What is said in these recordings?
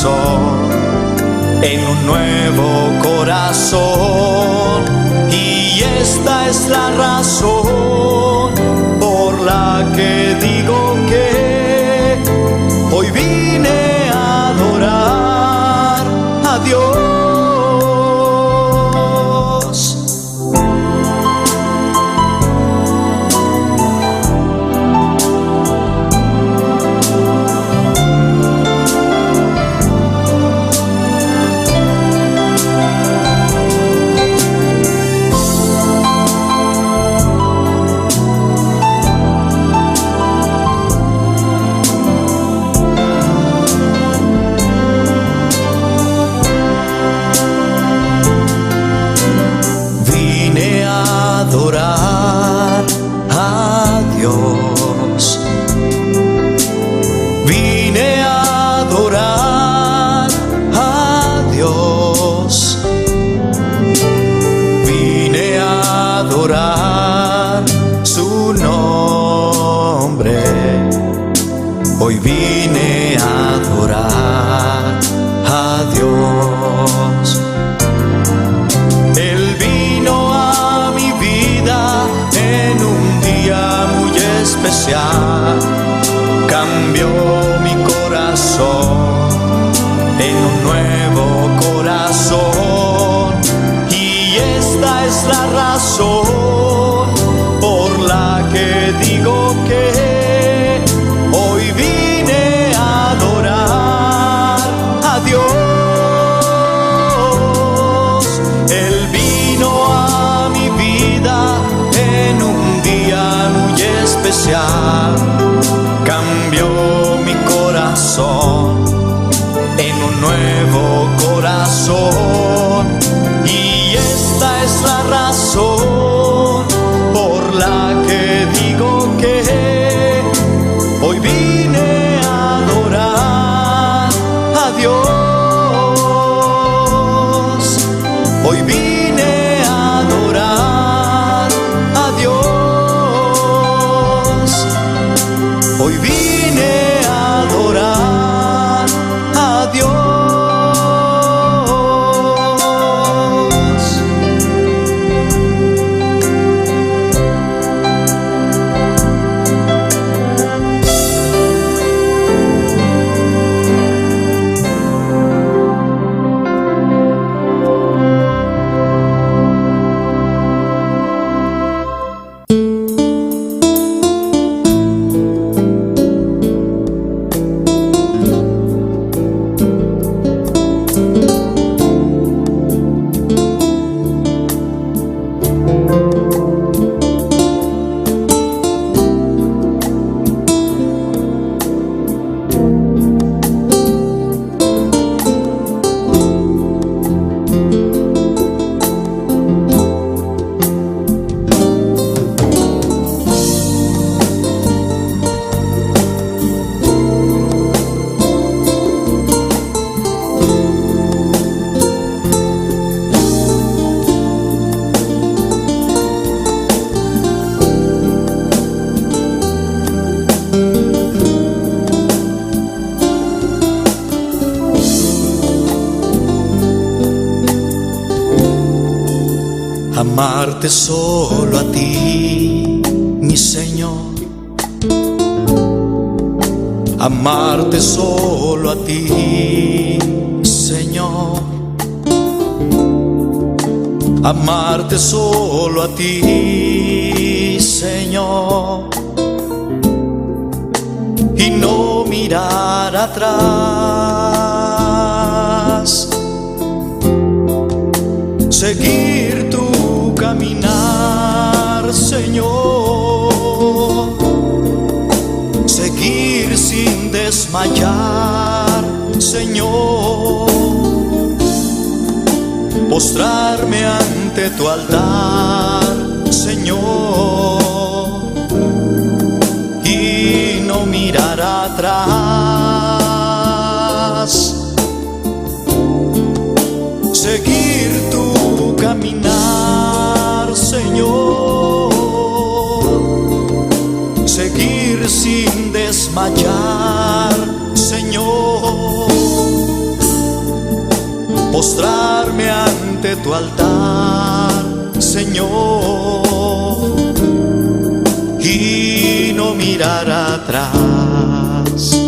corazón, en un nuevo corazón. Y esta es la razón por la que digo que hoy vine a adorar a Dios. Adorar a Dios, vine a adorar a Dios, vine a adorar su nombre, hoy vine a adorar a Dios. Él vino a mi vida en un día muy especial, cambió mi corazón en un nuevo corazón. Y esta es la razón por la que digo que hoy vine a adorar a Dios. Él vino a mi vida en un día muy especial, cambió mi corazón en un nuevo corazón. Y esta es la razón por la que digo que hoy vine a adorar a Dios. Hoy vine a adorar a Dios. Hoy vine a adorar a Dios. Amarte solo a ti, mi Señor. Amarte solo a ti, Señor. Amarte solo a ti, Señor. Y no mirar atrás. Seguir tu caminar, Señor. Seguir sin desmayar, Señor. Postrarme ante tu altar, Señor. Y no mirar atrás. Seguir tu caminar, Señor. Seguir sin desmayar, Señor. postrarme ante tu altar, Señor, y no mirar atrás.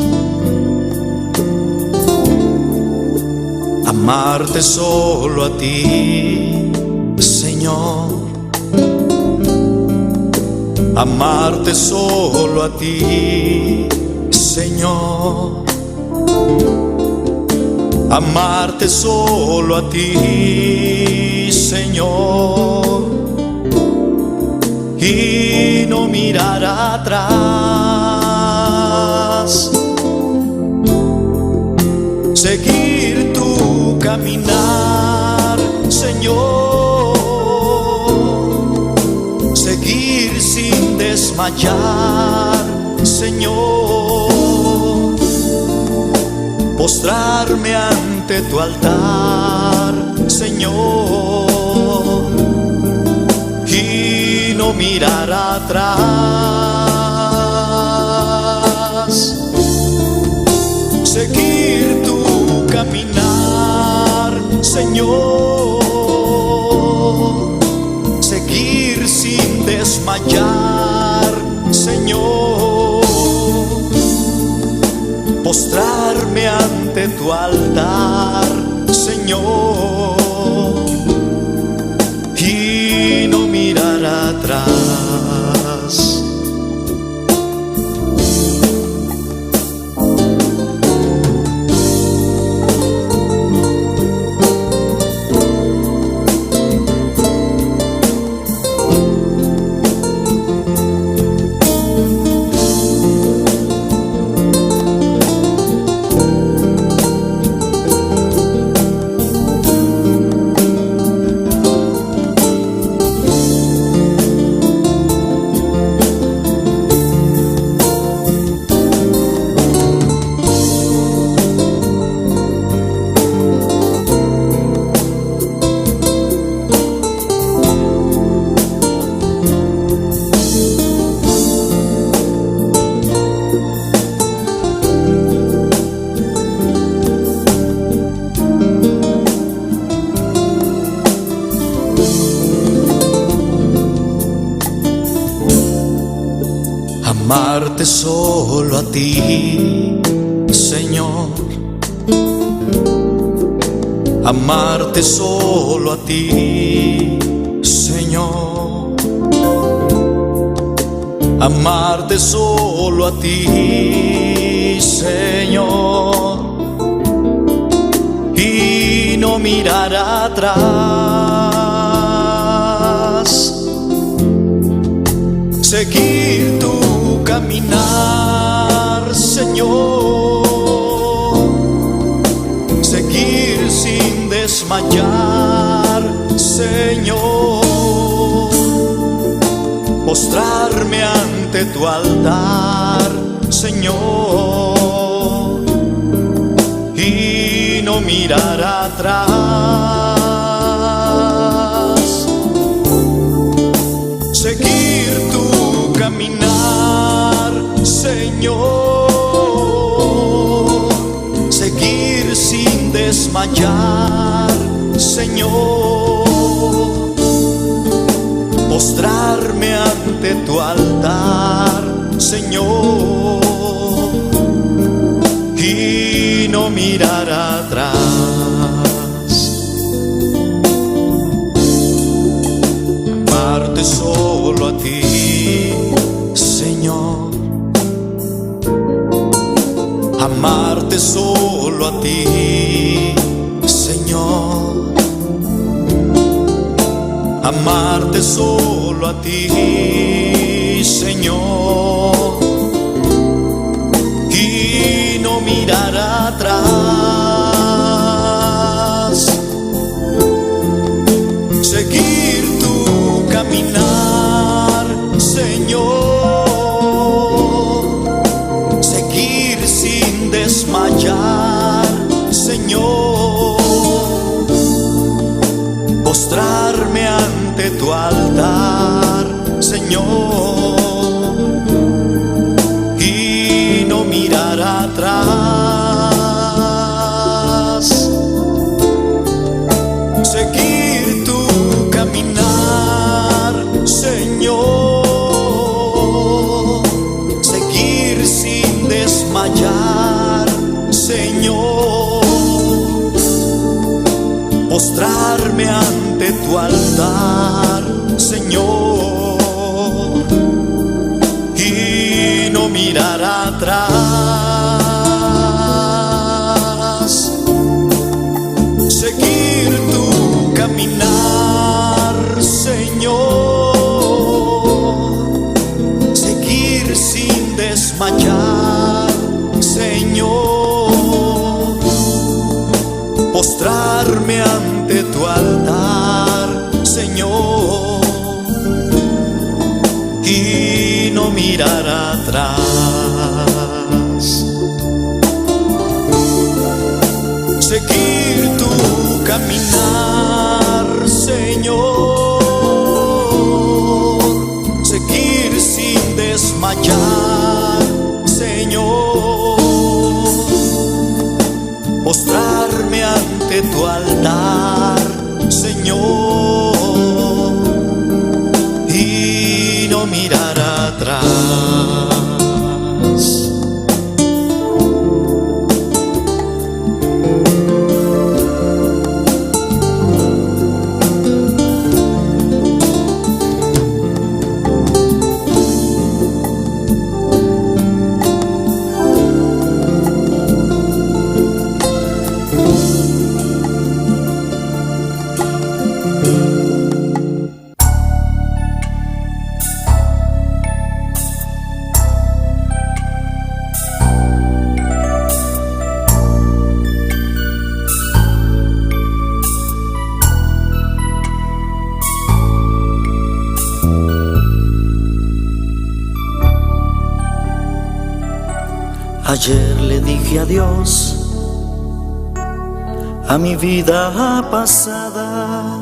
Amarte solo a ti, Señor. Amarte solo a ti, Señor. Amarte solo a ti, Señor, y no mirar atrás. Seguir tu caminar, Señor. Seguir sin desmayar, Señor. Postrarme ante tu altar, Señor, y no mirar atrás. Seguir tu caminar, Señor. Seguir sin desmayar, Señor. Postrarme ante tu altar, Señor, y no mirar atrás. Amarte solo a ti, Señor. Amarte solo a ti, Señor. Amarte solo a ti, Señor, y no mirar atrás. Seguir tu caminar, Señor. Seguir sin desmayar, Señor. Postrarme ante tu altar, Señor, y no mirar atrás. Seguir tu caminar, Señor. Seguir sin desmayar, Señor. Postrarme ante tu altar, Señor, y no mirar atrás. Amarte solo a ti, Señor. Amarte solo a ti, Señor. Amarte solo a ti, Señor, y no mirar atrás. Seguir tu caminar, Señor. Seguir sin desmayar, Señor. Postrarme ante tu altar, Señor, y no mirar atrás. altar, Señor, y no mirar atrás. Seguir tu caminar, Señor, seguir sin desmayar, Señor, postrarme ante tu altar, Señor, y no mirar atrás. Seguir tu caminar, Señor, seguir sin desmayar, Señor, postrarme ante tu altar, Señor, y no mirar atrás. Ayer le dije adiós a mi vida pasada.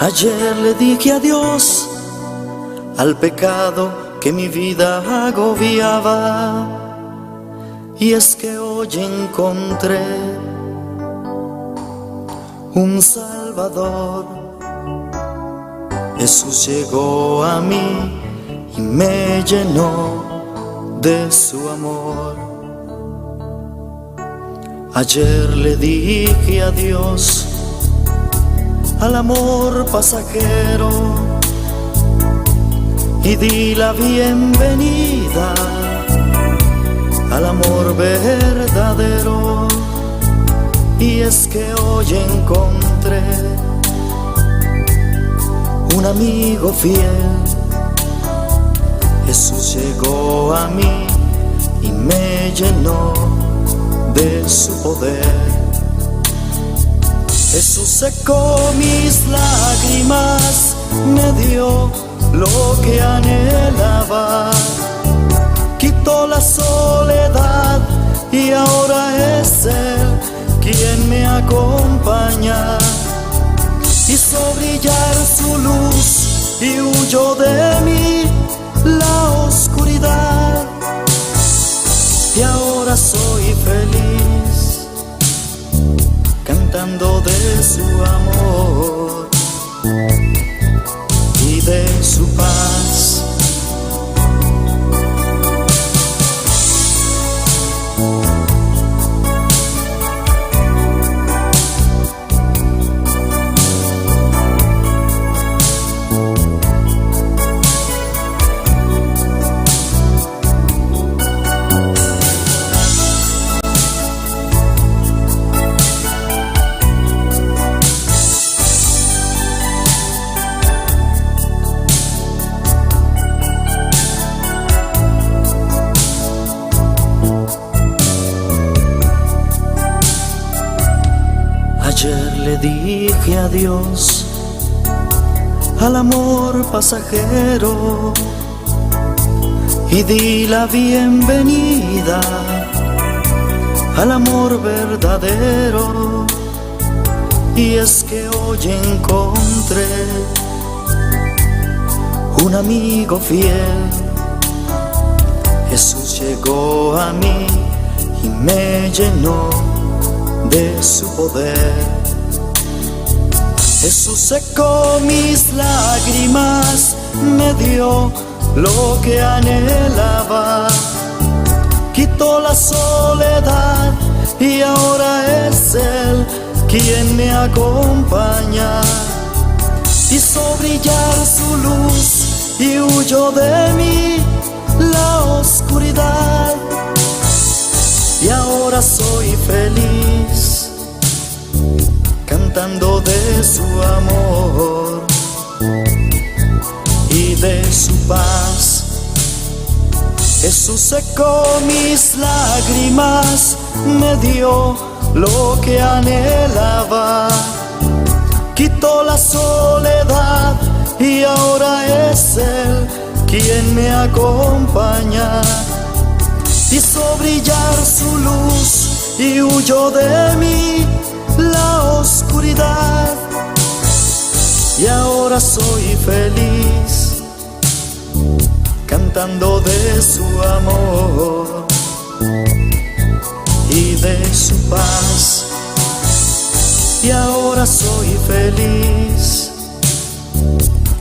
Ayer le dije adiós al pecado que mi vida agobiaba. Y es que hoy encontré un Salvador. Jesús llegó a mí y me llenó de su amor. Ayer le dije adiós al amor pasajero y di la bienvenida al amor verdadero. Y es que hoy encontré un amigo fiel. Jesús llegó a mí y me llenó de su poder. Jesús secó mis lágrimas, me dio lo que anhelaba, quitó la soledad y ahora es Él quien me acompaña. Hizo brillar su luz y huyó de mí la oscuridad, y ahora soy feliz cantando de su amor y de su paz. Ayer le dije adiós al amor pasajero y di la bienvenida al amor verdadero. Y es que hoy encontré un amigo fiel. Jesús llegó a mí y me llenó de su poder. Jesús secó mis lágrimas, me dio lo que anhelaba, quitó la soledad y ahora es Él quien me acompaña. brillar su luz y huyó de mí la oscuridad. Y ahora soy feliz, cantando de su amor y de su paz. Jesús secó mis lágrimas, me dio lo que anhelaba, quitó la soledad y ahora es Él quien me acompaña. Hizo brillar su luz y huyó de mí la oscuridad. Y ahora soy feliz, cantando de su amor y de su paz. Y ahora soy feliz,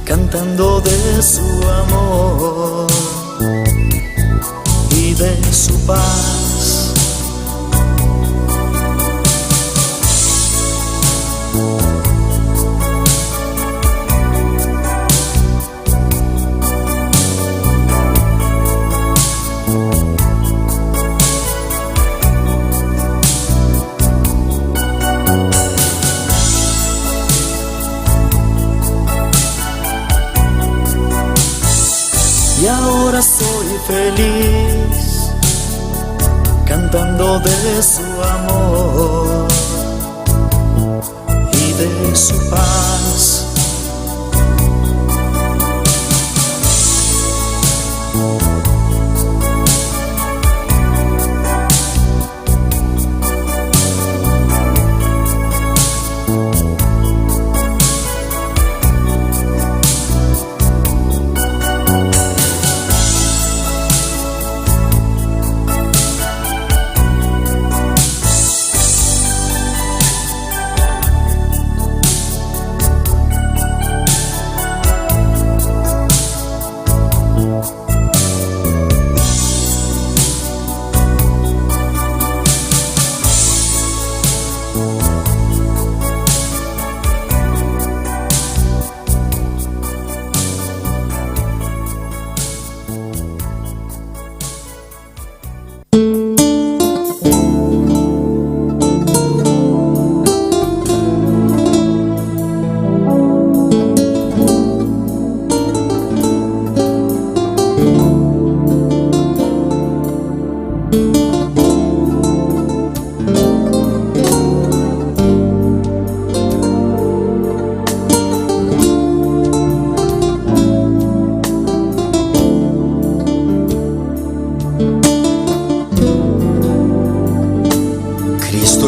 cantando de su amor y de su paz. Y ahora soy feliz, cantando de su amor y de su paz.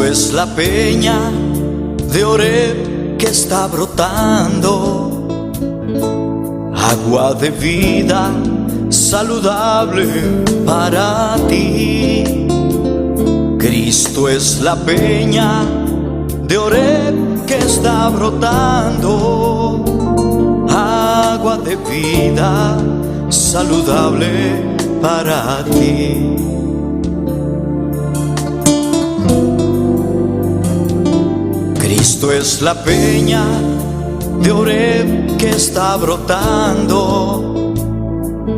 Es la peña de Oreb que está brotando, agua de vida saludable para ti. Cristo es la peña de Oreb que está brotando, agua de vida saludable para ti. Cristo es la peña de Oreb que está brotando,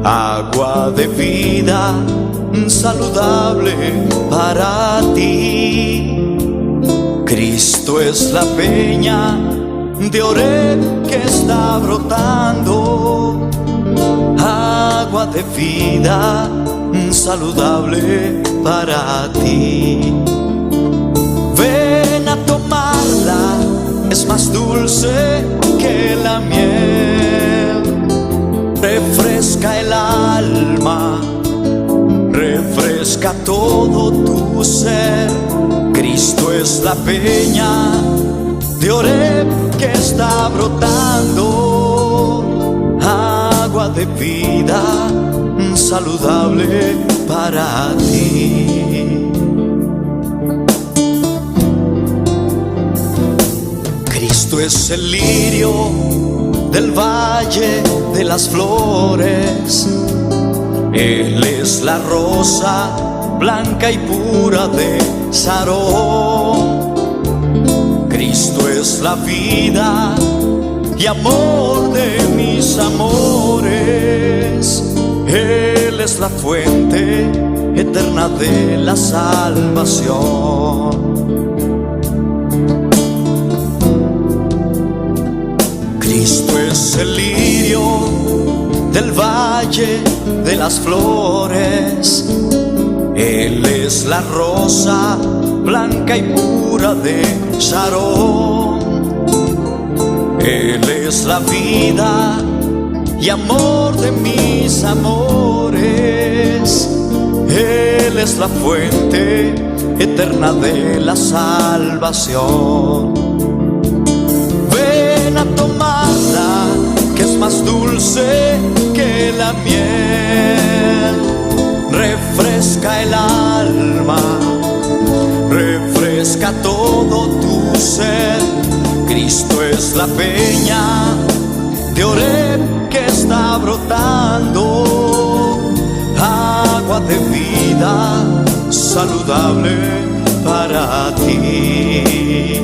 agua de vida saludable para ti. Cristo es la peña de Oreb que está brotando, agua de vida saludable para ti. Ven a tomarla, es más dulce que la miel. Refresca el alma, refresca todo tu ser. Cristo es la peña de Oreb que está brotando, agua de vida saludable para ti. Cristo es el lirio del valle de las flores, Él es la rosa blanca y pura de Sarón. Cristo es la vida y amor de mis amores. Él es la fuente eterna de la salvación. Cristo es el lirio del valle de las flores. Él es la rosa blanca y pura de Sharon. Él es la vida y amor de mis amores. Él es la fuente eterna de la salvación. Ven a tomarla, que es más dulce que la miel. Refresca el alma, refresca todo tu ser. Cristo es la peña de Oreb que está brotando, agua de vida saludable para ti.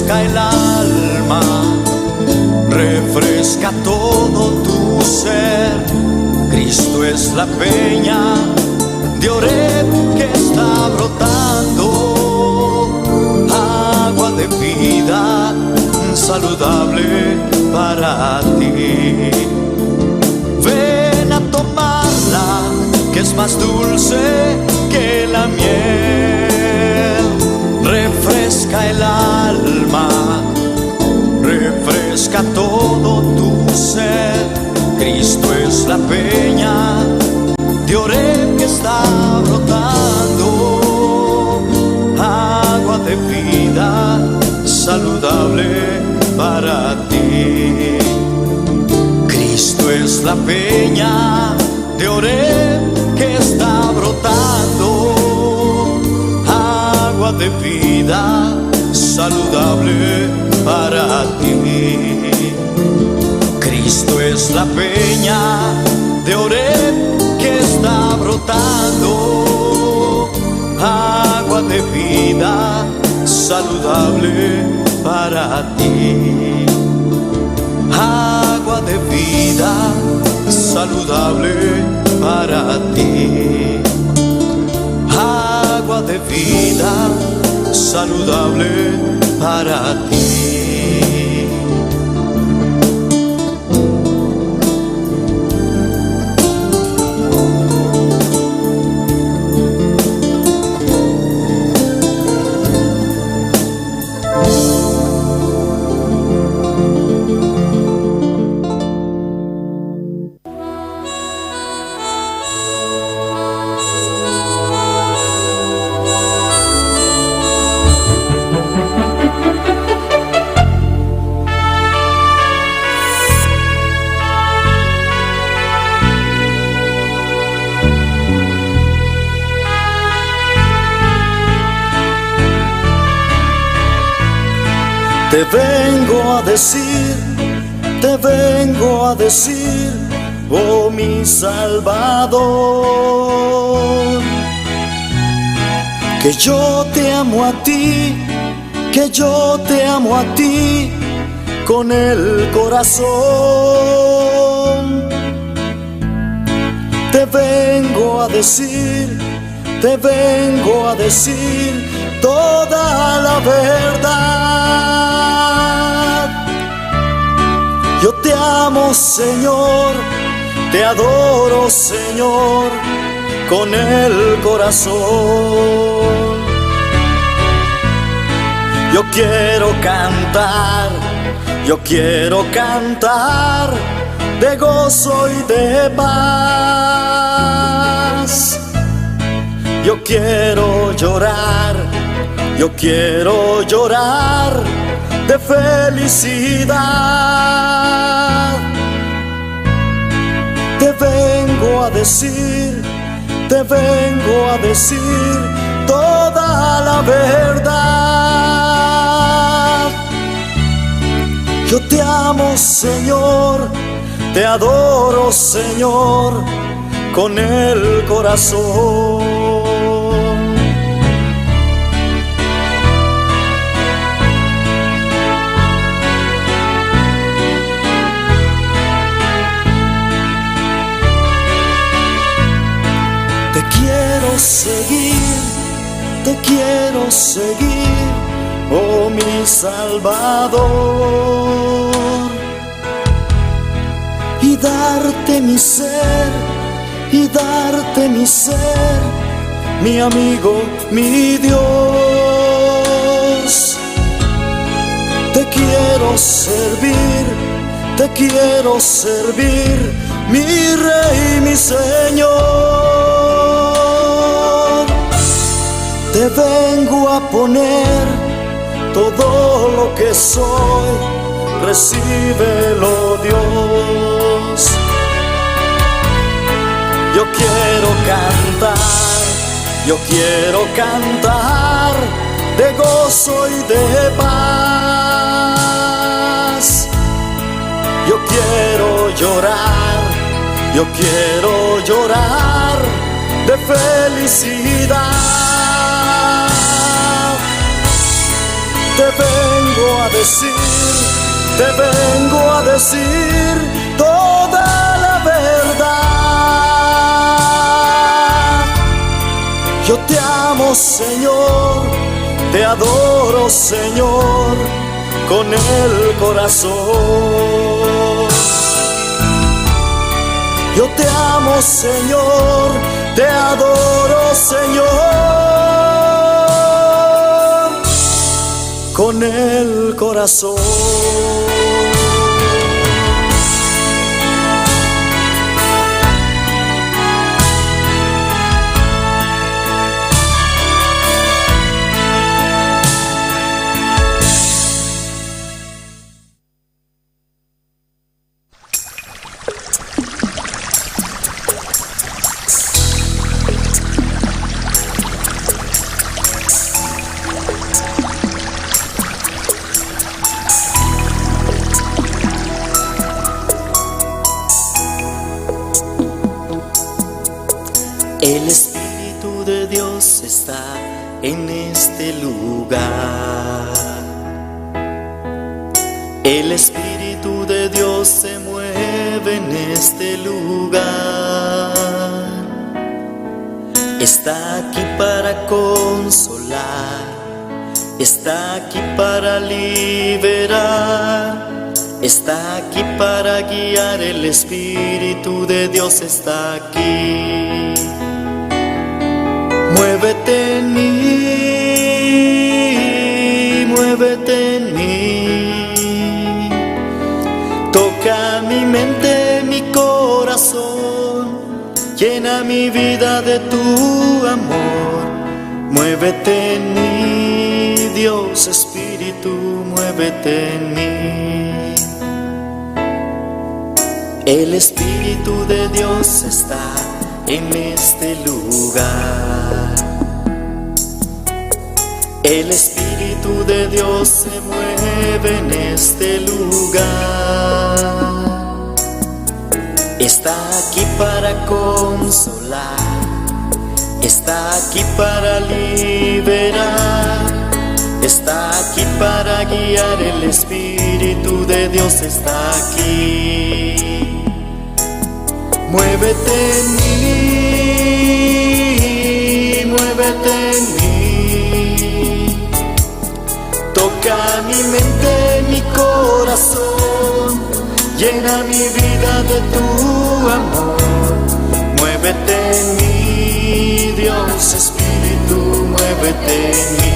El alma, refresca todo tu ser. Cristo es la peña de Oreb que está brotando, agua de vida saludable para ti. Ven a tomarla, que es más dulce que la miel. Refresca el alma, refresca todo tu ser. Cristo es la peña de Oreb que está brotando, agua de vida saludable para ti. Cristo es la peña de Oreb que está brotando, agua de vida saludable para ti. Cristo es la peña de Oreb que está brotando, agua de vida saludable para ti. Agua de vida saludable para ti. Agua de vida saludable para ti. Te vengo a decir, oh mi Salvador, que yo te amo a ti, que yo te amo a ti con el corazón. Te vengo a decir toda la verdad. Yo te amo, Señor, te adoro, Señor, con el corazón. Yo quiero cantar de gozo y de paz. Yo quiero llorar Yo quiero llorar de felicidad. Te vengo a decir toda la verdad. Yo te amo, Señor, te adoro, Señor, con el corazón. Te quiero seguir, oh mi Salvador, y darte mi ser, mi amigo, mi Dios. Te quiero servir, mi Rey, mi Señor. Te vengo a poner todo lo que soy, recíbelo, Dios. Yo quiero cantar de gozo y de paz. Yo quiero llorar de felicidad. Te vengo a decir toda la verdad. Yo te amo, Señor, te adoro, Señor, con el corazón. Yo te amo, Señor, te adoro, Señor, con el corazón. El Espíritu de Dios está en este lugar. El Espíritu de Dios se mueve en este lugar. Está aquí para consolar, está aquí para liberar, está aquí para guiar. El Espíritu de Dios está aquí. Muévete en mí, toca mi mente, mi corazón, llena mi vida de tu amor. Muévete en mí, Dios Espíritu, muévete en mí. El Espíritu de Dios está en este lugar. El Espíritu de Dios se mueve en este lugar. Está aquí para consolar, está aquí para liberar, está aquí para guiar. El Espíritu de Dios está aquí. Muévete en mí, muévete en mí, toca mi mente, mi corazón, llena mi vida de tu amor. Muévete en mí, Dios Espíritu, muévete en mí.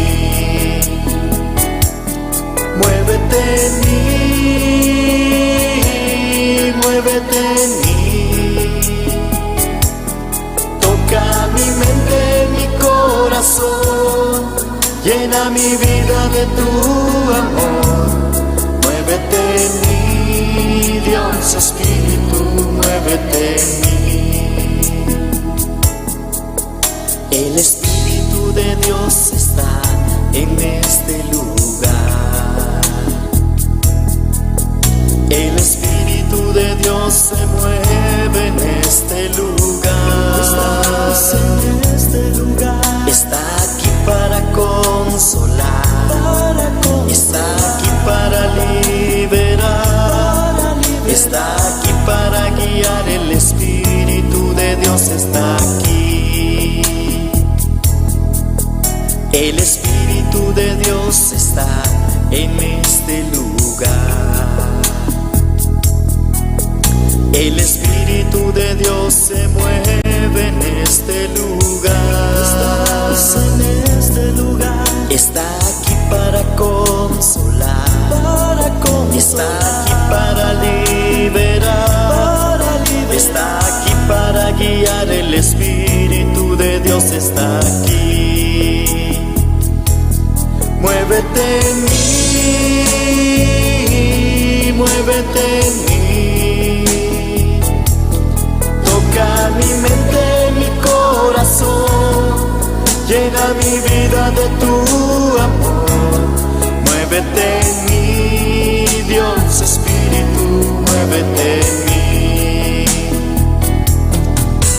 Muévete en mí, muévete en mí, toca mi mente, mi corazón, llena mi vida de tu amor. Muévete en mí, Dios Espíritu, muévete en mí. El Espíritu de Dios está en este lugar. El Espíritu de Dios se mueve en este lugar. Estamos en este lugar. Está aquí para consolar, está aquí para liberar, está aquí para guiar. El Espíritu de Dios está aquí. El Espíritu de Dios está en este lugar. El Espíritu de Dios se mueve en este lugar. Estamos en este lugar. Está aquí para consolar, está aquí para liberar, está aquí para guiar. El Espíritu de Dios está aquí. Muévete en mí, muévete en mí. Toca mi mente, mi corazón, llena mi vida de tu amor. Muévete en mí, Dios Espíritu, muévete en mí.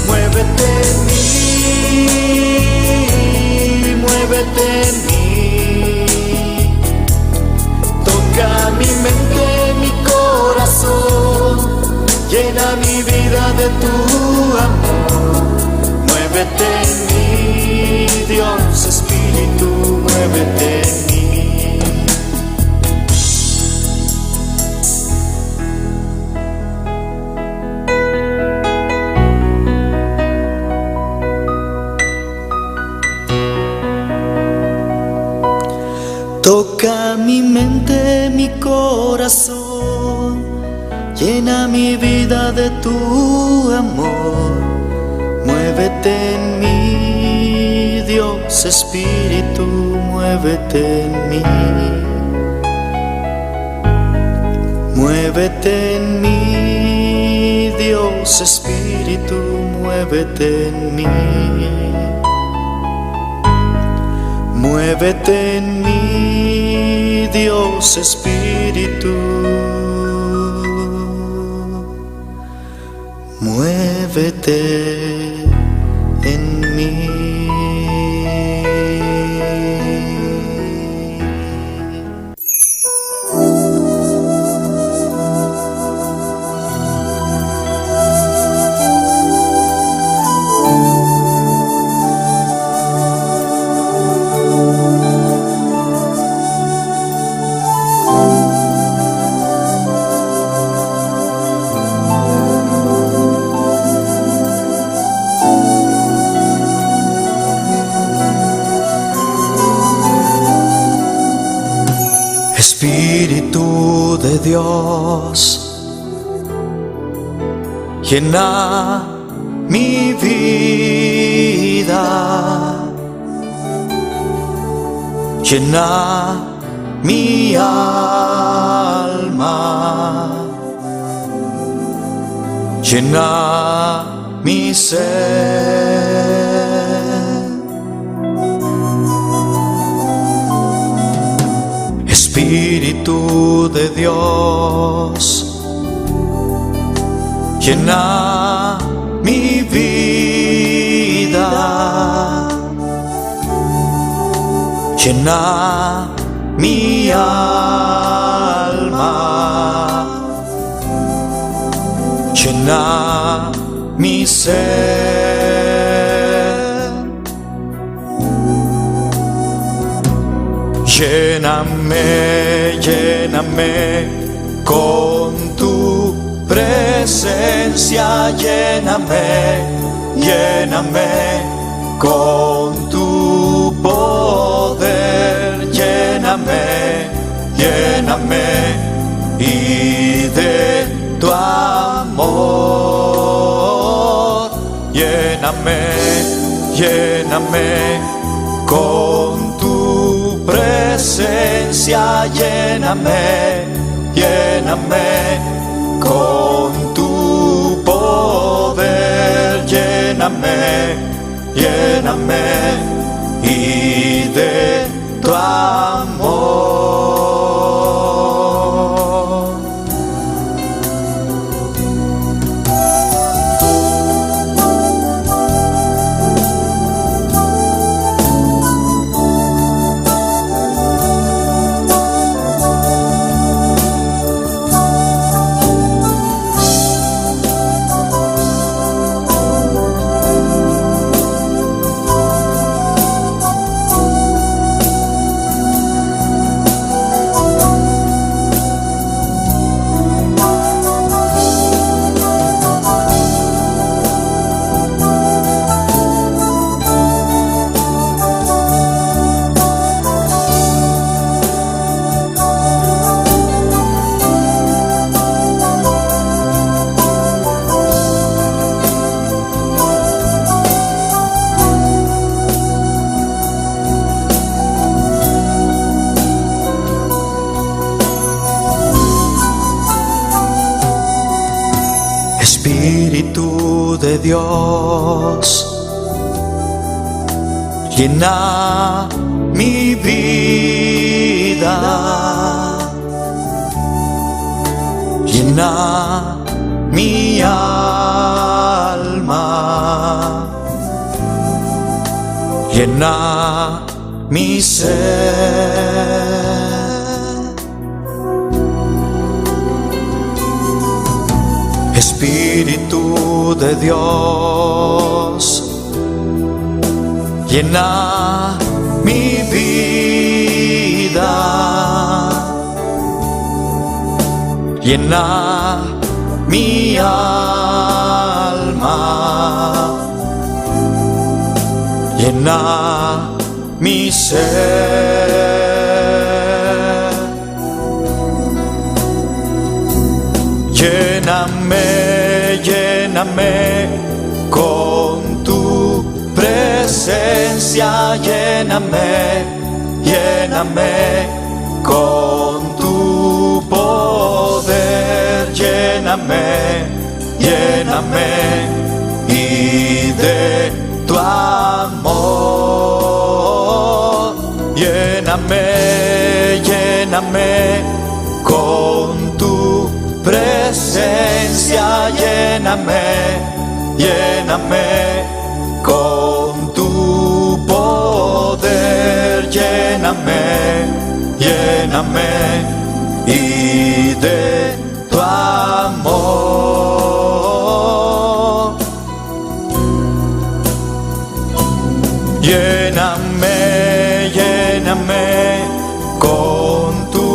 Muévete en mí, muévete en mí. Toca mi mente, mi corazón, llena mi vida de tu amor. Muévete en mí, Dios Espíritu, muévete en mí. Toca mi mente, mi corazón, llena mi vida de tu amor. Muévete en mí, Dios Espíritu, muévete en mí. Muévete en mí, Dios Espíritu, muévete en mí. Muévete en mí, Dios Espíritu, muévete en mí. Espíritu de Dios, llena mi vida, llena mi alma, llena mi ser. Espíritu de Dios, llena mi vida, llena mi alma, llena mi ser. Lléname, lléname con tu presencia, lléname, lléname con tu poder, lléname, lléname y de tu amor, lléname, lléname con tu presencia, lléname, lléname con tu poder, lléname, lléname y de tu amor. Espíritu de Dios, llena mi vida, llena mi alma, llena mi ser. Espíritu de Dios, llena mi vida, llena mi alma, llena mi ser. Lléname, lléname con tu presencia, lléname, lléname con tu poder, lléname, lléname y de tu amor, lléname, lléname con tu presencia, lléname, lléname con tu poder, lléname, lléname y de tu amor. Lléname, lléname con tu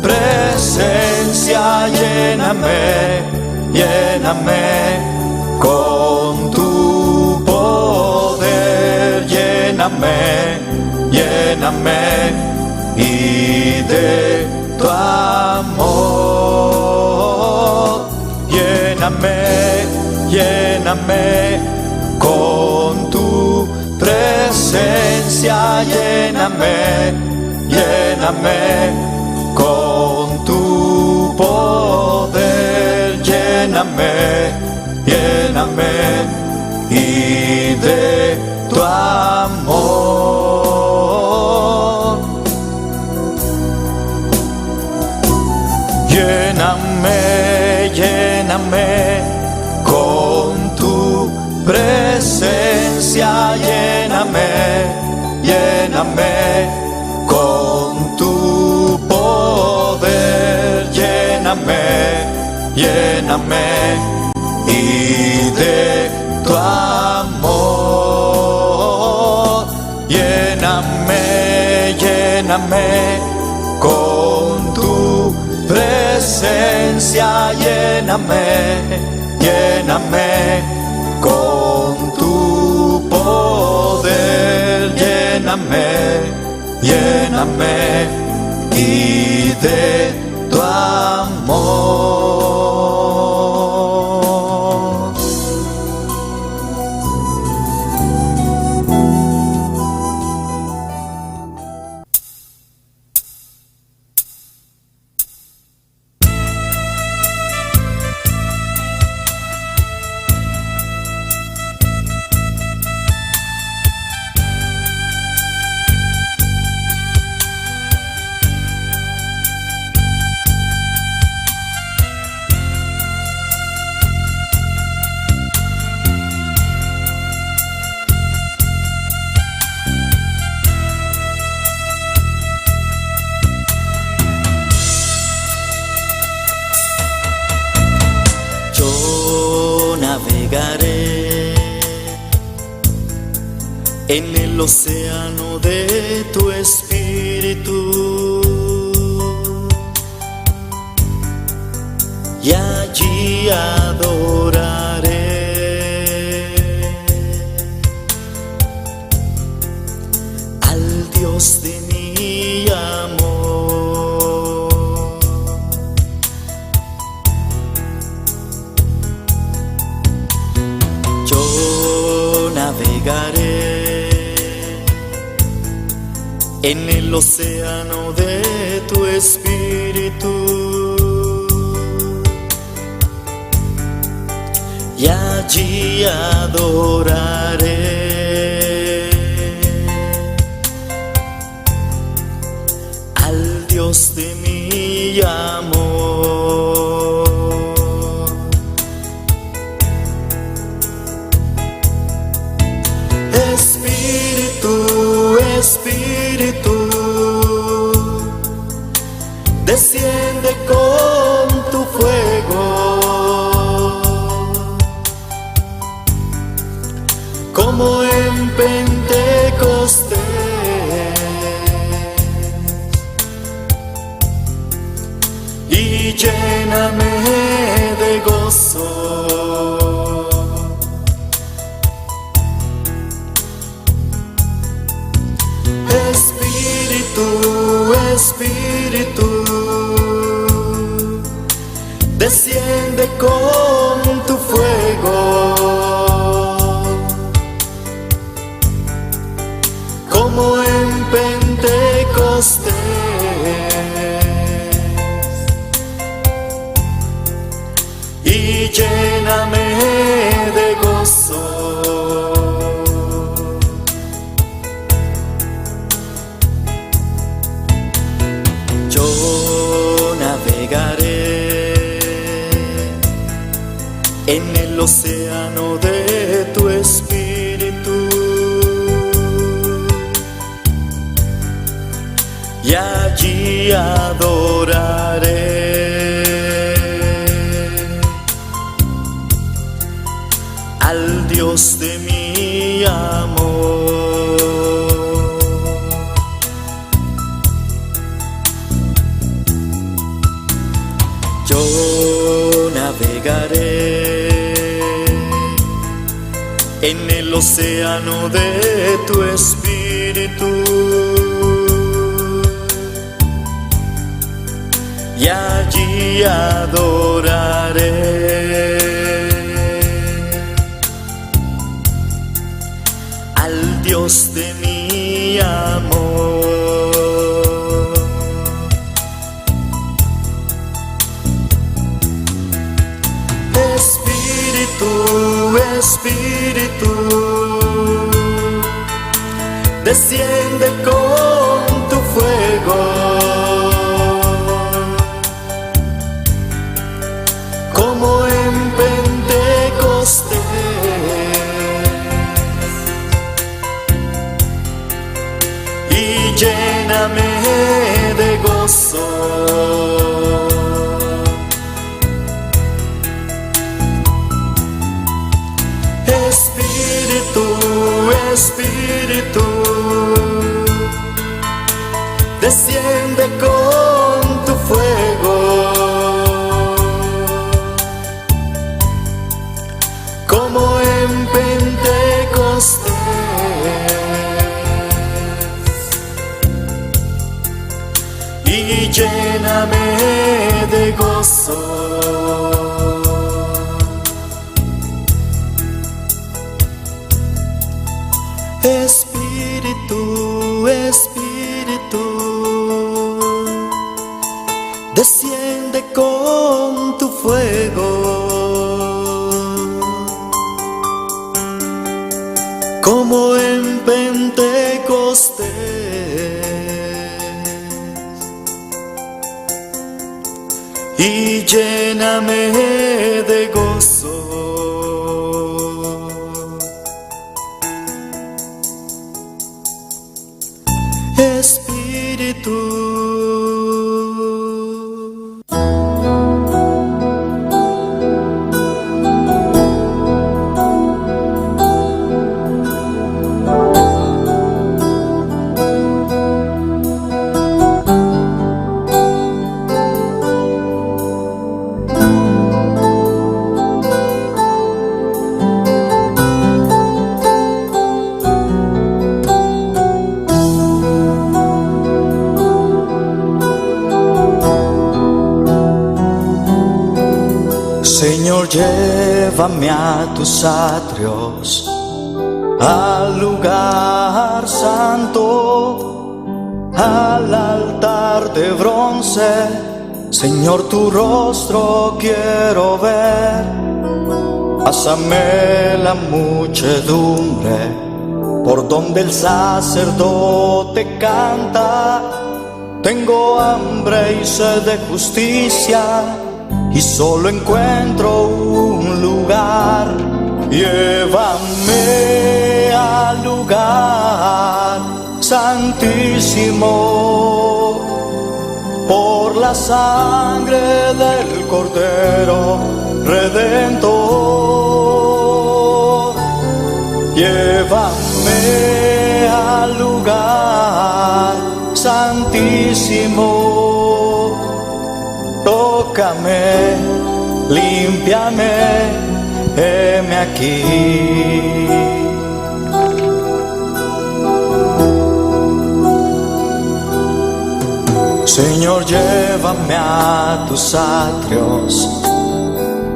presencia, lléname, lléname con tu poder, lléname, lléname y de tu amor. Lléname, lléname con tu presencia, lléname, lléname con tu poder, lléname, lléname y de tu amor. Lléname, lléname con tu presencia, lléname, lléname con tu poder, lléname, lléname y de tu amor. Lléname, lléname con tu presencia, lléname, lléname con tu poder, lléname, lléname y de tu amor. en el océano de tu espíritu, y allí adoraré al Dios de mi amor. Yo navegaré en el océano de tu espíritu, y allí adoraré al Dios de mi amor. Espíritu, Espíritu, desciende con tu fuego, como en Pentecostés, y lléname de gozo. Espíritu, Espíritu, desciende con tu fuego, como en Pentecostés, y lléname de gozo. Yo navegaré en el océano de tu espíritu, y allí adoraré al Dios de mi amor. Yo navegaré en el océano de tu espíritu, y allí adoraré al Dios de mi amor. Espíritu, Espíritu, desciende con tu fuego, como en Pentecostés, y lléname de gozo. Espíritu, Espíritu, desciende con tu fuego, como en Pentecostés, y lléname de gozo. Espíritu, Espíritu, desciende con tu fuego, como en Pentecostés, y lléname de gozo. Espíritu. Señor, llévame a tus atrios, al lugar santo, al altar de bronce. Señor, tu rostro quiero ver. Pásame la muchedumbre por donde el sacerdote canta. Tengo hambre y sed de justicia y solo encuentro un lugar. Llévame al lugar santísimo por la sangre del Cordero Redentor. Llévame al lugar santísimo, tócame, límpiame, heme aquí. Señor, llévame a tus atrios,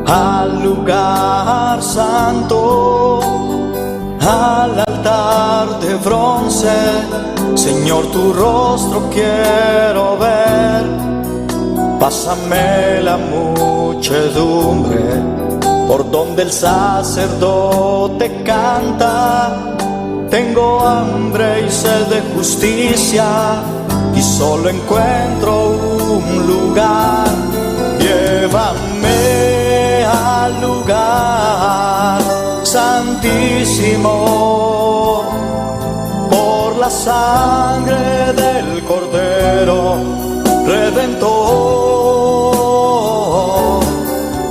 al lugar santo, al altar de bronce. Señor, tu rostro quiero ver. Pásame la muchedumbre por donde el sacerdote canta. Tengo hambre y sed de justicia y solo encuentro un lugar. Llévame al lugar santísimo por la sangre del Cordero Redentor.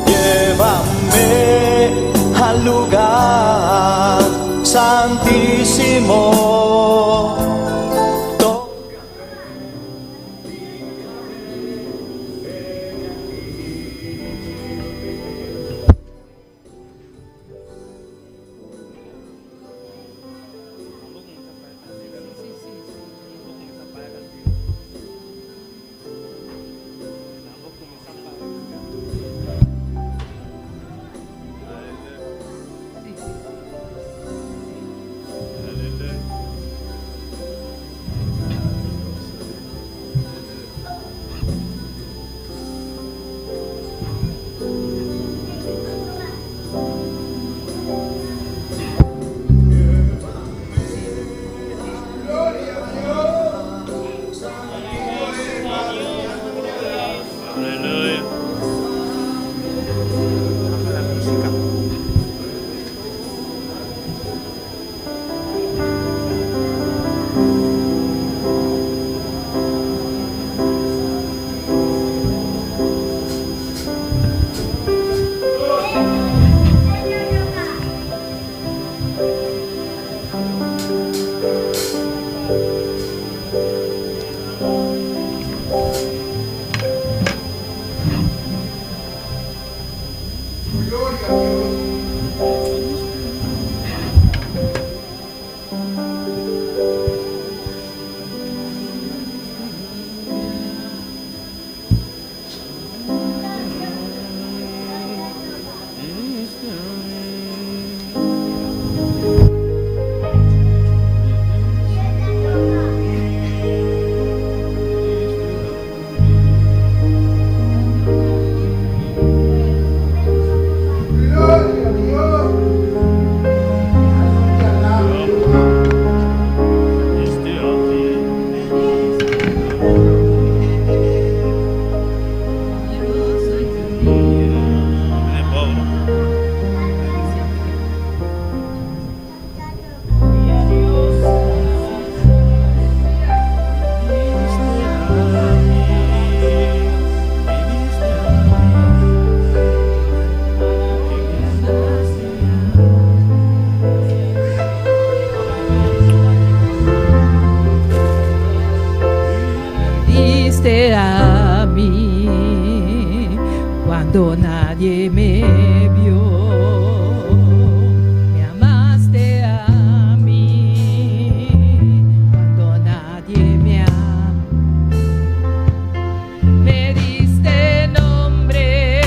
Llévame al lugar santísimo. A mí cuando nadie me vio, me amaste a mí cuando nadie me amó, me diste nombre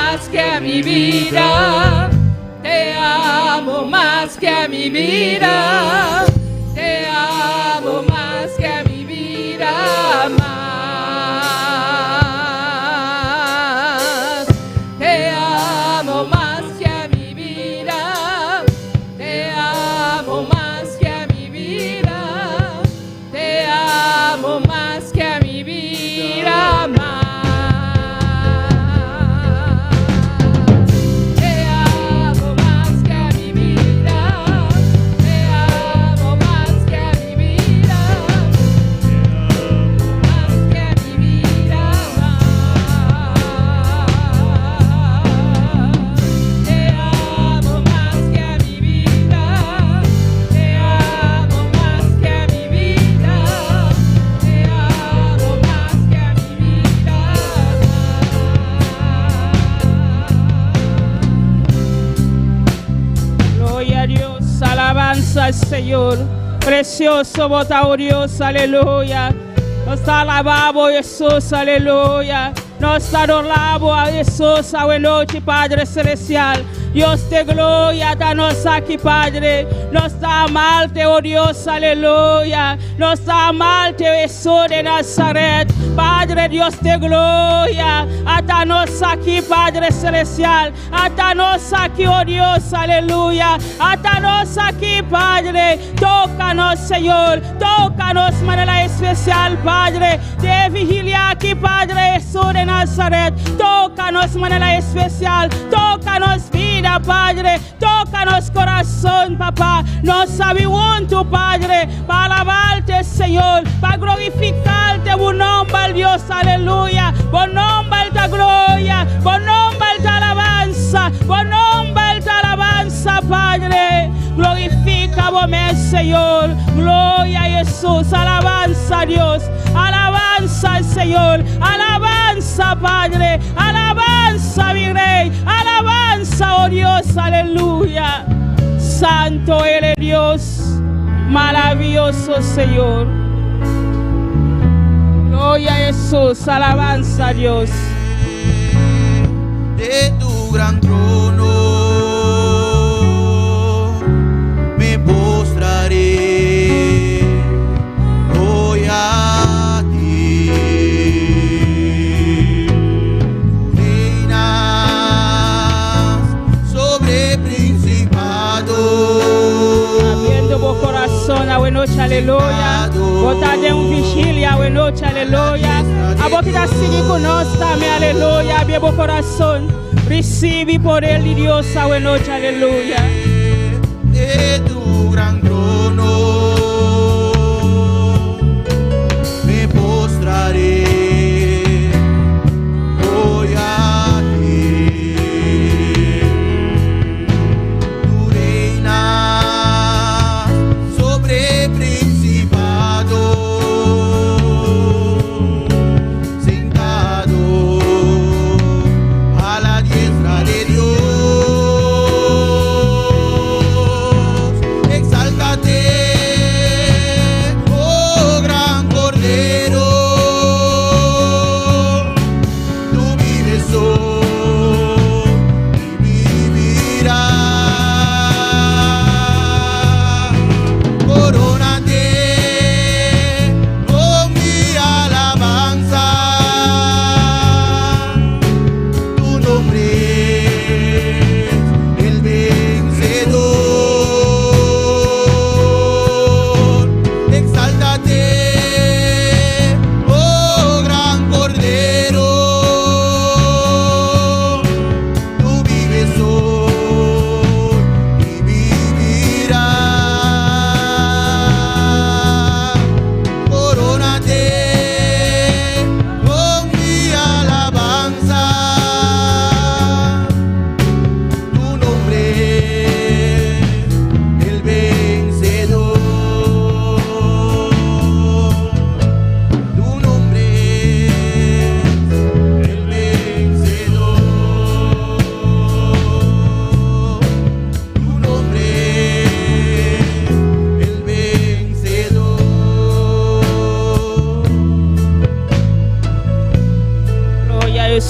más que a mi vida. Te amo más que a mi vida. Te amo más que a mi vida. Más. Te amo más que a mi vida. Te amo más que a mi vida. Te amo más que a mi vida. Más. Alabanza al Señor, precioso vota Dios, aleluya. Nos alabamos Jesús, aleluya. Nos adoramos a Jesús, a buena noche, Padre Celestial. Dios de gloria, danos aquí, Padre. Nos da amarte, oh Dios, aleluya. Nos da amarte, Jesús de Nazaret. Padre Dios de gloria, atanos aquí, Padre Celestial. Atanos aquí, oh Dios, aleluya. Atanos aquí, Padre. Tócanos, Señor. Tócanos de manera especial, Padre. De vigilia aquí, Padre Jesús de Nazaret. Tócanos de manera especial. Tócanos vida, Padre. Tócanos corazón, papá. Nos sabemos tu Padre. Para alabarte, Señor. Para glorificarte, buen nombre, Dios, aleluya. Buen nombre, ta gloria. Buen nombre, ta alabanza. Buen nombre, ta alabanza, Padre. Glorifica vos, Señor. Gloria a Jesús. Alabanza a Dios. Alabanza al Señor. Alabanza, Padre. Alabanza, mi Rey. Alabanza, oh Dios. Aleluya. Santo eres Dios. Maravilloso, Señor. Gloria a Jesús. Alabanza a Dios. De tu gran trono me postraré hoy a ti. Reinas sobre principados. Abriendo vos corazón, a buena noche, aleluya. Bota de un vigilia, a buena noche, aleluya. A vos que está sigue con nosotros también, aleluya. Abre vos corazón, recibe por él y Dios, a buena noche, aleluya. De tu gran trono me postraré hoy a ti. Tú reinas sobre principados, sentado a la diestra de Dios. Exalta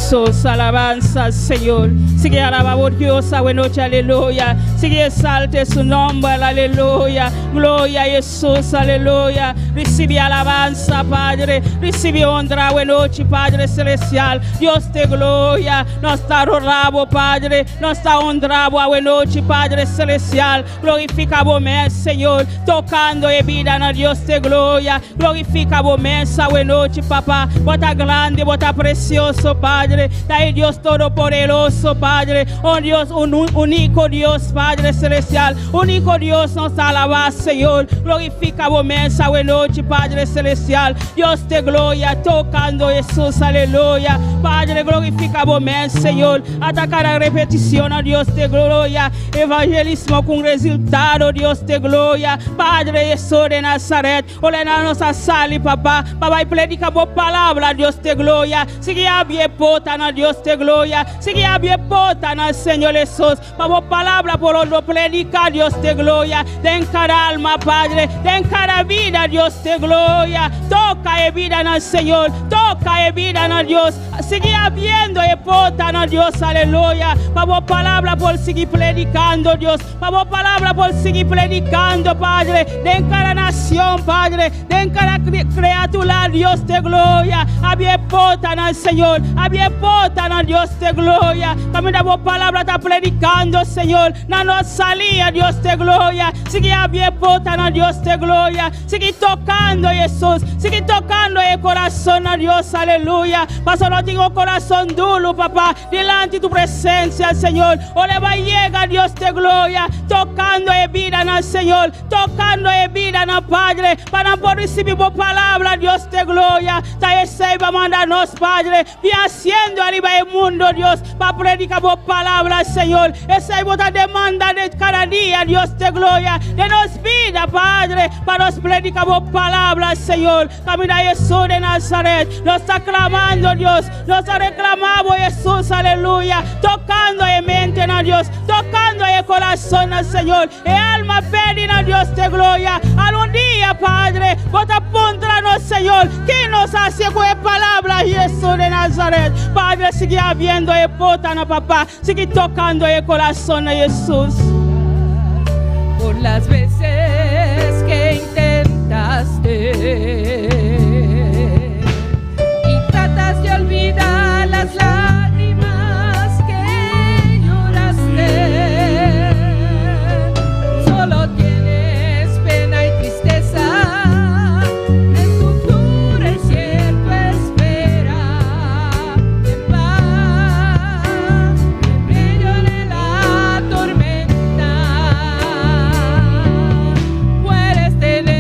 Jesús, alabanza al Señor. Sigue alabando Dios, a buena noche, aleluya. Sigue exalte su nombre, aleluya. Gloria a Jesús, aleluya. Recibe alabanza, Padre. Recibe honra, buena noche, Padre celestial. Dios te gloria. Nos está honrado, Padre. Nos está honrado, a buena noche, Padre celestial. Glorifica vos, Señor. Tocando e vida, na Dios te gloria. Glorifica vos, a buena noche, papá. Bota grande, bota precioso, Padre. Dai Dios todopoderoso, Padre. Oh Dios, único Dios, Padre celestial. Único Dios nos alaba, Señor. Glorifica vos, a buena noche, Padre celestial. Dios te gloria, tocando Jesús, aleluya. Padre, glorifica vos, Señor. Atacar a repetición, a Dios te gloria. Evangelismo con resultado, Dios te gloria. Padre Jesús de Nazaret, olena nossa sala, papá. Papá, predica vos palabra, Dios te gloria. Sigue a bien pota, na Dios te gloria. Sigue a bien pota, na Señor Jesús. Vos palabra por lo predica, Dios te gloria. Den cada alma, Padre. Den cada vida, Dios te gloria. Toca e vida na Señor. Toca e vida na Dios. Sigue habiendo e pota na Dios, aleluya. Vos palabra por seguir predicando, Dios. Vos palabra por seguir predicando, Padre. Den cada nación, Padre. Den cada criatura, Dios te gloria. Había pota na Señor. Había pota na Dios te gloria. Camina vos palabra está predicando, Señor. Na nos salía, Dios te gloria. Sigue había pota na Dios te gloria. Sigue tocando, Jesús. Sigue tocando el corazón a Dios, aleluya. Paso no tengo corazón duro, papá. Delante de tu presencia, Señor. Ole va llega, Dios te gloria. Tocando e vida na Señor. Tocando e vida na Padre. Para poder recibir vos palabra, Dios te gloria. Ta ese va mandarnos, Padre. Y haciendo arriba el mundo, Dios. Para predicar vos palabra, Señor. Esa es vuestra demanda de cada día, Dios te gloria. De nos vida, Padre. Para nos predicar vos palabra, Señor. Camina Jesús de Nazaret. Nos está clamando, Dios. Nos está reclamando, Jesús, aleluya. Tocando en mente, na Dios. Tocando en corazón, na Señor. E alma pedida, Dios te gloria. Algún día, Padre. Vota pontranos, Señor. Que nos hace con palabra, Jesús de Nazaret. Padre, sigue habiendo e potana, papá. Sigue tocando el corazón de Jesús. Por las veces que intentaste y tratas de olvidar las lágrimas que lloraste, solo tienes pena y tristeza. El futuro es cierto, espera en paz, en medio de la tormenta. Puedes tener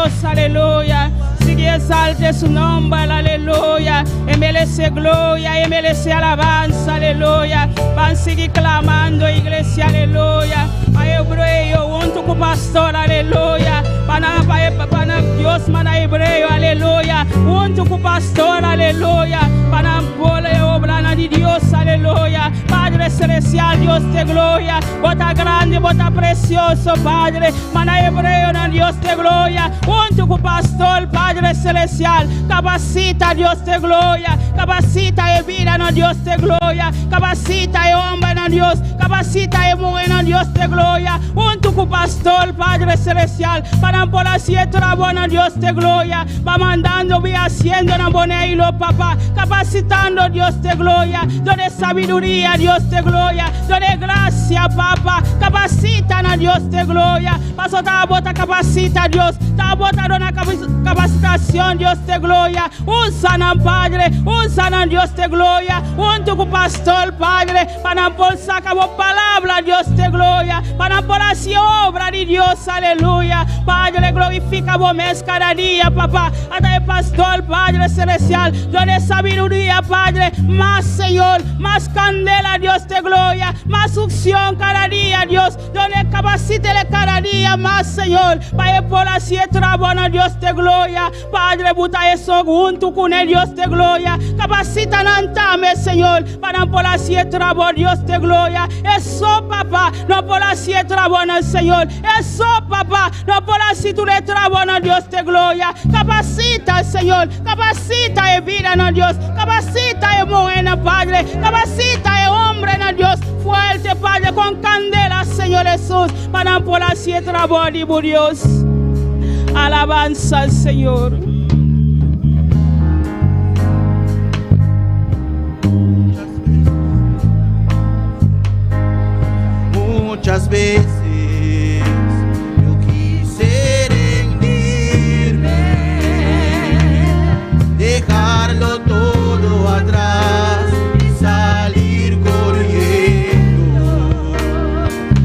Dios, aleluya. Sigue exalte su nombre, aleluya. Y merece gloria, y merece alabanza, aleluya. Van a seguir clamando, iglesia, aleluya. Para hebreo, junto con pastor, aleluya. Para Dios, mana hebreo, aleluya. Junto con pastor, aleluya. Para poder obrar de Dios, aleluya. Padre celestial, Dios de gloria. Bota grande, bota precioso, Padre. Mana hebreo, Dios de gloria. Junto con pastor, Padre celestial. Capacita, Dios de gloria. Capacita y vida, Dios de gloria. Capacita y hombre, Dios. Capacita y mujer, Dios de gloria. Junto con pastor, Padre celestial. Para por la siete buena, Dios de gloria. Va mandando, va haciendo, bonelo, papá. Capacitando, Dios de gloria. Donde sabiduría, Dios de gloria. Donde gracia, papá. Capacita, Dios de gloria. Paso ta bota capacita, Dios. Ta bota una capacitación, Dios de gloria. Usa, Padre. Usa, Dios de gloria. Junto con pastor, Padre. Para por sacar palabra, Dios de gloria. Para por hacer obra de Dios, aleluya. Padre, glorifica vos mes cada día, papá. Hasta el pastor, Padre celestial. Donde sabiduría, Padre. Más Señor, más candela, Dios de gloria. Más unción cada día, Dios. Donde capacítele cada día más, Señor. Para por la siete buena, Dios de gloria. Padre, buta eso junto con el Dios de gloria. Capacita nantame, Señor. Para por la siete buena, Dios de gloria. Eso, papá. No por la siete buena, Señor. Eso, papá. No por la siete buena, Dios de gloria. Capacita, Señor. Capacita y vida, Dios. Capacita y mujer, Padre. Capacita y hombre, Dios. Fuerte, Padre, con candela, Señor Jesús. Para por la siete buena, Dios. Alabanza al Señor. Muchas veces yo quise rendirme, dejarlo todo atrás y salir corriendo,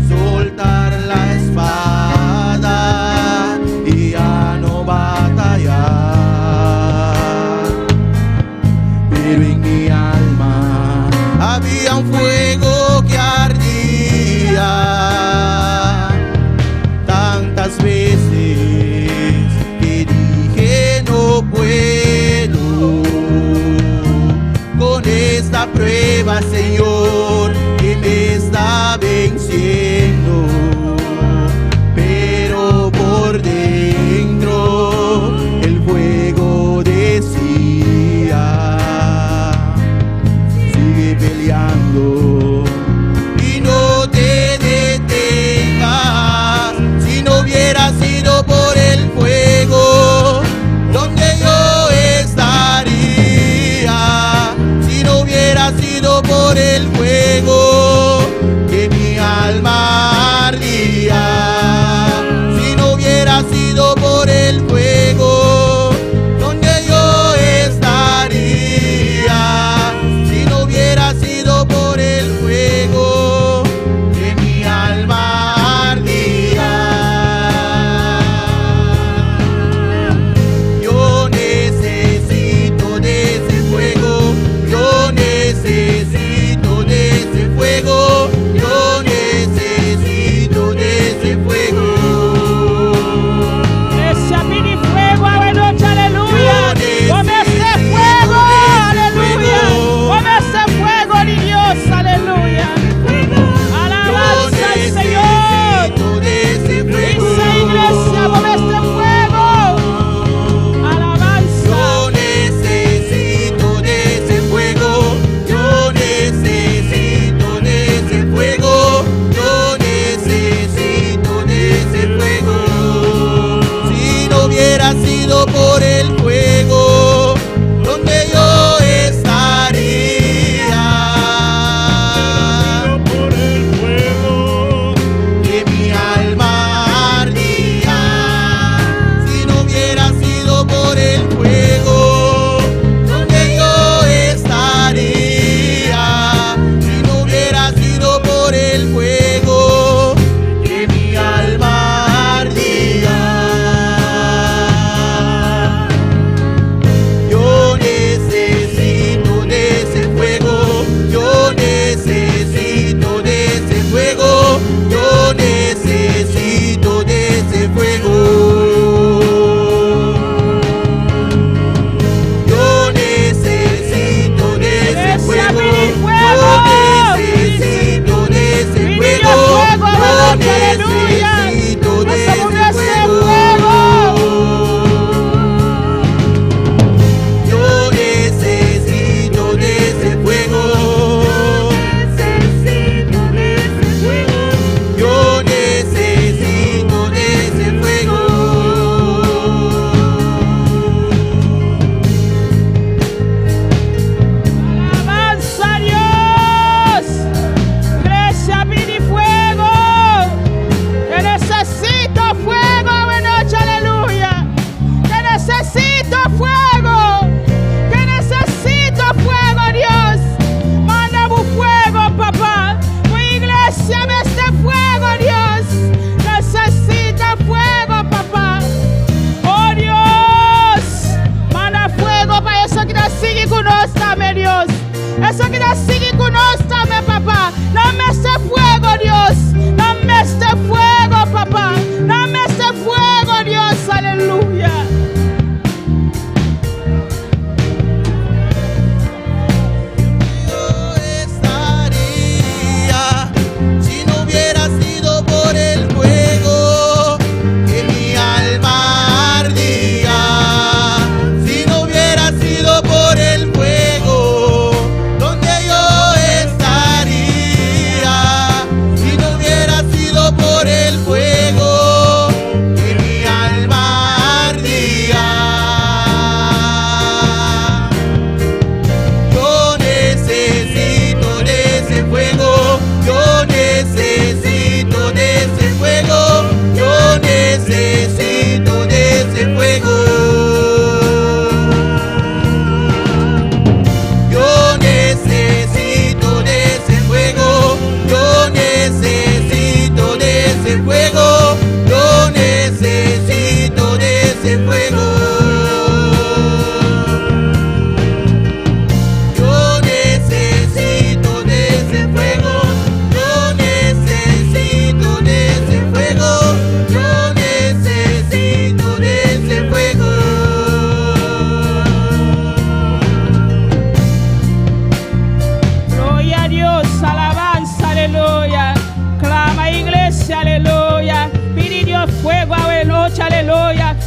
soltar la espada y ya no batallar. Pero en mi alma había un fuego que ardía. Tantas veces que dije no puedo con esta prueba, Señor, que me está venciendo, pero por dentro el fuego decía: sigue peleando y no te detengas. Si no hubiera sido por el fuego, donde yo estaría. Si no hubiera sido por el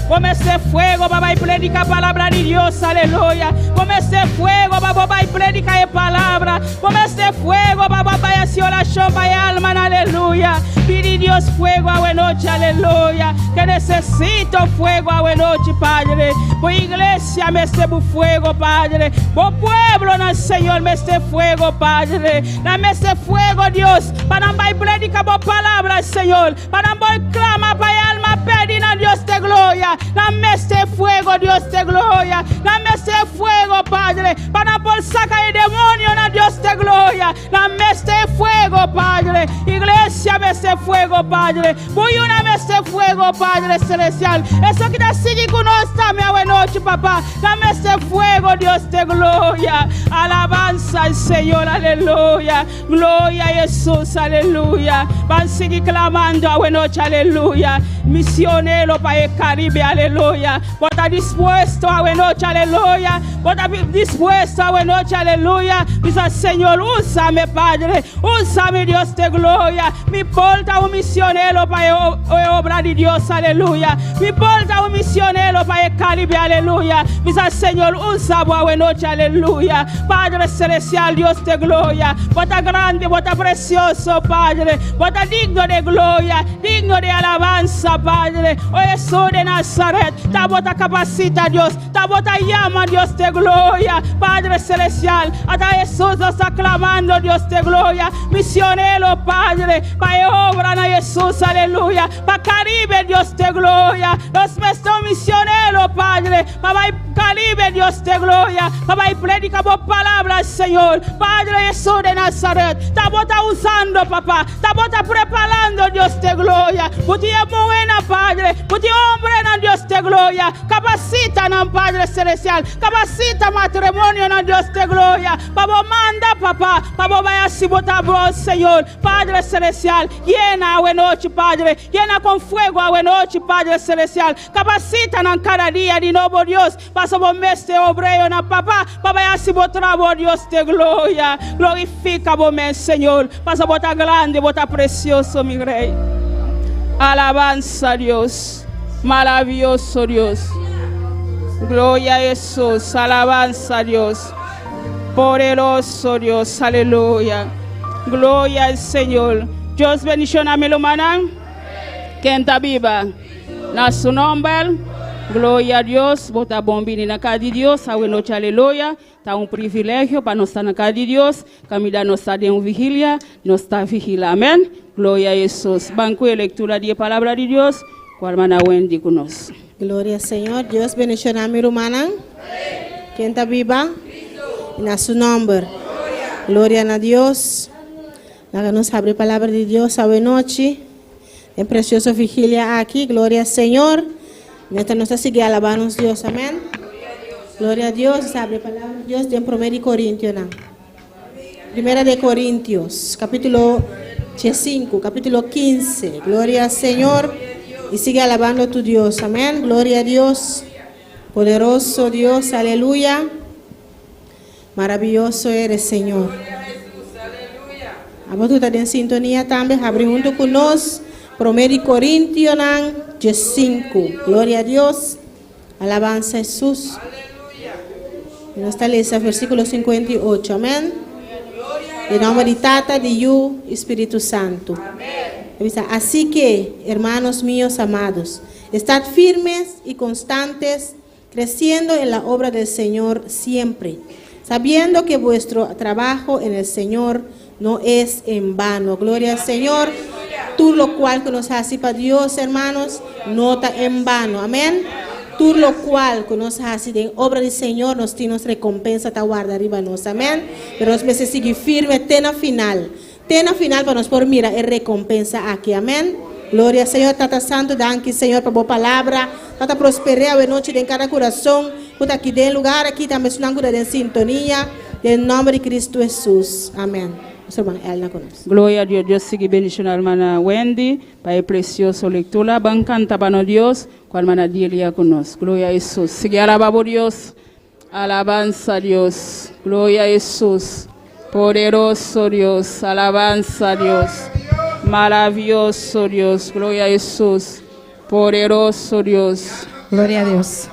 Ponme ese fuego, papá, y predica palabra de Dios, aleluya. Ponme ese fuego, papá, y predica de palabra. Ponme ese fuego, papá, y así oración para alma, aleluya. Pide Dios fuego a buena noche, aleluya. Que necesito fuego a buena noche, Padre. Por iglesia me esté fuego, Padre. Por pueblo, no, Señor, me esté fuego, Padre. Dame ese fuego, Dios, para predicar por palabra, Señor. Para clama para alma pedina, Dios de gloria. Dame ese fuego, Dios de gloria. Dame ese fuego, Padre, para por sacar el demonio, no, Dios de gloria. Dame ese fuego, Padre. Iglesia, me ese fuego, Padre. Voy una vez ese fuego, Padre celestial. Eso que te sigue con nosotros, mi buena noche, papá. Dame ese fuego, Dios de gloria. Alabanza al Señor, aleluya. Gloria a Jesús, aleluya. Van a seguir clamando a buena noche, aleluya. Misionero para el Caribe, aleluya. Vos estás dispuesto a buena noche, aleluya. Vos estás dispuesto a buena noche, aleluya. Dice Señor, úsame, Padre. Úsame, Dios de gloria. Me porta un misionero para la obra de Dios, aleluya. Me porta un misionero para el Caribe, aleluya. Dice Señor, usa buena noche, aleluya. Padre celestial, Dios de gloria. Vos estás grande, vos estás precioso, Padre. Vos estás digno de gloria, digno de alabanza, Padre. Oh Jesús de Nazaret, ta bota capacita, Dios. Ta bota llama, Dios de gloria. Padre celestial, hasta Jesús nos está clamando, Dios de gloria. Misionero, Padre, para obra de Jesús, aleluya. Para Caribe, Dios de gloria. Los nuestros misioneros, Padre, para el Caribe, Dios de gloria. Para el predica por palabras, Señor. Padre Jesús de Nazaret, ta bota usando, papá. Ta bota preparando, Dios de gloria. Puti es buena, Padre. Puti hombre, Dios de gloria. Capacita, Padre celestial. Capacita matrimonio, Dios de gloria. Papa manda, papá. Papa vaya si bota voz, Señor. Padre celestial. Llena a noche, Padre. Llena con fuego a noche, Padre celestial. Capacita cada día de nuevo, Dios. Pasa por este obrero, papá. Papa vaya si bota voz, Dios de gloria. Glorifica vos, Señor. Pasa bota grande, bota precioso, mi rey. Alabanza a Dios, maravilloso Dios. Gloria a Jesús, alabanza a Dios. Poderoso Dios, aleluya. Gloria al Señor. Dios bendición a mi hermana. Que está viva. Na su nombre. Gloria a Dios. Bota bombini na casa de Dios. A noche, aleluya. Está un privilegio para nos estar na casa de Dios. Camila nos está en vigilia. Nos está vigila. Amén. Gloria a Jesús. Banco de lectura de palabra de Dios. Cual hermana Wendy con nos. Gloria al Señor. Dios bendición a mi hermana. ¿Quién está viva? En su nombre. Gloria a Dios. Háganos abrir palabra de Dios a noche. En preciosa vigilia aquí. Gloria al Señor. Mientras nos sigue alabando Dios. Amén. Gloria a Dios. Abre palabra de Dios de 1 Corintios. Primera de Corintios. Capítulo 5. Capítulo 15. Gloria al Señor. Y sigue alabando a tu Dios. Amén. Gloria a Dios. Poderoso Dios. Aleluya. Maravilloso eres, Señor. A vos tú estás en sintonía también. Abre junto con nosotros. 1 Corintios 5. Gloria a Dios. Alabanza a Jesús. En esta lista, versículo 58. Amén. En nombre de Tata, de Yu, Espíritu Santo. Así que, hermanos míos amados, estad firmes y constantes, creciendo en la obra del Señor siempre, sabiendo que vuestro trabajo en el Señor no es en vano. Gloria al Señor. Tú lo cual conoces así para Dios, hermanos, no está en vano. Amén. Tú lo cual conoces así de obra del Señor, nos tienes recompensa, te guarda arriba nos. Amén. Pero nos veces sigue firme, ten a final. Ten a final para nos por mira y recompensa aquí. Amén. Gloria al Señor, Tata Santo, danke Señor por tu palabra. Tata prosperea de noche en cada corazón. Puta aquí de lugar, aquí también es una cura de sintonía. En nombre de Cristo Jesús. Amén. Gloria a Dios. Dios sigue bendición a hermana Wendy para el precioso lectura. Van canta para Dios, cual hermana Delia con nos. Gloria a Jesús. Sigue alabando a Dios. Alabanza a Dios. Gloria a Jesús. Poderoso Dios. Alabanza a Dios. Maravilloso Dios. Gloria a Jesús. Poderoso Dios. Gloria a Dios.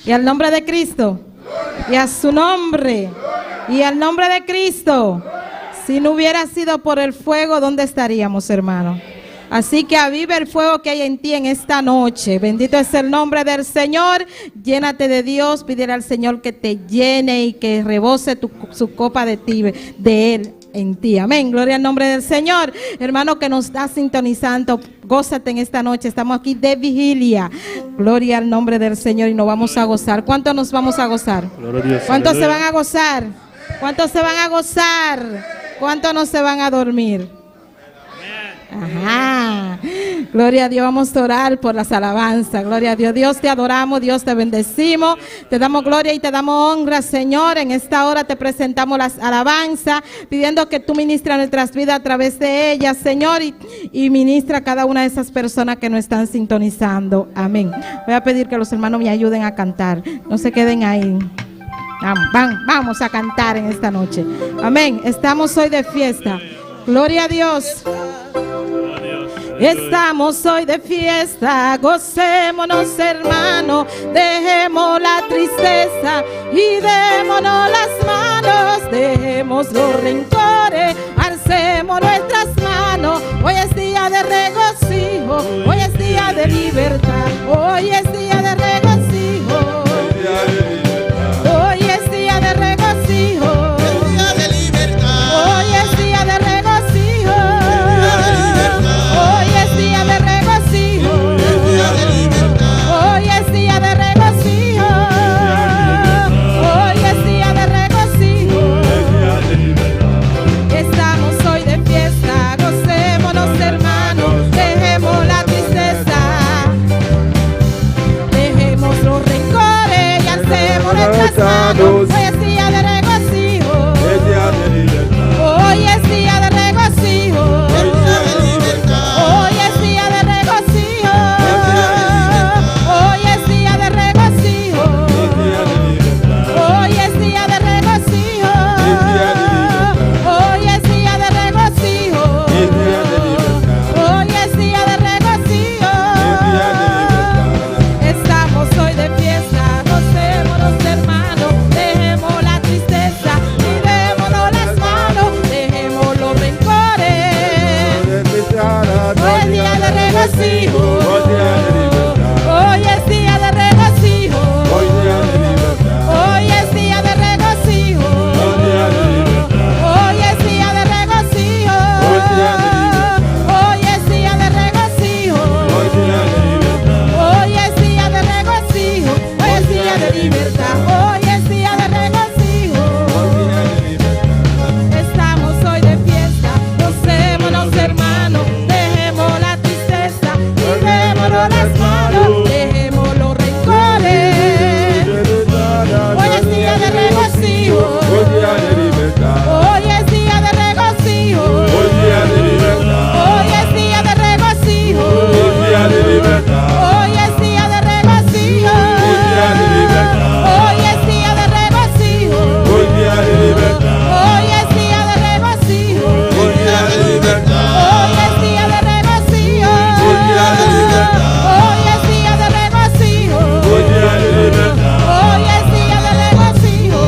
Y al nombre de Cristo. Y a su nombre. Y al nombre de Cristo. Si no hubiera sido por el fuego, ¿dónde estaríamos, hermano? Así que aviva el fuego que hay en ti en esta noche. Bendito es el nombre del Señor. Llénate de Dios. Pídele al Señor que te llene y que rebose su copa de ti, de Él en ti. Amén. Gloria al nombre del Señor. Hermano que nos está sintonizando, gózate en esta noche. Estamos aquí de vigilia. Gloria al nombre del Señor y nos vamos a gozar. ¿Cuántos nos vamos a gozar? ¿Cuántos se van a gozar? ¿Cuántos se van a gozar? ¿Cuántos no se van a dormir? Ajá. Gloria a Dios, vamos a orar por las alabanzas. Gloria a Dios. Dios, te adoramos, Dios, te bendecimos, te damos gloria y te damos honra, Señor. En esta hora te presentamos las alabanzas, pidiendo que tú ministras nuestras vidas a través de ellas, Señor, y ministra a cada una de esas personas que nos están sintonizando. Amén. Voy a pedir que los hermanos me ayuden a cantar, no se queden ahí. Vamos a cantar en esta noche. Amén. Estamos hoy de fiesta. Gloria a Dios. Estamos hoy de fiesta, gocémonos, hermanos, dejemos la tristeza y démonos las manos, dejemos los rencores, alcemos nuestras manos. Hoy es día de regocijo, hoy es día de libertad, hoy es día de regocijo, hoy es día de regocijo, hoy es día de regocijo. Hoy es día de regocijo. Hoy es día de regocijo. Hoy es día de regocijo. Estamos hoy de fiesta, gocémonos, hermanos, dejemos la tristeza, dejemos los rencores y alcemos nuestras manos. Hoy es día de regocijo. Hoy es día de regocijo. Hoy es día de regocijo. Hoy es día de regocijo. Hoy es día de regocijo. Hoy es día de regocijo. Hoy es día de regocijo. Estamos hoy de fiesta, gocémonos, hermanos, dejemos la tristeza y démonos las manos, dejemos los rencores. Hoy es día de regocijo. Hoy es día de regocijo. Hoy es día de regocijo. Hoy es día de regocijo. Hoy es día de regocijo. Hoy es día de regocijo. Hoy es día de libertad. Hoy es día de regocijo. Estamos hoy de fiesta, gocémonos, hermanos, dejemos la tristeza y démonos las manos, dejemos los rencores. Hoy es día de regocijo. Hoy es día de regocijo. Hoy es día de regocijo. Hoy es día de regocijo. Hoy es día de regocijo. Hoy es día de regocijo. Hoy es día de regocijo. Hoy es día de regocijo. Hoy es día de regocijo. Hoy es día de regocijo. Hoy es día de regocijo.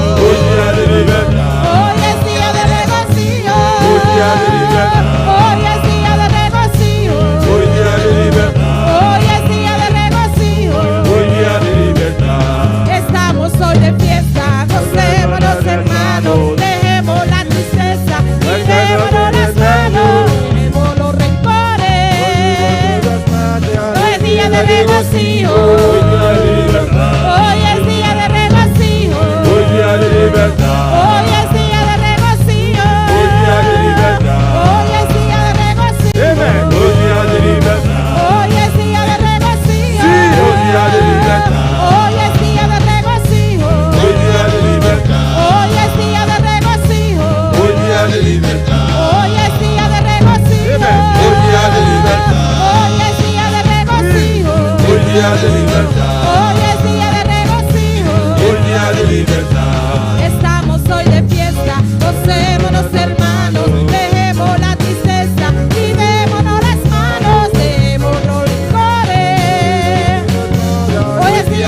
Hoy es día de regocijo. Estamos hoy de fiesta, gocémonos, hermanos, dejemos la tristeza y démonos las manos, dejemos los rencores. Hoy es día de regocijo. Hoy es día de regocijo. Hoy es día de regocijo. Hoy es día de regocijo. Hoy es día de regocijo. Hoy es día de regocijo. Hoy es día de regocijo. Hoy es día de regocijo. Hoy es día de regocijo. Hoy es día de regocijo. Estamos hoy de fiesta, gocémonos, hermanos, dejemos la tristeza y démonos las manos, dejemos los rencores. Hoy es día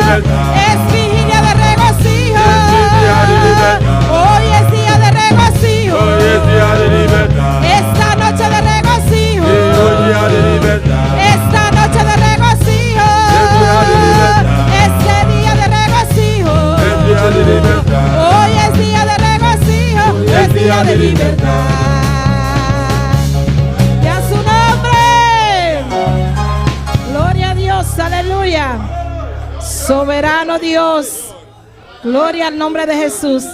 libertad. Es vigilia de regocijo. Es día de libertad. Hoy es día de regocijo. Hoy es día de libertad. Esta noche de regocijo. Hoy es día de libertad. Esta noche de regocijo. Es día de libertad. Este día de regocijo. Es día de libertad. Hoy es día de regocijo. Hoy es día de libertad. Y a su nombre. Gloria a Dios, aleluya. Soberano Dios. Gloria al nombre de Jesús.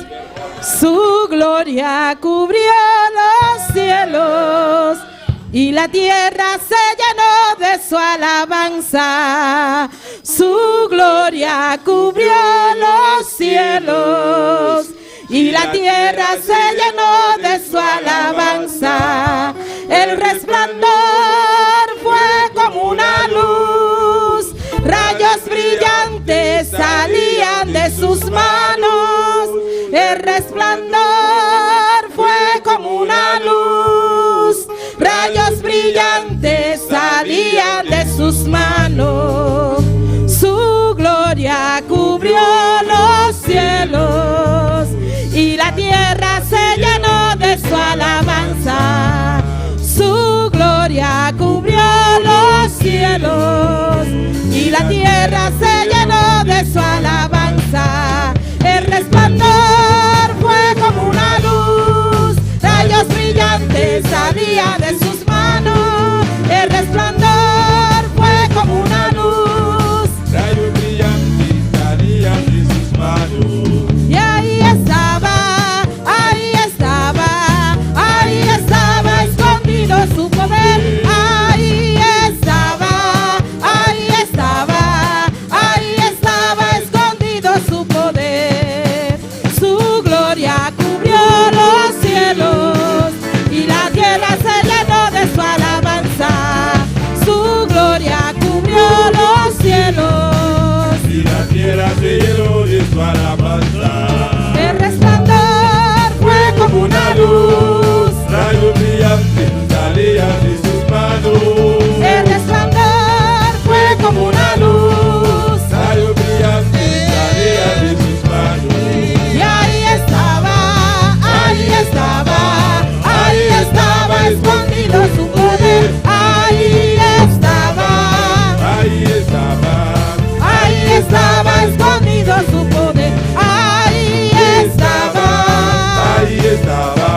Su gloria cubrió los cielos y la tierra se llenó de su alabanza. Su gloria cubrió los cielos y la tierra se llenó de su alabanza. El resplandor fue como una luz, rayos brillantes salían de sus manos. El resplandor fue como una luz, rayos brillantes salían de sus manos. Su gloria cubrió los cielos y la tierra se llenó de su alabanza. Su gloria cubrió los cielos y la tierra se llenó de su alabanza. El resplandor fue como una luz, rayos brillantes salían de sus manos. El resplandor fue como una luz, Rayos brillantes salían de sus manos. y ahí estaba, ahí estaba, ahí estaba escondido su poder. Ahí estaba, ahí estaba, ahí estaba escondido su poder. Su gloria cubrió los cielos y la tierra se llenó de su alabanza. Su gloria cubrió los cielos. Y la tierra se llenó de su alabanza. El resplandor fue como una luz. Rayos brillantes salían de sus manos. El resplandor fue como una luz. Rayos brillantes salían de sus manos. Y ahí estaba, ahí estaba, ahí estaba escondido su poder. Ahí estaba, Ahí estaba, ahí estaba escondido su poder. Ahí estaba, ahí estaba,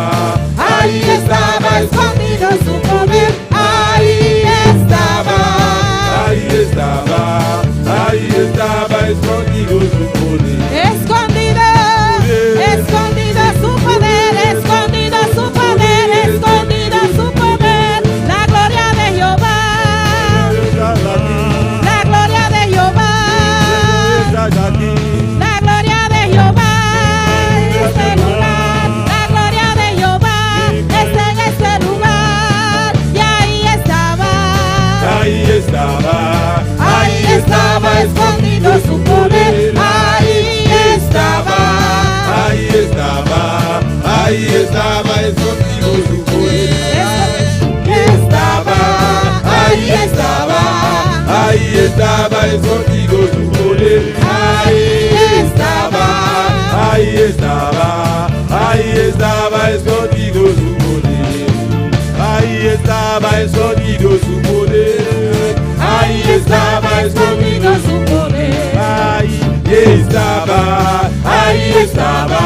ahí estaba escondido su poder. Ahí estaba, ahí estaba, ahí estaba escondido su poder. escondido, escondido su poder, escondido su poder, escondido su poder. La gloria de Jehová, la gloria de Jehová, la gloria de Jehová en este lugar, la gloria de Jehová está en este lugar. Y ahí estaba, Ahí estaba, ahí estaba escondido su poder. Ahí estaba, ahí estaba, ahí estaba escondido su poder. estaba, Ahí estaba, ahí estaba escondido su poder. ahí estaba, Ahí estaba, ahí estaba escondido su poder. Ahí estaba escondido su poder. Ahí estaba escondido escondido su poder. Ahí estaba, ahí estaba,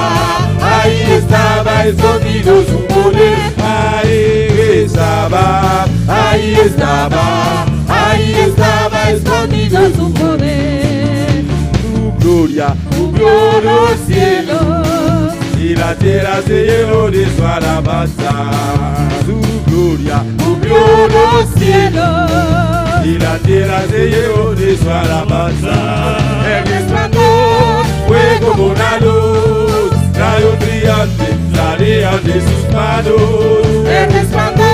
ahí estaba escondido su poder. Ahí estaba, ahí estaba, ahí estaba escondido su poder. su gloria cubrió los cielos y la tierra se llenó de su alabanza. Su gloria cubrió los cielos y la tierra se llenó de su alabanza. El resplandor fue como una luz, rayos brillantes salían de sus manos. El resplandor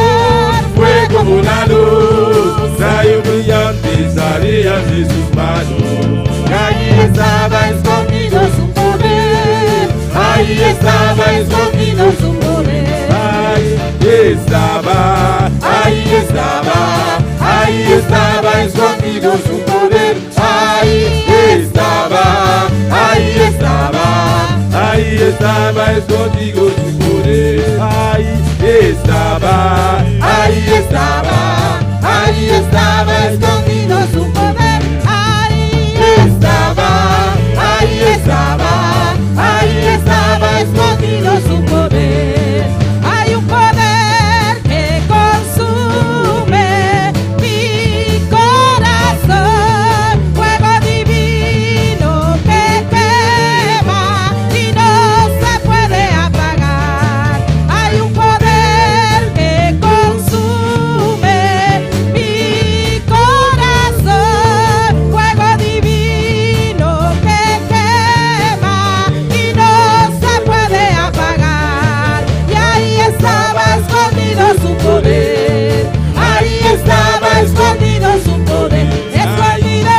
Fue como una luz, rayos brillantes salían de sus manos. Allí estaba escondido su poder. Ahí estaba escondido su poder. Ahí estaba, ahí estaba, ahí estaba escondido su poder. poder. Ahí estaba, ahí estaba, ahí estaba escondido su poder. Ahí estaba, ahí estaba, ahí estaba escondido su poder. Ahí estaba, ahí estaba, ahí estaba escondido su poder. Hay un poder que consume mi corazón, fuego divino que quema y no se puede apagar. Hay un poder que consume mi corazón, fuego divino que quema y no se puede apagar. Y ahí estaba escondido su poder, ahí estaba escondido su poder, escondido,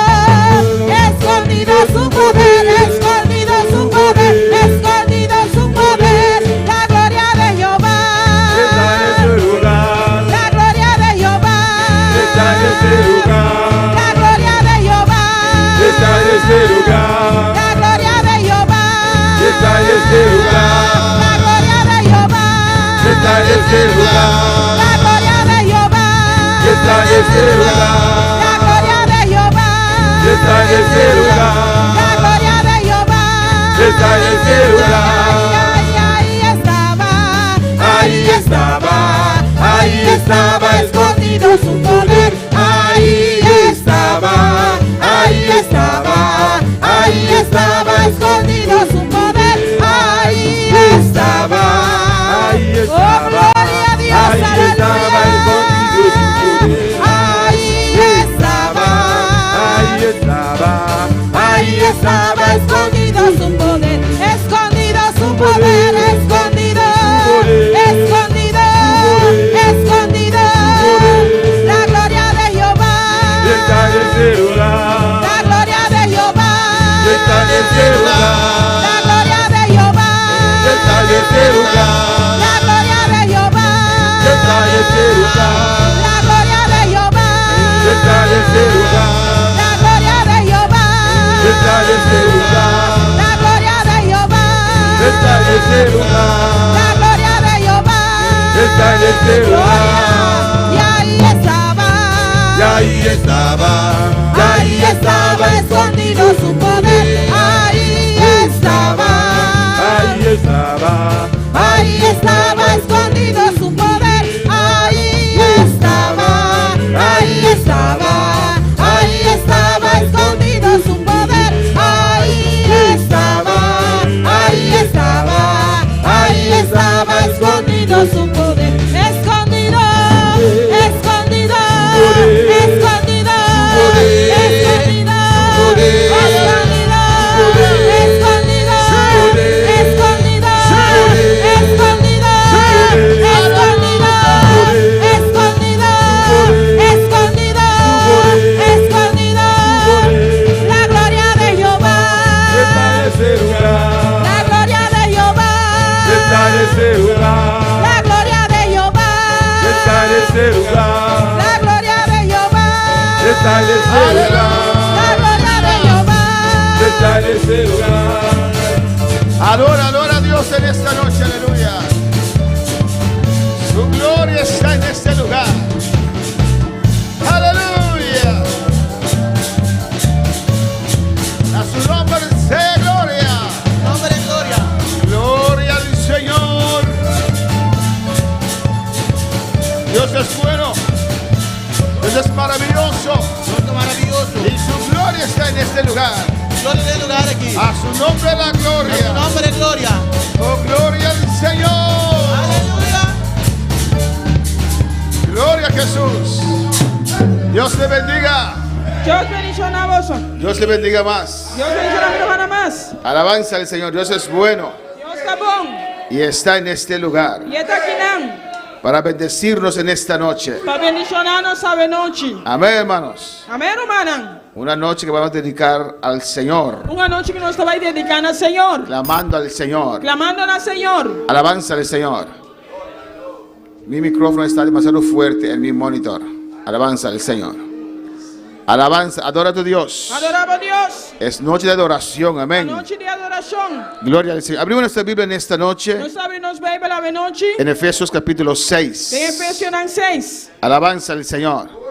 escondido su poder, escondido su poder, escondido su poder. La gloria de Jehová, Está en este lugar, la gloria de Jehová, está en este lugar, la gloria de Jehová, está en este lugar, la gloria de Jehová, está en este lugar, la gloria de Jehová, está en este lugar, la gloria de Jehová, está en este lugar, la gloria de Jehová, está en este lugar, la gloria de Jehová, está en este lugar. ahí estaba, Ahí estaba, ahí estaba escondido su poder. Ahí estaba, ahí estaba, ahí estaba escondido su poder. Ahí estaba, ahí oh estaba, gloria a Dios, ahí estaba escondido su poder. ahí estaba, Ahí estaba, ahí estaba escondido su poder, escondido su poder, escondido, poder, escondido, poder, escondido. poder. La gloria de Jehová, está en este lugar, la gloria de Jehová, está en este lugar, la gloria de Jehová, está en este lugar, la gloria de Jehová, está en este lugar, la gloria de Jehová, está en este lugar, la gloria de Jehová, está en este lugar, la gloria de Jehová, está en este lugar, la gloria de Jehová, está en este lugar. y ahí estaba, Y ahí estaba, y ahí estaba escondido su poder. ahí estaba, Ahí estaba, ahí estaba escondido su poder, ahí estaba, ahí estaba, ahí estaba escondido su poder, ahí estaba, ahí estaba, ahí estaba escondido su poder, escondido, escondido, escondido, escondido, la gloria de Jehová, está en ese lugar, la gloria de Jehová, está en ese lugar, la gloria de Jehová, está en ese lugar, la gloria de Jehová, está en ese lugar, la gloria de Jehová. está en ese lugar. Adora, adora a Dios en esta noche, aleluya. Su gloria está en este lugar. Aleluya. A su nombre sea gloria. Nombre de gloria. Gloria al Señor. Dios es bueno. Dios es maravilloso. Dios maravilloso. Y su gloria está en este lugar. Gloria del lugar aquí. A su nombre la A su gloria. nombre de gloria. Oh, gloria al Señor. Aleluya. Gloria a Jesús. Dios le bendiga. Dios bendiga a vosotros. Dios le bendiga más. Dios bendiga a mi hermana más. Alabanza al Señor. Dios es bueno Dios está bon. y está en este lugar Y está aquí nan. para bendecirnos en esta noche. Para bendicionarnos a noche. Amén, hermanos. Amén, hermana. Una noche que vamos a dedicar al Señor, Una noche que nos estaba dedicando al Señor. clamando al Señor. Clamando al Señor. Alabanza al Señor. Mi micrófono está demasiado fuerte en mi monitor. Alabanza al Señor. Alabanza, adora a tu Dios. Adoramos a Dios. Es noche de adoración, La amén. noche de adoración. Gloria al Señor. Abrimos nuestra Biblia en esta noche Nos abrimos Biblia la noche. en Efesios capítulo 6. De Efesios 6. Alabanza al Señor.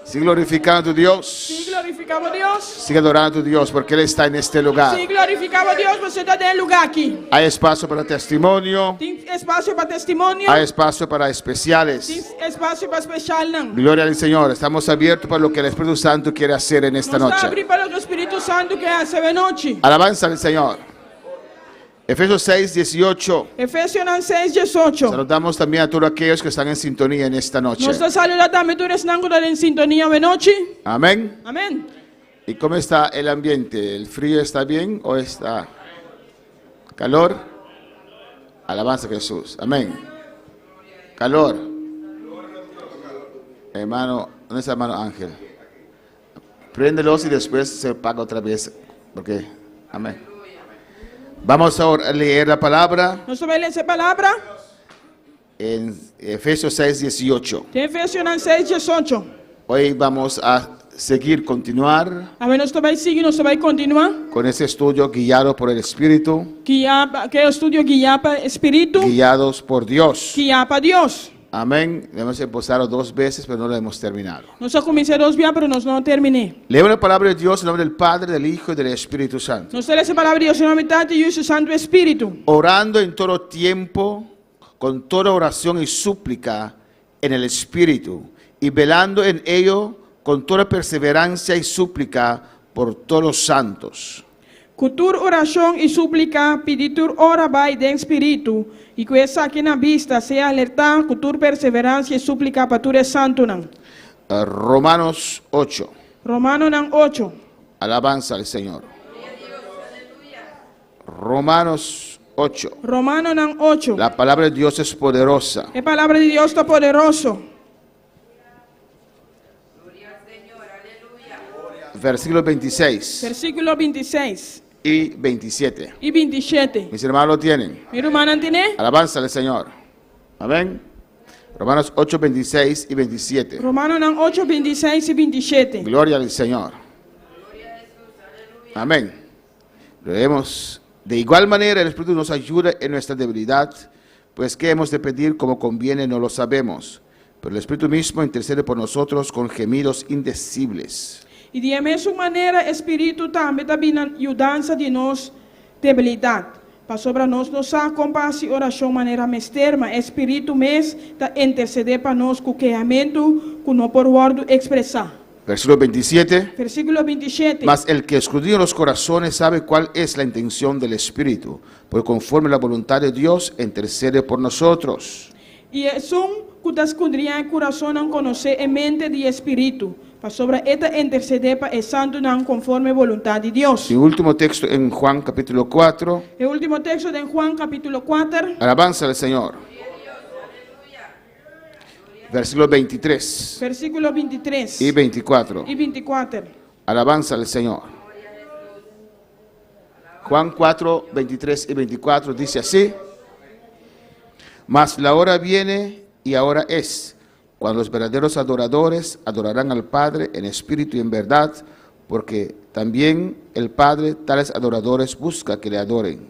Sigue glorificando a tu Dios. Sí, glorificamos a Dios. Sigue adorando a tu Dios porque Él está en este lugar. Sí, glorificamos a Dios. Você está en el lugar aquí. Hay espacio para testimonio. Tem espacio para testimonio. Hay espacio para especiales. Tem espacio para especial. Não. Gloria al Señor. Estamos abiertos para lo que el Espíritu Santo quiere hacer en esta Nos noche. abre para o que o Espírito Santo quer hacer de noite. Alabanza al Señor. Efesios 6, 18. Efesios 6, 18. Saludamos también a todos aquellos que están en sintonía en esta noche. Nos saluda também todos que estão em sintonia de noite. Amén. Amém. ¿Y cómo está el ambiente? ¿El frío está bien o está calor? Alabanza a Jesús. Amén. Calor. Hermano, ¿dónde está hermano Ángel? Préndelos y después se apaga otra vez. Porque, amén. Vamos a leer la palabra Nós vamos ler essa palavra. en Efesios 6, 18. Tem Efesios 6, 18. Hoy vamos a continuar Amém. Nós vamos seguir, nós vamos continuar. con este estudio guiado por el Espíritu, Que é o estudo guiar para Espírito, guiados por Dios. guiar para Deus. Amén. Hemos empezado 2 veces, pero no lo hemos terminado. Nós só comecei 2 vezes, mas nós não terminei. Leemos la palabra de Dios en nombre del Padre, del Hijo y del Espíritu Santo. Nós temos essa palavra de Deus em nome do Pai e do Santo Espírito. Orando en todo tiempo, con toda oración y súplica en el Espíritu, y velando en ello con toda perseverancia y súplica por todos los santos. Cultur oração e súplica, peditur ora vai de Espírito, e com essa aqui na vista, seja alertar, cultur perseverança e súplica para tudo santo não. Romanos 8. Romano 8. Alabanza al Señor. Romanos 8. Romano 8. La palabra de Dios es poderosa. A palavra de Deus está poderoso. Versículos 26 Versículo 26 y 27. e 27. Mis hermanos lo tienen. Mi hermano tiene. Alabanza al Señor. Amén. Romanos 8, 26 y 27. Romano 8, 26 e 27. Gloria al Señor. Amén. Leemos. De igual manera el Espíritu nos ayuda en nuestra debilidad, pues qué hemos de pedir como conviene no lo sabemos, pero el Espíritu mismo intercede por nosotros con gemidos indecibles. E de mesma maneira, Espírito também está vindo ajudança de nós debilidade. Para sobre nós, nossa compaixão e oração maneira mesterma, Espírito mesmo está interceder para nós com o queimento, com não por word expressar. Versículo 27. Versículo 27. Mas el que escudriña los corazones sabe cuál es la intención del Espíritu, porque conforme a la voluntad de Dios intercede por nosotros. E é que está escudriñando o coração, não conhecer a mente de Espírito. Para sobre esta interceder para el santo não conforme a voluntad de Dios. Y último texto en Juan capítulo 4. El último texto de Juan capítulo 4. Alabanza al Señor. Versículo 23 Versículo 23 y 24. y 24. Alabanza al Señor. Juan 4, 23 y 24 dice así: Mas la hora viene y ahora es, cuando los verdaderos adoradores adorarán al Padre en espíritu y en verdad, porque también el Padre tales adoradores busca que le adoren.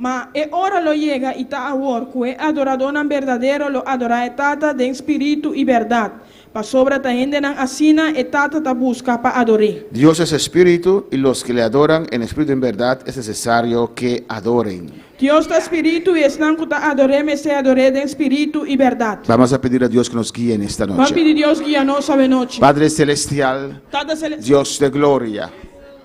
Ma e hora lo llega y está ahora, que adorador verdadero lo adora tata de espíritu y verdad. Pa sobra ta gente nan asina e tata ta busca para adorar. Dios es espíritu y los que le adoran en espíritu y en verdad es necesario que adoren. Dios está espíritu y es nan que ta adore me se adore de espíritu y verdad. Vamos a pedir a Dios que nos guíe en esta Vamos a noche. pedir Dios guía nos sabe noche. Padre celestial, Tata celestial. Dios de gloria,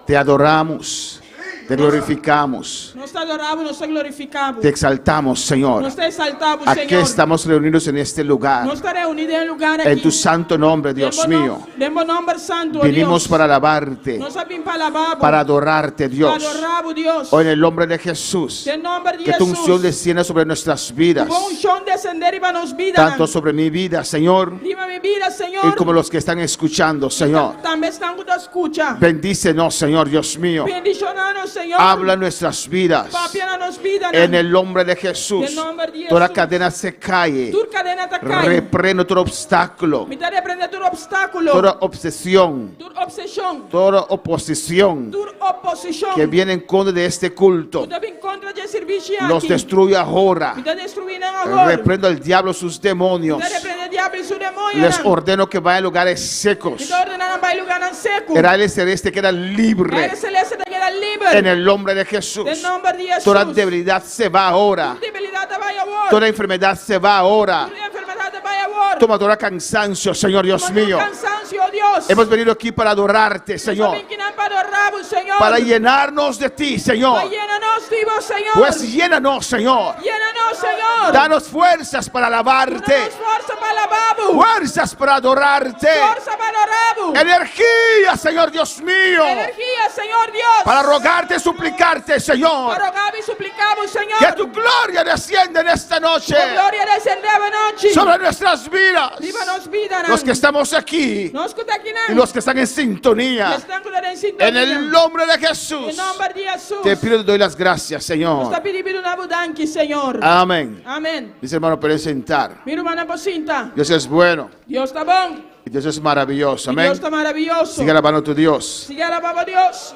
te adoramos, te glorificamos, Nos adoramos, nos glorificamos. te exaltamos, Señor. Nos exaltamos, Aquí Señor. estamos reunidos en este lugar, Nos está reunidos en lugar aquí. en tu santo nombre, Dios mío. Demos nombre santo, Vinimos Dios. para alabarte, Nos abrimos para alabar. para adorarte, Dios. Adoramos, Dios. Hoy en el nombre de Jesús, En nombre de que tu Jesús. unción descienda sobre nuestras vidas, Con unción descender y para nos vida. tanto sobre mi vida, Señor, Viva mi vida, Señor. y como los que están escuchando, Señor. También están que te escucha. Bendícenos, Señor, Dios mío. Bendicionanos, Senhor. Habla nuestras vidas. Papia na nos vida. En el nombre de Jesús. En nombre de Toda Jesús. cadena se cae. Tur cadena ta cai. Reprendo todo obstáculo, Me tá repreender tur obstáculo. toda obsesión, Tur obsessão. toda oposición Tur oposição. que viene en contra de este culto. Tu deve encontrar de serviço aqui. Los destruyo ahora. Me tá destruindo agora. Reprendo al diablo sus demonios. Me tá repreender diabo e seu demônio. Les ordeno que vayan a lugares secos. Me tá ordenando para lugar não seco. El aire celeste queda libre. Aire celeste te queda livre. En el nombre de Jesús. En nombre de Jesús. Toda debilidad se va ahora. Tu debilidade vai agora. Toda enfermedad se va ahora. Tu enfermidade vai agora. Toma todo cansancio, Señor Dios Toma mío. cansancio, oh Dios. Hemos venido aquí para adorarte, Señor. Nós vem aqui para adorar, Senhor. Para llenarnos de ti, Señor. Llena-nos de vos, Senhor. Pues llénanos, Señor. Llena-nos, Senhor. Danos fuerzas para alabarte. Danos força para alabá-lo. Fuerzas para adorarte. Força para adorá-lo. Energía, Señor Dios mío. Energia, Senhor Deus. Para rogarte y suplicarte, Señor. Para rogar e suplicamos, Senhor. Que tu gloria descienda en esta noche Tu glória descendeva noite. sobre nuestras vidas. Viva-nos vida, Los que estamos aquí Nós que está aqui, y los que están en sintonía. estão em sintonia. En el nombre de Em Jesús. nome de Jesus. Te pido y te doy las gracias, Señor. Está pedindo na abundância, Senhor. Amén. Amém. Dice hermano, pueden sentar. Minha irmã Pocinta. Dios es bueno Deus está bom. y Dios es maravilloso. E Amén. Deus está maravilhoso. Sigue alabando a tu Dios. Siga alabando a Deus.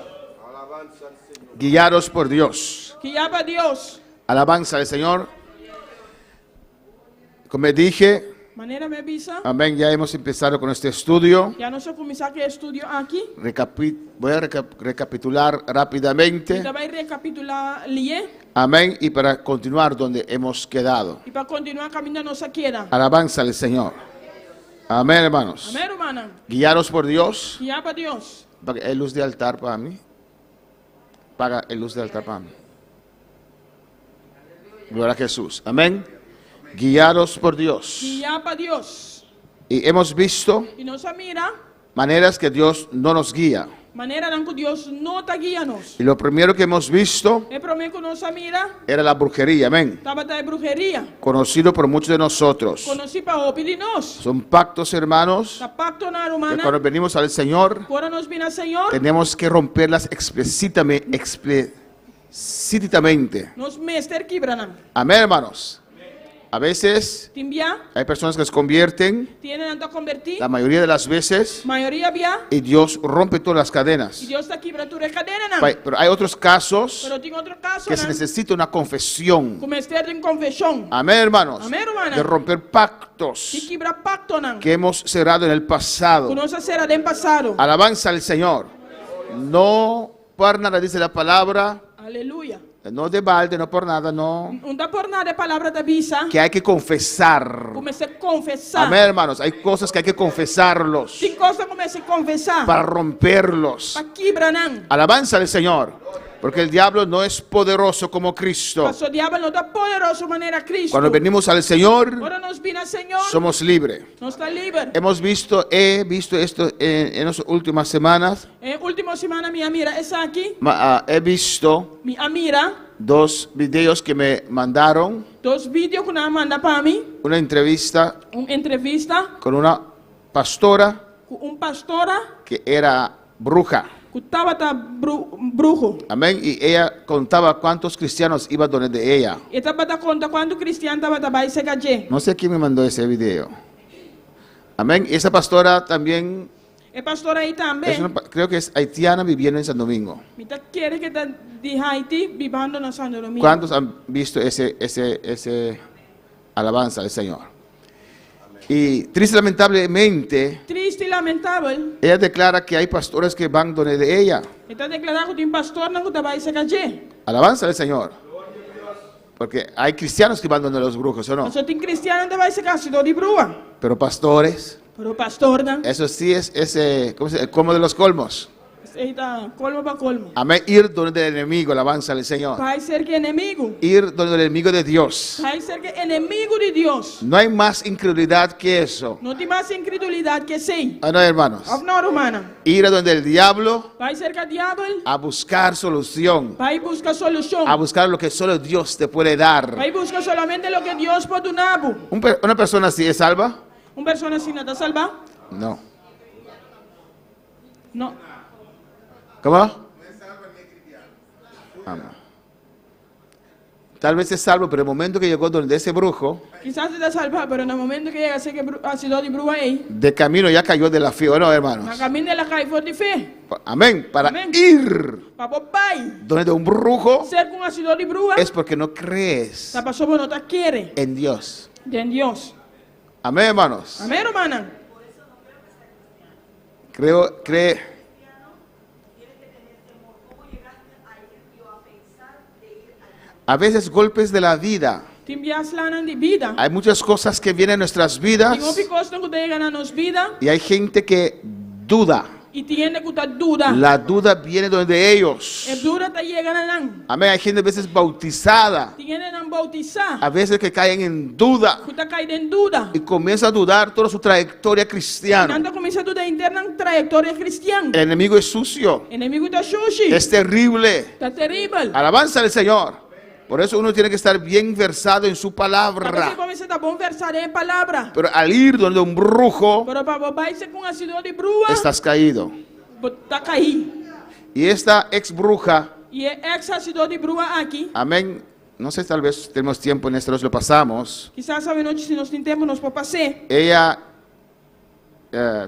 Guiados por Dios. Que já para Deus. Alabanza al Señor. Como dije, Maneira me avisa. amén, ya hemos empezado con este estudio. Já não só começar que estudio aqui. Voy a recapitular rápidamente. Então vai recapitular ali. Amén. Y para continuar donde hemos quedado. E para continuar caminhando nossa queda. Alabanza al Señor. Amén, hermanos. Amém, irmã. Guiados por Dios. Que já para Deus. Paga el luz de altar para mí. Paga el luz de altar para mí. Gloria a Jesús. Amén. Guiados por Dios. Que já para Deus. Y hemos visto E nossa mira. maneras que Dios no nos guía. Maneira em que Deus não está guiando-nos. Y lo primero que hemos visto É para mim que nossa mira. era la brujería. Amén. Estava de brujeria. Conocido por muchos de nosotros. Conheci para o de nós. Son pactos, hermanos, Está pacto na que romana. cuando venimos al Señor Quando nos vina Senhor. tenemos que romperlas explícitamente. Nos mester quebranam. Amén, hermanos. A veces Timbia. hay personas que se convierten, Tienen a convertir. la mayoría de las veces, Maioria via. y Dios rompe todas las cadenas. E Deus está quebrando tu cadena. Pero hay otros casos Pero tem outro caso, que se necesita una confesión. Cometer em confissão. Amén, hermanos. Amén, hermana. De romper E pactos quebra pacto não. que hemos cerrado en el pasado. Conosco será de passado. Alabanza al Señor. No por nada dice la palabra, Aleluia. no de balde, no por nada, no. Não dá por nada a palavra da bisa. Que hay que confesar. Comecei a confessar. Amén, hermanos. Hay cosas que hay que confesarlos Tem coisa que comecei a confessar. para romperlos. Para quebrar não. Alabanza al Señor. Porque el diablo no es poderoso como Cristo. Pastor diabo não está poderoso de maneira Cristo. Cuando venimos al Señor, Agora nos vina Senhor. somos libres. Nós está livre. He visto esto en las últimas semanas. Última semana minha mira essa aqui. He visto Minha mira. 2 videos que me mandaron. 2 vídeos que nos manda para mim. Una entrevista Uma entrevista con una pastora com pastora que era bruja. que estava brujo. Amén. Y ella contaba cuántos cristianos iban donde ella. E estava dando conta quando cristiano estava trabalhando esse gaje. No sé quién me mandó ese video. Amén. Y esa pastora también, E pastora aí também. creo que es haitiana viviendo en San Domingo. Me quer que está de Haiti vivendo na Santo Domingo. ¿Cuántos han visto ese alabanza del Señor? Y triste, lamentablemente, Triste e lamentável. ella declara que hay pastores que van donde de ella. Está declarado que tem pastor não que trabalha esse gaje. Alabanza del Señor. Porque hay cristianos que van donde los brujos, ¿o no? Só tem cristiano que trabalha esse gaje de brua. Pero pastores, Pero pastor não. eso sí es ¿cómo se dice? El colmo de los colmos. Está colmo para colmo. Amén. Ir donde el enemigo, alabanza del Señor. Vai ser que inimigo. Ir donde el enemigo de Dios. Vai ser que inimigo de Deus. No hay más incredulidad que eso. Não tem mais incredulidade que sei. ¿Ah, no, hermanos? Of não, romana. Ir a donde el diablo Vai ser que o diabo a buscar solución. vai buscar solução. A buscar lo que solo Dios te puede dar. Vai buscar solamente lo que Deus pode dar. ¿Una persona así es salva? Uma pessoa assim não está salva? No. Não. ¿Cómo? Amén. Tal vez es salvo, pero el momento que llegó donde ese brujo, Quizás está salvado, pero en el momento que llega a ser que ha sido de bruja ahí, de camino ya cayó de la fe, ¿o no, na hermanos? caminho dela cai for de fé. Amén. Para Amén. ir Papo pai, donde un brujo ser com a cidade de bruja, es porque no crees tá passou por nota quiere en Dios. de Dios. Amén, hermanos. Amém, hermana? Cree. A veces golpes de la vida. Tem bias lá na vida. Hay muchas cosas que vienen en nuestras Tem vidas coisas que chegam na nossa vida y hay gente que duda. e tiene que estar dura. La duda viene donde ellos. É dura tá chegando lá. Amén. Hay gente a veces bautizada, Tiene que bautizar. a veces que caen en duda Que tá caindo em dúvida. y comienza a dudar toda su trayectoria cristiana. Nada começa a dudar interna na trajetória cristã. El enemigo es sucio, Inimigo tá sushi. es terrible. Tá terrível. Alabanza al Señor. Por eso uno tiene que estar bien versado en su Para palabra. você tá bom versar em palavra. Pero al ir donde un brujo, Pero para vai ser com a cidade de brua, estás caído. tá cair. Y esta ex bruja, E é essa cidade de brua aqui. amén, no sé, tal vez tenemos tiempo en esto, nos lo pasamos. Quizás sabe noite se nós tem tempo nós pode passar. Ella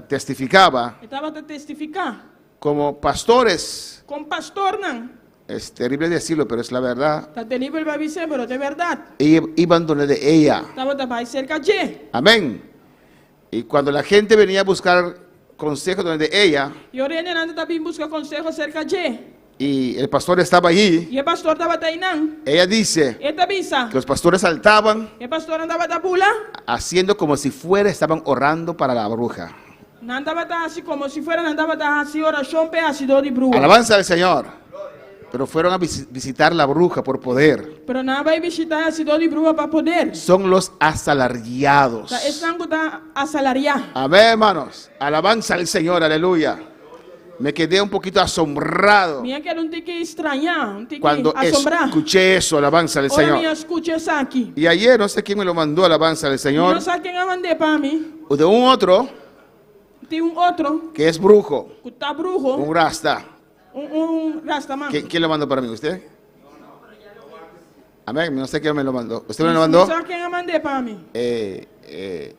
testificaba Estava a testificar como pastores. com pastor não. Es terrible decirlo, pero es la verdad. Tá terrível vai ser, pero é verdade. Iban donde de ella. Estava vai cerca de. Amén. Y cuando la gente venía a buscar consejo donde de ella, E ordenando nada também busca conselho cerca de. y el pastor estaba allí, E o pastor estava aí não. ella dice Eta bisa. que los pastores saltaban E o pastor andava da bula. haciendo como si fuera, estaban orando para la bruja. Não andava assim como se fuera andava assim oração para a cidade de brua. Alabanza al Señor. Pero fueron a visitar la bruja por poder. Pero não vai visitar a cidade de brua para poder. Son los asalariados. Tá estando da asalariar. Amén, hermanos. Alabanza al Señor, aleluya. Me quedé un poquito asombrado Minha que era tique estranhar, tique cuando assombrar. escuché eso, alabanza al Ora minha Señor. escucha isso aqui. Y ayer, no sé quién me lo mandó, alabanza al Señor, Não sabe quem eu mandei para mim. o de un otro Tem outro que es brujo, que tá brujo, un rasta. rastaman. ¿Quién lo mandó para mí? ¿Usted? Amén, no sé quién me lo mandó. ¿Usted me lo mandó? Não sabe quem eu mandei para mim.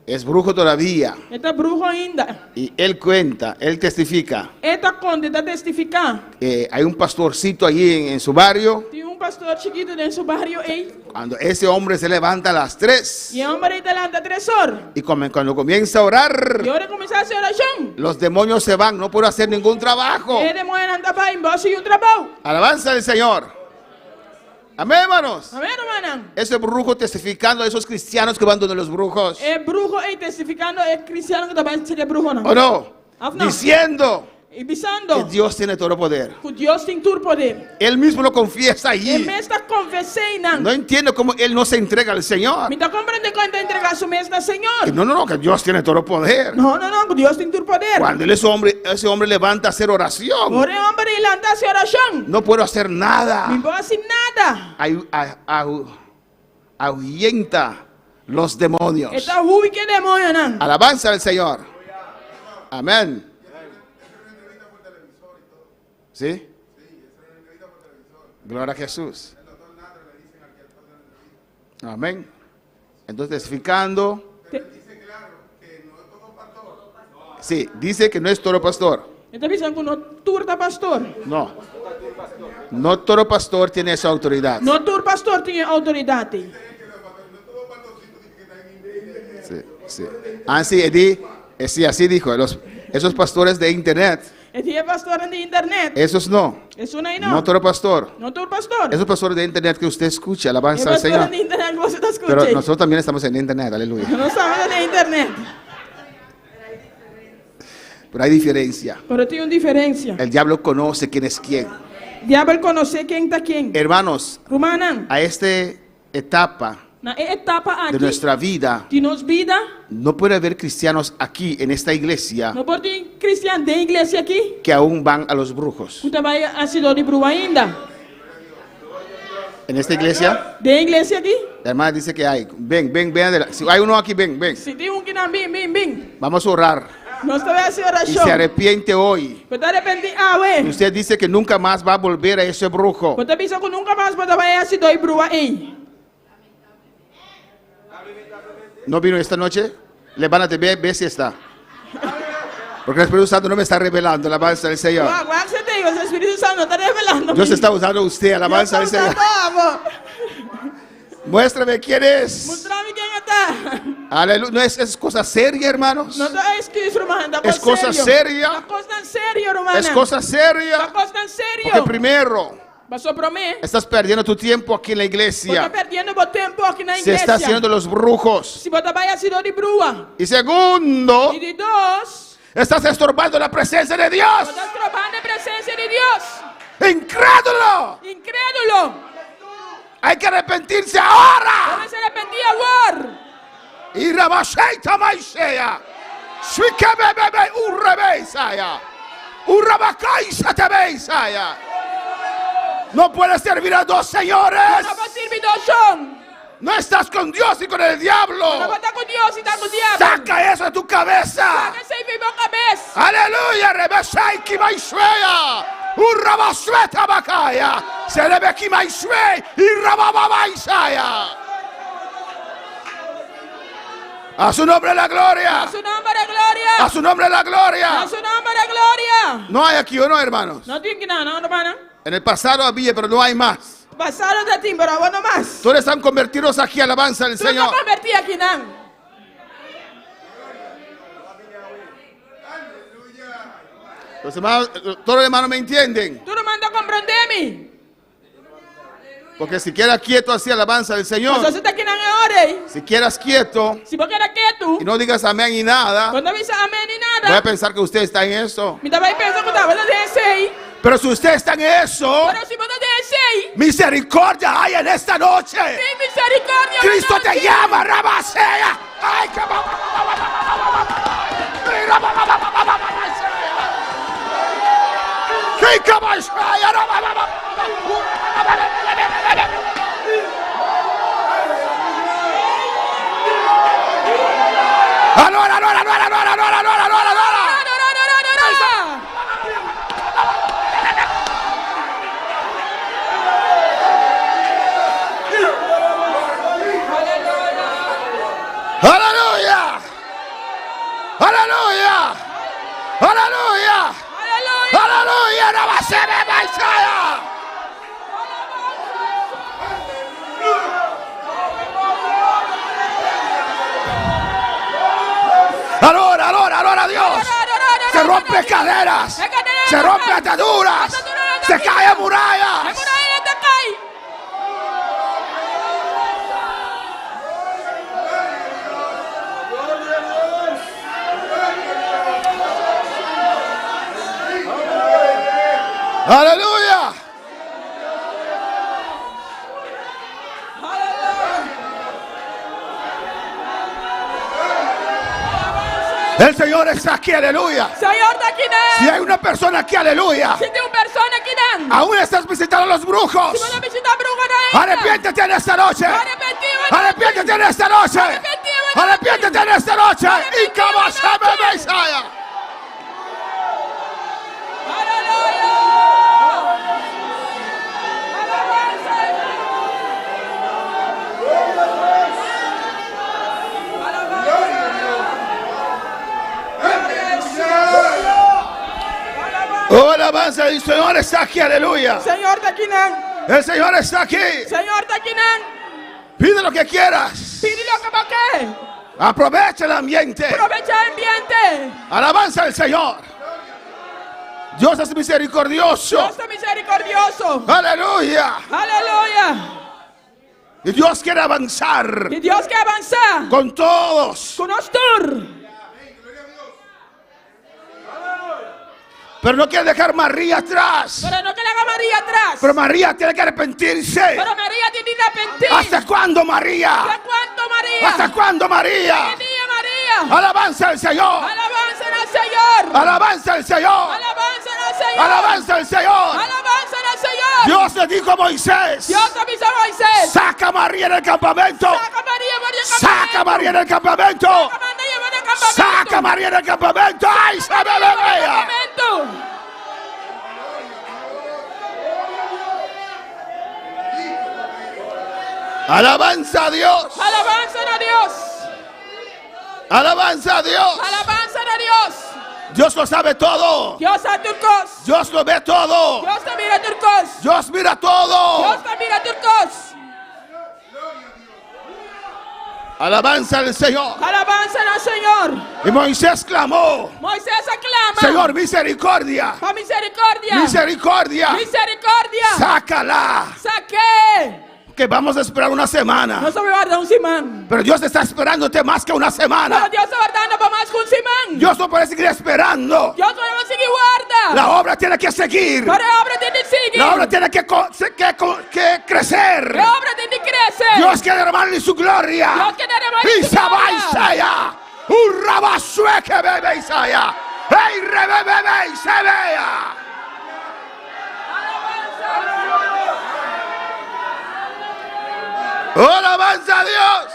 Es brujo todavía. Está brujo ainda. Y él cuenta, él testifica. Está conde da testificar. Hay un pastorcito allí en su barrio. Tem pastor chiquito dentro do barrio aí. Cuando ese hombre se levanta a las 3 E o homem está lá da 3 horas. y cuando comienza a orar, E ora começar a ser oração. los demonios se van, no puedo hacer ningún trabajo. E demônio anda para embora e um trabalho. Alabanza al Señor. Amén, hermanos. Amém, irmã? Ese brujo testificando a esos cristianos que van donde los brujos. É brujo aí testificando, é cristiano que também seria brujo não. ¿O no? Afno. Diciendo E que bisando. Dios tiene todo poder. Que Deus tem todo poder. Él mismo lo confiesa E allí. me está confessando. No entiendo cómo él no se entrega al Señor. Me está compreendendo quando entregar su mesa ao Senhor. No, que Dios tiene todo poder. Não, que Deus tem todo poder. Cuando ese hombre levanta a hacer oración, Ora o homem ele anda a ser oração. no puedo hacer nada. Não pode fazer nada. Ahuyenta los demonios. Está ruim que demônio não. Alabanza al Señor. Amén. ¿Sí? Gloria a Jesús. Amén. Entonces, testificando. Sí, dice que no es todo pastor. Está dizendo que não turta pastor. No. No todo pastor tiene esa autoridad. Não tur pastor tem autoridade. Sí. Sí, así dijo. Esos pastores de internet, E tinha pastor de internet. esos no. Isso não é No não. todo pastor. Não tur pastor. Esos pastores de internet que usted escucha, É alabanza al pastor Señor. de internet que você está Pero escutando. nosotros también estamos en internet, aleluya. Não sabe de internet. Pero hay diferencia. Pero tem uma diferença. El diablo conoce quién es quién. Diabo conhece quem está quem. Hermanos, Romana, a esta etapa na etapa de aqui nuestra vida, de nos vida, no puede haber cristianos aquí en esta iglesia não pode ter cristiano de igreja aqui que aún van a los brujos. que vai a cidade de Brua ainda. En esta iglesia, De igreja aqui, la hermana dice que hay. Ven adelante. Si hay uno aquí, ven. se tem um que não vem. Vamos a orar. No estoy haciendo y se razón. arrepiente hoy, Pero te arrepentí, ah, güey. usted dice que nunca más va a volver a ese brujo, Pero te pienso que nunca más puedo vaya si doy brúa ahí. ¿no vino esta noche? Levántate, ve si está. Porque el Espíritu Santo no me está revelando la alabanza del Señor. Guau, guau, se te digo, el Espíritu Santo está revelando. Dios está usando a usted, alabanza del Señor. Muéstrame quién es. Mostrame quién está. Aleluya. No es cosa seria, hermanos. No te esquies, hermano. Es cosa seria. Una cosa tan seria, hermano. Es cosa seria. Una cosa tan seria. Porque primero, Pasó por mí. estás perdiendo tu tiempo aquí en la Estás iglesia. perdiendo por tiempo aquí en la Se iglesia. está haciendo los brujos. Si vos te vayas a sido de brúa. Y segundo, Y de dos, estás estorbando la presencia de Dios. vos estás trabajando en presencia de Dios. Incrédulo. Incrédulo. Hay que arrepentirse ahora. Debes arrepentir ahora. Y Rabasheita Maisea. Shikebebebe Urrebeisaya. Urrabakaisa Tebeisaya. No puedes servir a dos señores. No puedes servir dos son. No estás con Dios y con el diablo. No estás con Dios y estás con diablo. Saca eso de tu cabeza. Saca ese vivo cabeza. Aleluya. Rebeshaiki Maisea. Urrabasweta Bakaya. Serebeki Maiswe. Y Rabababaisaya. A su nombre la gloria. A su nombre de gloria. A su nombre la gloria. A su nombre de gloria. No hay aquí o no, hermanos. No tiene nada, no, hermano. En el pasado había, pero no hay más. Pasaron de ti, pero ahora no más. Todos están convertidos aquí, alabanza del Tú no Señor. te convertí aquí, ¿no? Los hermanos, todos los hermanos me entienden. Tú no mandas a comprenderme. Porque si quieras quieto así, alabanza del Señor. Pues así te quieren ahora. Si quieras quieto Si vos quieres quieto, y no digas amén y nada, cuando dices amén ni voy a nada, pensar que usted está en eso. mi también pienso que te vas a decir. Pero si usted está en eso, Pero si vos te decís, misericordia hay en esta noche. sin misericordia. Cristo no te tiene. llama, Rabasea. Ay, que Alora, alora, alora, alora, alora, alora, alora, alora. Aleluya. Aleluya. Aleluya. Aleluya. No va a ser Maisaya. Alora, alora, alora, Dios. Se rompe caderas. Se rompe ataduras. Se cae murallas. Aleluya. El Señor está aquí, aleluya. Señor está aquí, Si hay una persona aquí, aleluya, si hay una persona aquí, aún estás visitando a los brujos, si vas a visitar bruja, arrepiéntete en esta noche. Arrepiéntete en esta noche. Arrepiéntete en esta noche. Y cabasame Mesaya. Oh, alabanza, el Señor está aquí, aleluya. Señor está aquí, El Señor está aquí. Señor está aquí, Pide lo que quieras. pídelo como que. Aprovecha el ambiente. Aprovecha el ambiente. Alabanza al Señor. Dios es misericordioso. Dios es misericordioso. Aleluya. Aleluya. Y Dios quiere avanzar Y Dios que avanza con todos. con nosotros. Pero no quiere dejar María atrás. Pero no que le haga María atrás. Pero María tiene que arrepentirse. Pero María tiene que arrepentir. ¿Hasta cuándo, María? ¿Hasta cuánto, María? ¿Hasta cuándo, María? ¿Qué día, María? Alabanza al Señor. Alabanza al Señor. Alabanza al Señor. Alabanza al Señor. Alabanza al Señor. Alabanza al Señor. Dios le dijo a Moisés: Dios avisó a Moisés. saca a María del campamento. Saca a María, María, Saca a María del campamento. Saca a María, María, campamento. Saca a María del campamento. ¡Ay, se me vea! Campamento. Alabanza a Dios. Alabanza a Dios. Alabanza a Dios. Alabanza a Dios. Dios lo sabe todo. Dios a turcos. Dios lo ve todo. Dios te mira turcos. Dios mira todo. Dios te mira turcos. Alabanza al Señor. Alabanza al Señor. Y Moisés clamó: Moisés aclama. Señor, misericordia. Por misericordia. Misericordia. Misericordia. Sácala. Saqué. Que vamos a esperar una semana. No se me guarda un simán. Pero Dios está esperándote más que una Pero semana. Dios está guardando por más que un simán. Dios no puede seguir esperando. Dios no va a seguir guarda. La obra tiene que seguir. Pero la obra tiene que seguir. La obra tiene que crecer. La obra tiene que crecer. Dios quiere derramar su gloria. Dios quiere derramar su Isaba gloria. Isaya. Un rabasue que bebe Isaya. Ey, rebebe Isaya. Alabanza a Dios.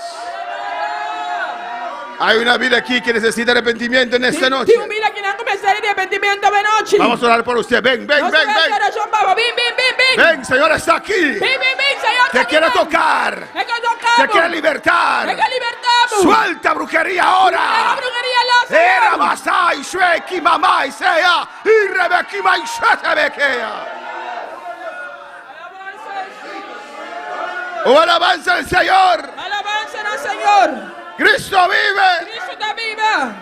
Hay una vida aquí que necesita arrepentimiento en esta noche. Ti mira que non come serie di arrepentimento de noche. Vamos a orar por usted. Ven, ven, No ven, se va a hacer ven. oración, papá. Ven, ven, ven, ven. Ven, Señor está aquí. Ven, ven, ven, Señor. Te quiere tocar. Es que tocamos. Te quiere libertar. Es que libertamos. Suelta brujería La ahora. brujería la Era Señor. Masai, Shueki, Mamá, Isea. Y Rebeki, Maishete, Bekea. Oh, alabanza al Señor. Alabanza al Señor. Cristo vive. Cristo está viva.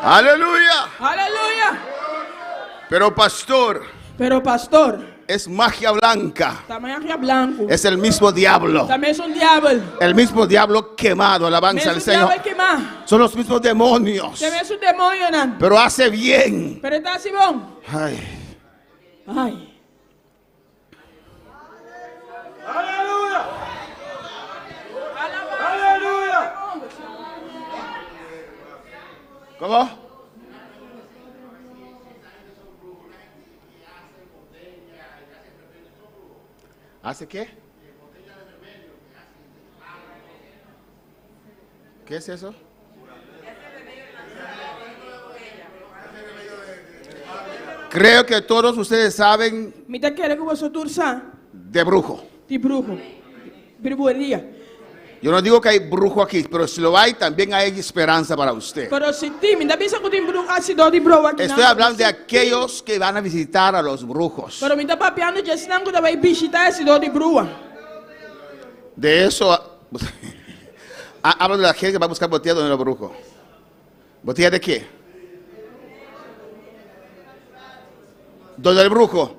Aleluya. Aleluya. Pero pastor, Pero pastor, es magia blanca. también es blanco. Es el mismo diablo. También es un diablo. El mismo diablo quemado. Alabanza También al es un diablo Señor. que más. Son los mismos demonios. También es un demonio, nan. Pero hace bien. Pero está así, bon. Ay. Ay. ¿Cómo? ¿Hace qué? ¿Qué es eso? Creo que todos ustedes saben Mita quiere que vos tursa de brujo. de brujo. Brujería. Yo no digo que hay brujo aquí, pero si lo hay, también hay esperanza para usted. Pero si ti, mita bisa ko tin brujo asi do di brujo aquí. Estoy hablando de aquellos que van a visitar a los brujos. Pero mita papiando just nango da vai bisita asi do di brujo. De eso, hablo de la gente que va a buscar botella donde los brujos. ¿Botella de qué? ¿Donde el brujo?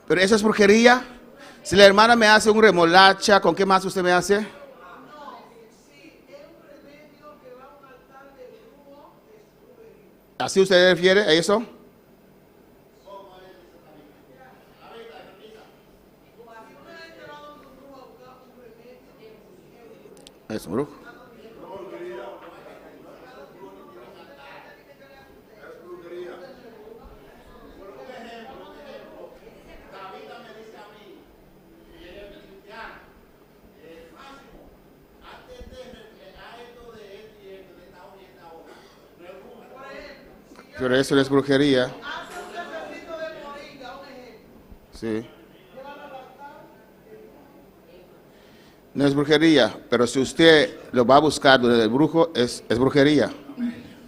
Pero eso es brujería. Si la hermana me hace un remolacha, ¿con qué más usted me hace? ¿Así usted se refiere a eso? Es un brujo. Pero eso no es brujería. Sí. No es brujería, pero si usted lo va a buscar donde el brujo, es brujería.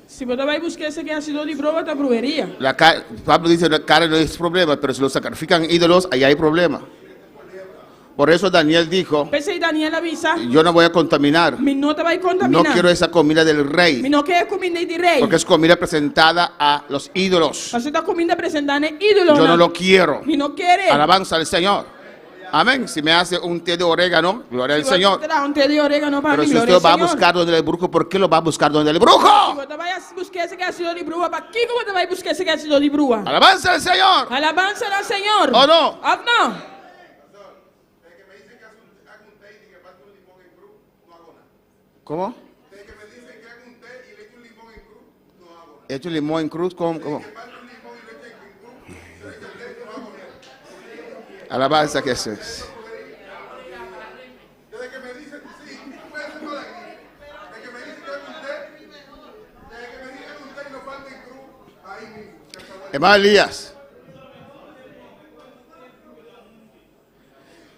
Si vos vai buscar ese que ha sido de brujo, está brujería. Pablo dice que la carne no es problema, pero si lo sacrifican ídolos, ahí hay problema. Por eso Daniel dijo, Pensei Daniel avisa, yo no voy a contaminar. mi no te va a No contaminar. quiero esa comida del Mi rey, no quiere comida di rey. porque es comida presentada a los ídolos. Parce esta comida presentando ídolo. Yo no lo quiero. Mi no quiere. Alabanza al Señor. Amén. Si me hace un té de orégano, gloria al Señor. Te da un té de orégano para Pero mí, si gloria usted va a al Señor. buscar donde el brujo, ¿por qué lo va a buscar donde el Si brujo? vos te vayas a buscar ese que ha sido de bruja, ¿para qué cómo te vas a buscar ese que ha sido de bruja? Alabanza al Señor. Alabanza al Señor. ¿O no? Ah, no. ¿Cómo? ¿He hecho limón en cruz? ¿Cómo? Alabanza a Jesús. Hermano Elías.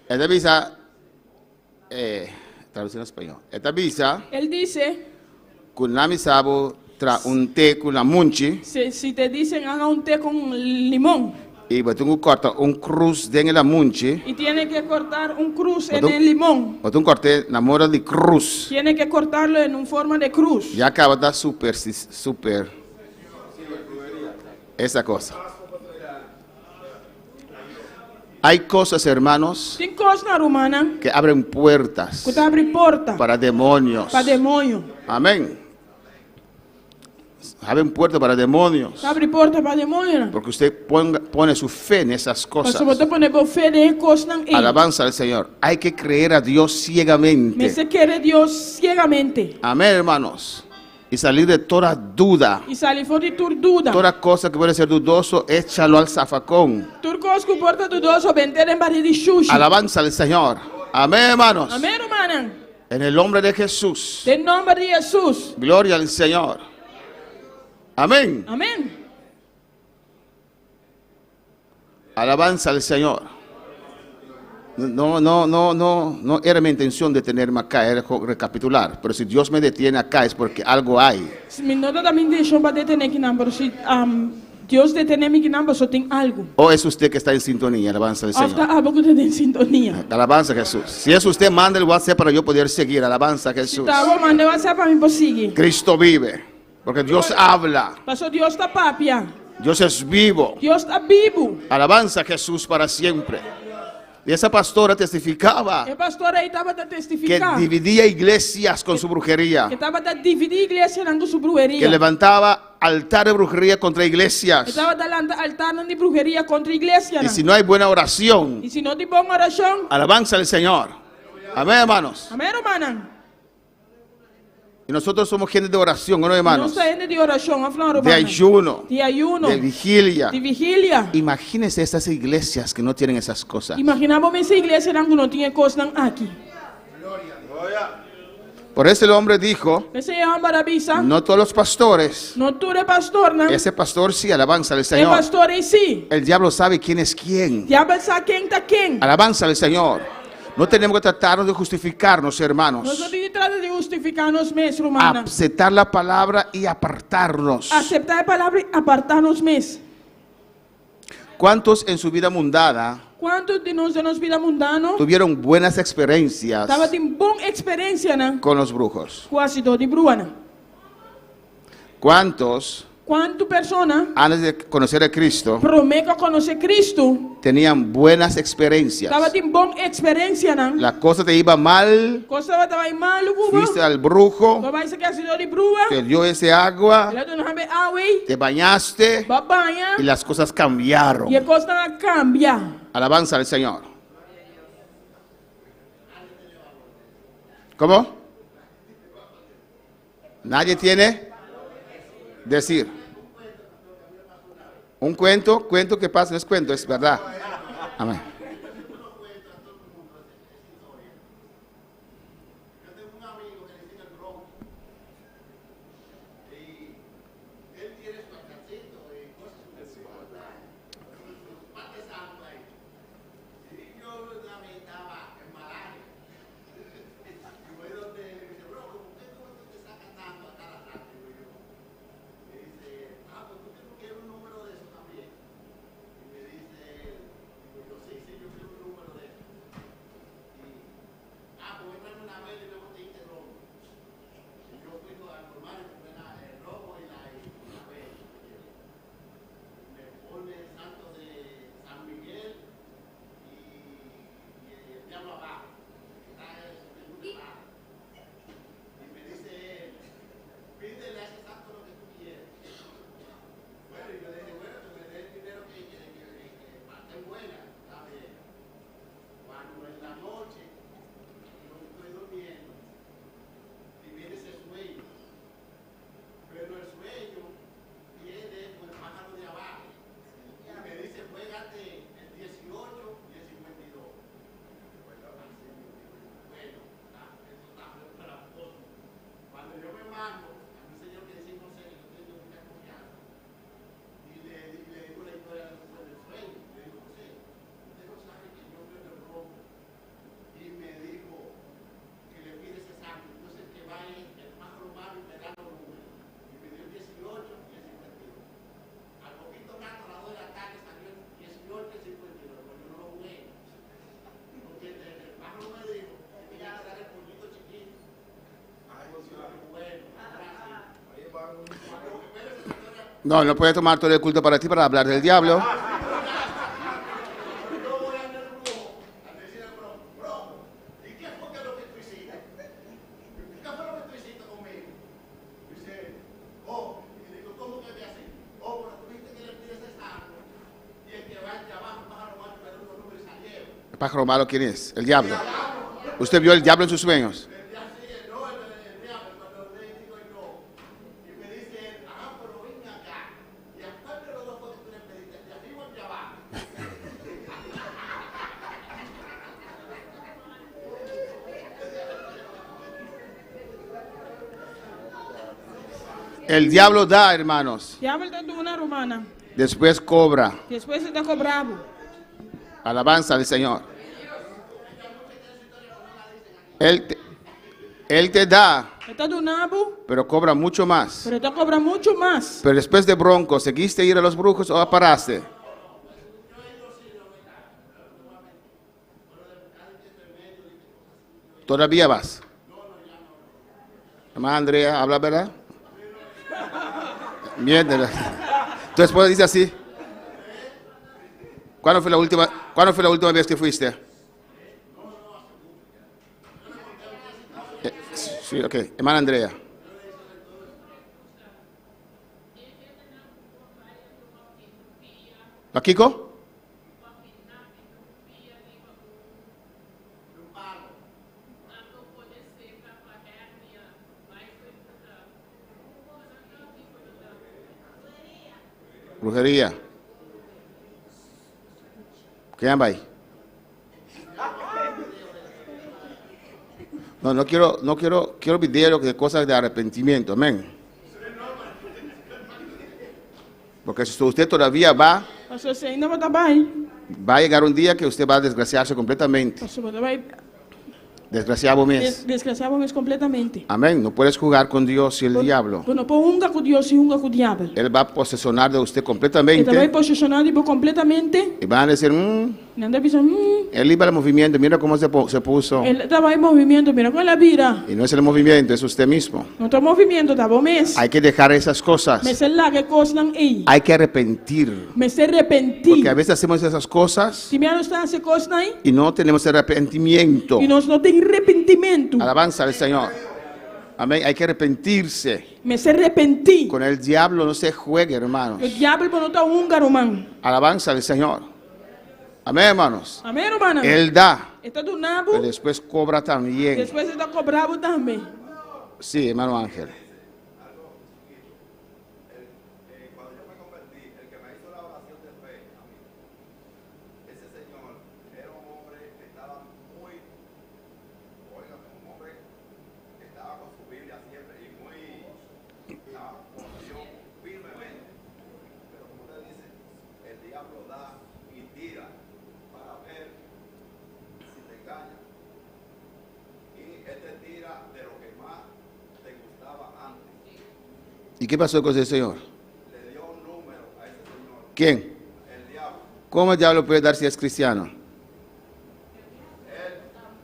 Esta visa, traducción en español. Esta visa, Él dice, con la misabo, tra un té con la munchi, si te dicen haga un té con limón y botungu corta un cruz de la munchi, y tiene que cortar un cruz en Botung- el limón, botungu corte namora de cruz. tiene que cortarlo en un forma de cruz. Ya acaba de super esa cosa. Hay cosas, hermanos, Tem coisa na romana que abren puertas que abre porta para demonios. para demônio. Amén. Abren puertas para demonios. Abre porta para demônio. Porque usted pone su fe en esas cosas. Mas você pode pôr fé de coisa não é. Alabanza al Señor. Hay que creer a Dios ciegamente. Mas você quer Deus cegamente Amén, hermanos. Y salir de toda duda. e sair fora de tudo dúvida. Toda cosa que puede ser dudoso, échalo al zafacón. Tudo coisa que porta dudoso vender em barriga de xuxi. Alabanza al Señor. Amén, hermanos. Amém, romana. En el nombre de Jesús. Em nome de Jesus. Gloria al Señor. Amén. Amém. Alabanza al Señor. No era mi intención detenerme acá, era recapitular. Pero si Dios me detiene acá es porque algo hay. Me nota também deixou para detener aqui não, mas se Deus detener-me aqui não, só tem algo. O es usted que está en sintonía, alabanza al After Señor. algo que tem sintonia. Alabanza a Jesús. Si es usted, manda el WhatsApp para yo poder seguir. Alabanza a Jesús. Tá, vou mandar WhatsApp para mim para seguir. Cristo vive. Porque Dios habla. Pastor, Deus está papia. Dios es vivo. Deus está vivo. Alabanza a Jesús para siempre. Y esa pastora testificaba E pastor aí estava a que testificar dividía iglesias con su brujería. que estava a dividir a igreja com sua brujeria. Que levantaba altar de brujería contra iglesias. Estava a altar de brujeria contra a igreja. Y si no hay buena oración, E se não tem boa oração, alabanza al Señor. Amén, hermanos. amém, romana? Y nosotros somos gente de oración, ¿no, Não hermanos? está indo de oração, aflão, De romana. ayuno, De ayuno, de vigilia. de vigília. Imagínense estas iglesias que no tienen esas cosas. Imaginamos essa igreja que não tinha coisa aqui. Por eso el hombre dijo, Esse é uma maravilha. no todos los pastores, Não tu é pastor, não. ese pastor sí, alabanza al É Señor. pastor em si. El diablo sabe quién es quién. Diabo sabe quem está quem. Alabanza al Señor. No tenemos que tratarnos de justificarnos, Nós hermanos. não temos que tratar de justificar-nos mesmos, romana. Aceptar la palabra y apartarnos. Aceptar a palavra e apartar-nos mesmos. ¿Cuántos en su vida mundana Quantos de nós vida mundano tuvieron buenas experiencias estava tendo boa experiência, né? con los brujos? Quase todo de bruana. ¿Cuántos, Quanto persona antes de conocer a Cristo, promete conhecer Cristo, tenían buenas experiencias? estava tendo boa experiência, né? La cosa te iba mal, Coisa estava mal, fuiste buba. al brujo, Vai ser que a cidade de brua. te dio ese agua, Ela não sabe awe, te bañaste babanha y las cosas cambiaron. e a coisa cambia. Alabanza al Señor. ¿Cómo? Nadie tiene decir. Un cuento que pasa, no es cuento, es verdad. Amén. No, no puedes tomar todo el culto para ti para hablar del diablo. ¿El pájaro malo quién es? El diablo. ¿Usted vio el diablo en sus sueños? El diablo da, hermanos. Diablo está dando una romana. Después cobra. Después está cobrado. Alabanza al Señor. Él te da, Está donando, pero cobra mucho más. pero te cobra mucho más. Pero después de Bronco, ¿seguiste ir a los brujos o paraste? ¿Todavía vas? Hermana Andrea, ¿habla verdad? Miéntela. Tu esposa dice así. ¿Cuándo fue la última vez que fuiste? Sí, ok. Hermana Andrea. ¿La Kiko? Brujería. ¿Quién va ahí? No quiero videos de cosas de arrepentimiento, amén. Porque si usted todavía va Pastor, você ainda vai estar bem. a llegar un día que usted va a desgraciarse completamente. Pastor, você vai Desgraciado mes. desgraçar completamente. Amén. No puedes jugar con Dios y el diablo. Não pode unga com Deus e unga com o diabo. Él va a posesionar de usted Ele vai completamente. posicionar tipo completamente. Y van a decir, Não anda pensando, él iba al movimiento, mira cómo se puso. ele estava em movimento, mira com ela vira. Y no es el movimiento, es usted mismo. Não está movimento, tá bom mesmo. Hay que dejar esas cosas. Mas sei lá que coisa não é. Hay que arrepentir. Mas se Porque a arrepentir. veces hacemos esas cosas Se me não está essa coisa não é. y no tenemos arrepentimiento. E nós não tem arrependimento. Alabanza al Señor. Amén. Hay que arrepentirse. Mas se arrepentir. Con el diablo no se juegue, hermanos. O diabo não está húngaro, mano. Alabanza al Señor. Amén, hermanos. Amém, irmão? Él da, Está do nabo. pero después cobra también. Depois está cobrado também. Sí, hermano Ángel. Cuando yo me convertí, el que me hizo la oración de fe a mí, ese señor era un hombre que estaba muy, oígame, un hombre que estaba con su Biblia siempre y muy, estaba con Dios firmemente. Pero como usted dice, el diablo da y tira para ver si te engaña. Y él te tira de lo que más te gustaba antes. ¿Y qué pasó con ese señor? Le dio un número a ese señor, ¿Quién? el diablo. ¿Cómo el diablo puede dar si es cristiano?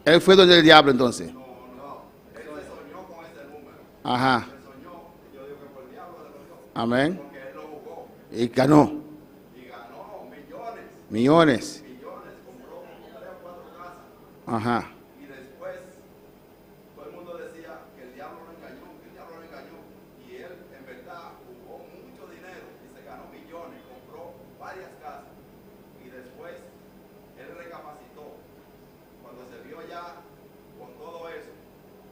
Él fue donde el diablo entonces. Él se soñó con ese número. Ajá. Se soñó, y yo digo que por el diablo le soñó, Amén. porque él lo jugó Y ganó y ganó millones, millones. compró como 3 o 4 casas. Ajá. Y después todo el mundo decía que el diablo lo engañó, que el diablo lo engañó. Y él en verdad jugó mucho dinero y se ganó millones, compró varias casas. Y después él recapacitó cuando se vio ya con todo eso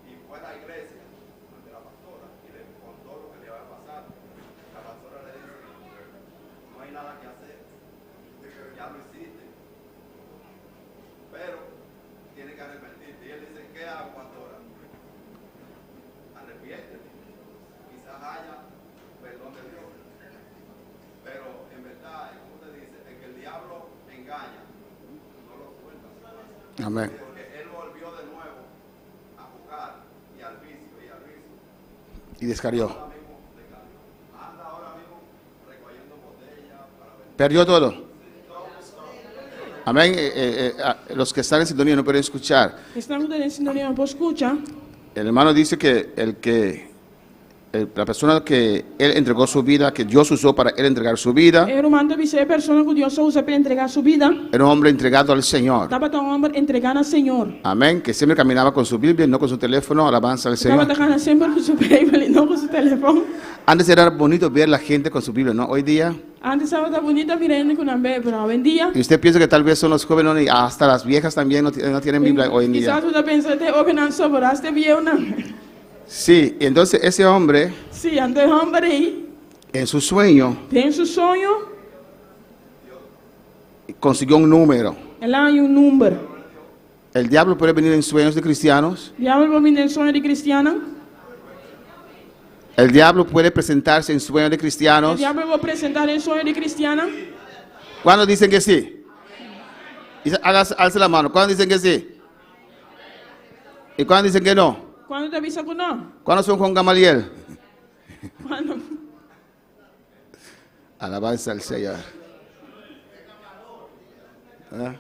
y fue a la iglesia ante la pastora y le contó lo que le iba a pasar. La pastora le dice, no hay nada que hacer, ya lo hiciste, pero tiene que arrepentirte. Y él dice, ¿qué hago, pastora? Arrepiéntete, quizás haya perdón de Dios. Pero en verdad, como usted dice, es que el diablo engaña, no lo suelta. Amén. Porque él volvió de nuevo a jugar y al vicio y al vicio. Y descarrió. Ahora mismo descarrió. Anda ahora mismo recogiendo botellas para vender. Perdió todo. Amén. Los que están en sintonía no pueden escuchar. Estamos em sintonia, não pode escutar. El hermano dice que el que la persona que él entregó su vida, que Dios usó para él entregar su vida, Era um homem que persona que Deus usa para entregar sua vida. era un hombre entregado al Señor. Estava um homem entregado ao Senhor. Amén. Que siempre caminaba con su Biblia, no con su teléfono. Alabanza al Estava Señor. tocando sempre com sua Bíblia e não com seu telefone. Antes era bonito ver la gente con su Biblia, ¿no? Hoy día, Antes estava bonita virando com a Bíblia, pero hoje em dia. y usted piensa que tal vez son los jóvenes, ¿no? Y hasta las viejas también no tienen Biblia hoy en día. Quizás você pensa até hoje não sobraste viu não. Sí, y entonces ese hombre, Sim, ante homem aí en su sueño, tem seu sonho, consiguió un número. ela é um número. El diablo puede venir en sueños de cristianos. Diabo vai vir em sonho de cristiano. El diablo puede presentarse en sueños de O cristianos. diabo vai apresentar em sonho de cristiano. ¿Cuándo dicen que sí? Alce la mano. ¿Cuándo dicen que sí? ¿Y cuándo dicen que no? Quando te avisa que não? ¿Cuándo son con Gamaliel? Quando? Alabanza al Señor. ¿Ah?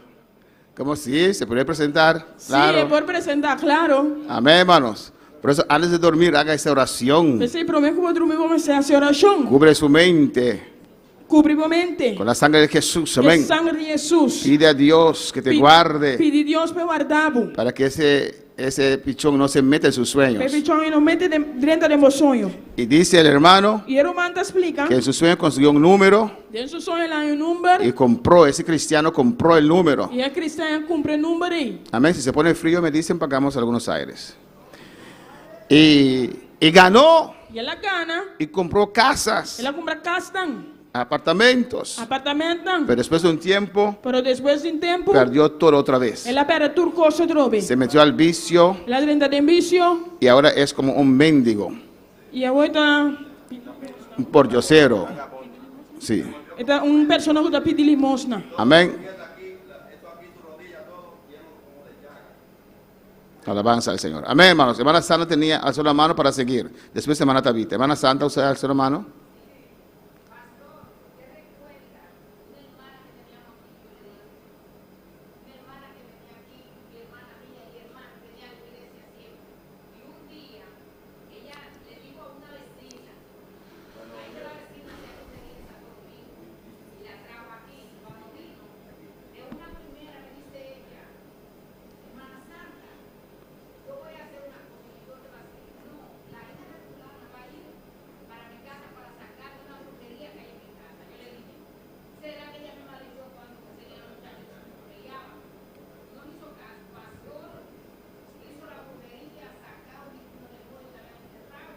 ¿Cómo sí? ¿Se puede presentar? Sim, é por apresentar, claro. Amén, hermanos. Por eso, antes de dormir, haga esta oración. Pensei, prometo que vou dormir, vou começar a oração. Cubre su mente Cubre a mente. con la sangre de Jesús. Com Amén. o sangue de Jesus. Pide a Dios que te guarde Pede Deus para guardar-vos. para que esse pichón no se meta en sus sueños. Pepe Chong não mete dentro de meu sonho. Y dice el hermano E o irmão te explica. que en su sueño consiguió un número Dentro do sonho lá é um número. y compró, ese cristiano compró el número. E a cristã cumpre o número aí. Amén. Si se pone frío, me dicen, pagamos algunos aires. Y ganó E ela gana. y compró casas, Ela compra casa, apartamentos. apartamento. Pero después de un tiempo, Pero depois de um tempo, perdió todo otra vez. ela perde tudo coisa outra vez. Se metió al vicio Ela entra em vício. y ahora es como un mendigo, E agora está un pordiosero. Sí. pessoa que está pedindo limosna. Amén. Alabanza al Señor. Amén, hermanos. Hermana Santa tenía alzó la mano para seguir. Después hermana Tabita. Hermana Santa, ¿usted alzó la mano?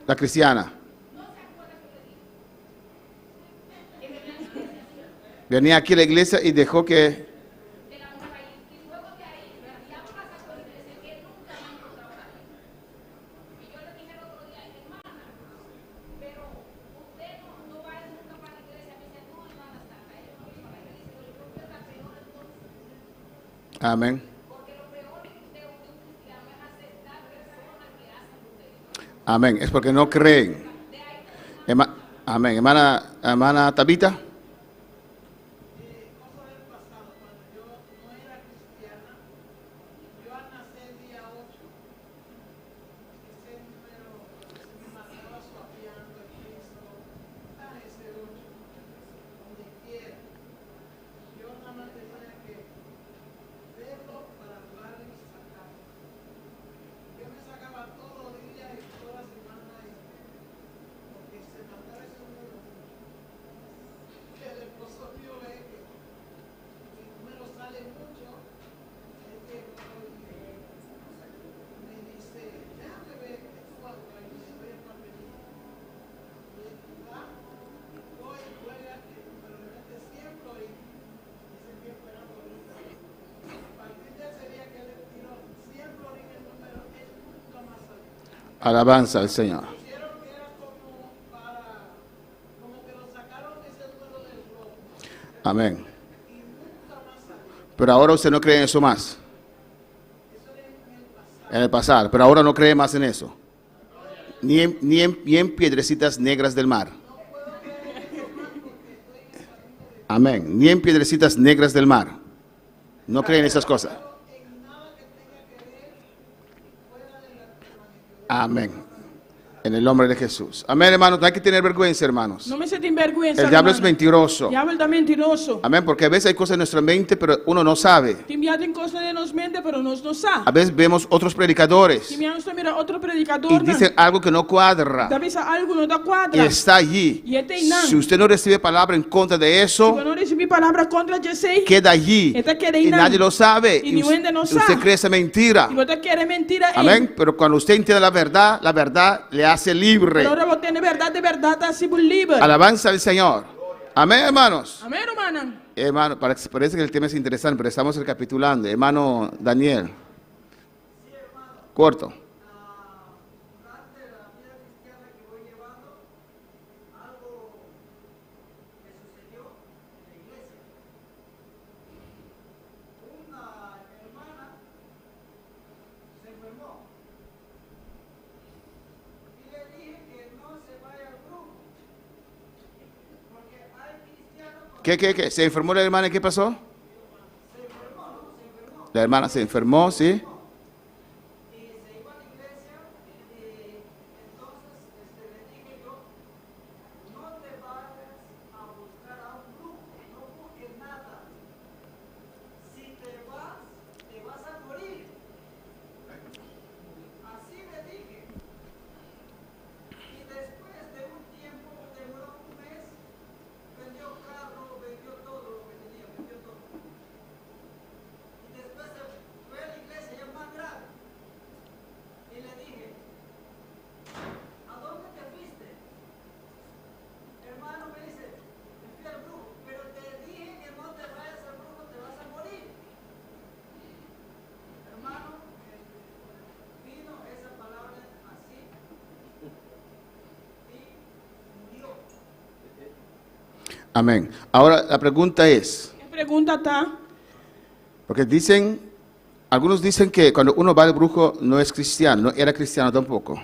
La cristiana. Venía aquí a la iglesia y dejó que... Amén. Amén. Es porque no creen. Amén. Hermana Tabita. Alabanza al Señor. Amén. Pero ahora usted no cree en eso más. En el pasar. Pero ahora no cree más en eso. Ni en piedrecitas negras del mar. Amén. Ni en piedrecitas negras del mar. No cree en esas cosas. Amén. En el nombre de Jesús. Amén, hermanos. No hay que tener vergüenza, hermanos. No me sienten vergüenza. El diablo es hermano. mentiroso. El diablo está mentiroso. Amén, porque a veces hay cosas en nuestra mente, pero uno no sabe. Te enviaron cosas de nos mente, pero nos no sabe. A veces vemos otros predicadores Si me usted mira otro predicador, y dicen algo que no cuadra David algo no da y cuadra. está allí. Y este inán. Si usted no recibe palabra en contra de Si eso, no recibí palabra contra Jesse, queda allí Esta queda y inán. nadie lo sabe. Y ni duende no usted sabe. cree esa mentira. si vos te quieres mentira, Amén. Pero cuando usted entiende la verdad le hace libre. pero ahora vos tenés verdad de verdad, así por libre. Alabanza al Señor. Amén, hermanos. Amén, hermano. Hermano, parece que el tema es interesante, pero estamos recapitulando. Hermano Daniel. Corto. ¿Qué? ¿Se enfermó la hermana y qué pasó? La hermana se enfermó, ¿sí? Amén. Ahora la pregunta es, ¿Qué pregunta está? porque algunos dicen que cuando uno va al brujo no es cristiano, no era cristiano tampoco.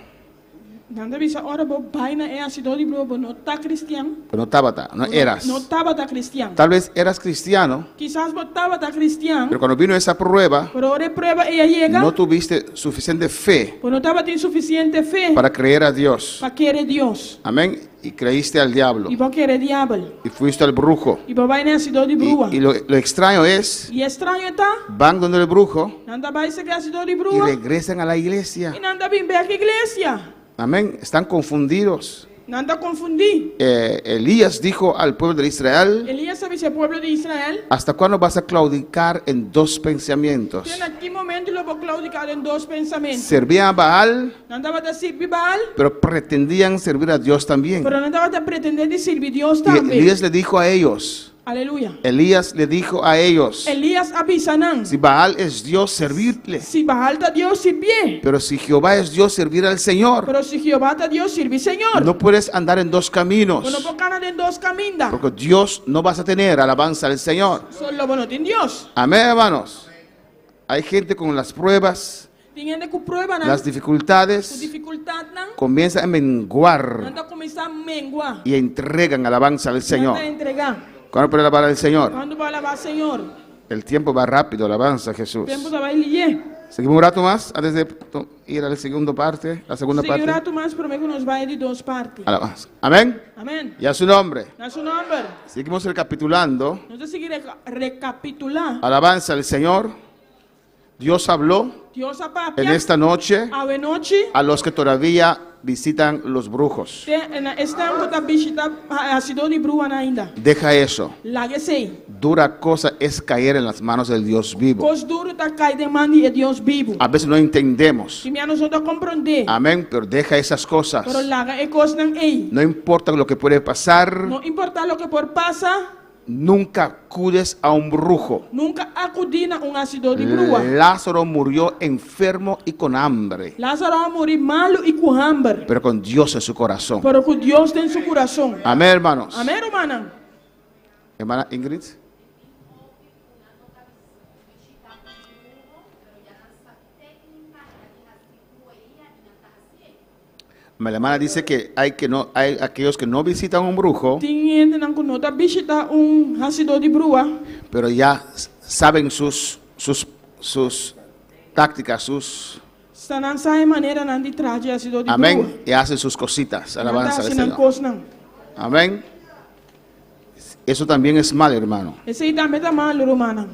Nanda bisa ora bo baina así todo libro bo no está cristiano. Pero no estaba, no eras. No estaba cristiano. Tal vez eras cristiano, Quizás vos estaba cristiano. pero cuando vino esa prueba, Pero ahora prueba ella llega. no tuviste suficiente fe Pues no estaba teniendo suficiente fe para creer a Dios. para querer Dios. Amén. Y creíste al diablo. Y vos querer diablo. Y fuiste al brujo. Y vos vaina así todo libro. Y lo extraño es, Y extraño está. van donde el brujo Nanda va ese así todo y libro. regresan a la iglesia. Y nanda bien ve a iglesia. Amén. Están confundidos. Nanda confundí. Elías dijo al pueblo de Israel, Elías sabe ese pueblo de Israel. ¿hasta cuándo vas a claudicar en dos pensamientos? En aquel momento lo voy a claudicar en dos pensamientos. Servían a Baal, Nanda va a servir Baal. pero pretendían servir a Dios también. Pero nanda va a pretender de servir Dios Y también. Elías le dijo a ellos, Aleluya. Elías le dijo a ellos, Elías avisanan. si Baal es Dios, servirle. Si Baal está Dios sirve. Pero si Jehová es Dios, servir al Señor. Pero si Jehová está Dios sirve Señor. No puedes andar en dos caminos, Bueno, por ganar en dos caminos. porque Dios no vas a tener alabanza al Señor. Solo bueno tiene Dios. Amén, hermanos. Hay gente con las pruebas, Tienen que prueba las su dificultades, dificultad comienza a menguar nanda comienza a menguar. y entregan alabanza al Señor. Nanda entregar. ¿Cuándo puede alabar al Señor? Cuando va a alabar Señor. El tiempo va rápido, alabanza a Jesús. Tiempo se va a ir. Seguimos un rato más antes de ir a la segunda parte. Seguirá tu más, pero que nos va a ir de dos partes. Alabanza. Amén. Amén. Y a su nombre. A su nombre. Seguimos recapitulando. Nosotros seguiremos recapitular. Alabanza al Señor. Dios habló Dios en apapia. esta noche Ave noche. a los que todavía visitan los brujos. Esta kota visita ha sido de bruan ainda. Deja eso. La que sei. Dura cosa es caer en las manos del Dios vivo. Cos duro ta cai de mandi e Dios vivo. A veces no entendemos. Si me nosotros comprender. Amén, pero deja esas cosas. Pero la e cos nan ei. No importa lo que puede pasar, No importa lo que por pasa. nunca acudes a un brujo. Nunca acudina un ácido de brua. Lázaro murió enfermo y con hambre, Lázaro va a morir malo y con hambre. pero con Dios en su corazón. Pero con Dios en su corazón. Amén, hermanos. Amén, hermana. Hermana Ingrid. La hermana dice que hay aquellos que no visitan un brujo, Tinha nan kunota visita un ácido de brua. pero ya saben sus tácticas, Stanang sa manera nan di traje asido di Amén. Y hacen sus cositas. Alabanza al Señor. Señor. Amén. Eso también es mal, hermano. Ese ita meta mal rumana.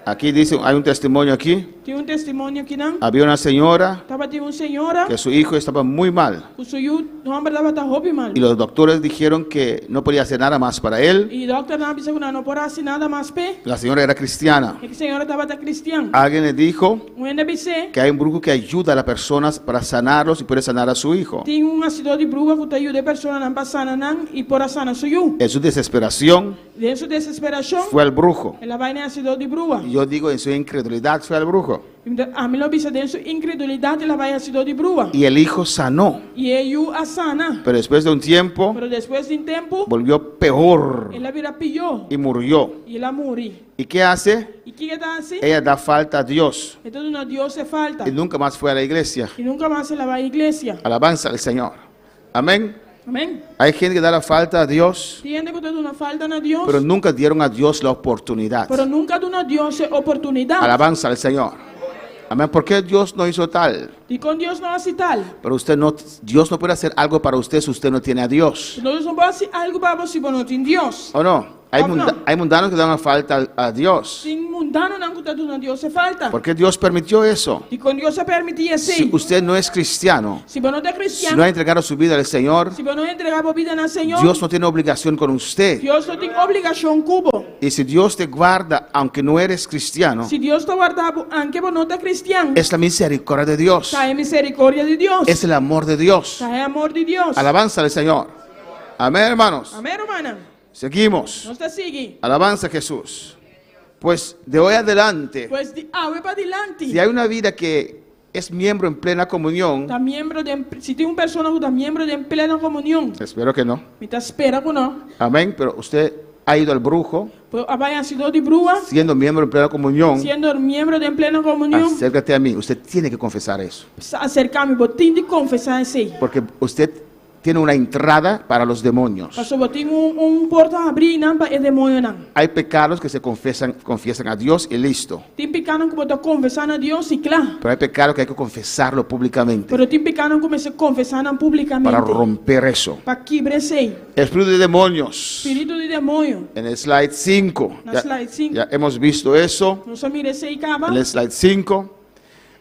Aquí dice, hay un testimonio aquí. Tiene un testimonio aquí nan. Había una señora Taba tiene una señora que su hijo estaba muy mal. kusuyu no hombre daba ta hopi mal. Y los doctores dijeron que no podía hacer nada más para él. Y doctor na bisa kuna no por así nada más pe. La señora era cristiana. El señora taba ta cristiano. Alguien le dijo Wende bise que hay un brujo que ayuda a las personas para sanarlos y puede sanar a su hijo. tiene un asido di bruga que te ayude persona nan pasana nan y por asana suyu. En su desesperación De su desesperación, fue al brujo. en la vaina asido di bruga. Y yo digo, en su incredulidad fue al brujo. A mí lo bisa de su incredulidad en la vaina asido di bruga. Y el hijo sanó. Y ellos asana. Pero después de un tiempo Pero después de un tiempo, volvió peor él la vida pilló y murió. y la muri. ¿Y qué hace? ¿Y qué está así? Ella da falta a Dios. Entonces no Dios se falta. Y nunca más fue a la iglesia. Y nunca más se la va a la iglesia. Alabanza al Señor. Amén. Amén. Hay gente que da la falta a Dios, Tiene que usted una falta a Dios, pero nunca dieron a Dios la oportunidad. pero nunca tuvo a Dios oportunidad. Alabanza al Señor. Amén. ¿Por qué Dios no hizo tal? Y con Dios no hace tal. Pero Dios no puede hacer algo para usted si usted no tiene a Dios. Entonces no puede hacer algo para vos si vos no tienes Dios. ¿O no? Hay, ¿Cómo no? hay mundanos que dan la falta a Dios. Sin mundano no que usted a Dios se falta. ¿Por qué Dios permitió eso? Y con Dios se permitía Si así. usted no es cristiano, Si vos no eres si cristiano, no ha entregado su vida al Señor, si vos no entregamos vida al Señor, Dios no tiene obligación con usted. Dios no tiene obligación cubo. Y si Dios te guarda, aunque no eres cristiano, Si Dios te guarda, aunque vos no eres cristiano, es la misericordia de Dios. cae misericordia de Dios. Es el amor de Dios. Cae amor de Dios. Alabanza al Señor. Amén, hermanos. Amén, hermana. Seguimos. No te sigue. Alabanza a Jesús. Pues de hoy adelante, Pues ve para adelante. si hay una vida que es miembro en plena comunión, Está miembro de, si tiene una persona que está miembro de en plena comunión, espero que no. me te espera que no. Amén, pero usted ha ido al brujo, Pues vaya sido de brúa, siendo miembro en plena comunión, siendo miembro de en plena comunión, acércate a mí. Usted tiene que confesar eso. acercarme, botín de confesar ese. Porque usted tiene una entrada para los demonios. Paso botín un porta abrir para el demonio nan. Hay pecados que se confiesan a Dios y listo. Tin picano que botar confesar a Dios y claro. Pero hay pecados que hay que confesarlo públicamente Pero tin picano como se confesar públicamente. para romper eso. Para quibre ese El espíritu de demonios. espíritu de demonio. En el slide 5. Na slide 5. Ya hemos visto eso. No se mire ese y cava. En el slide 5.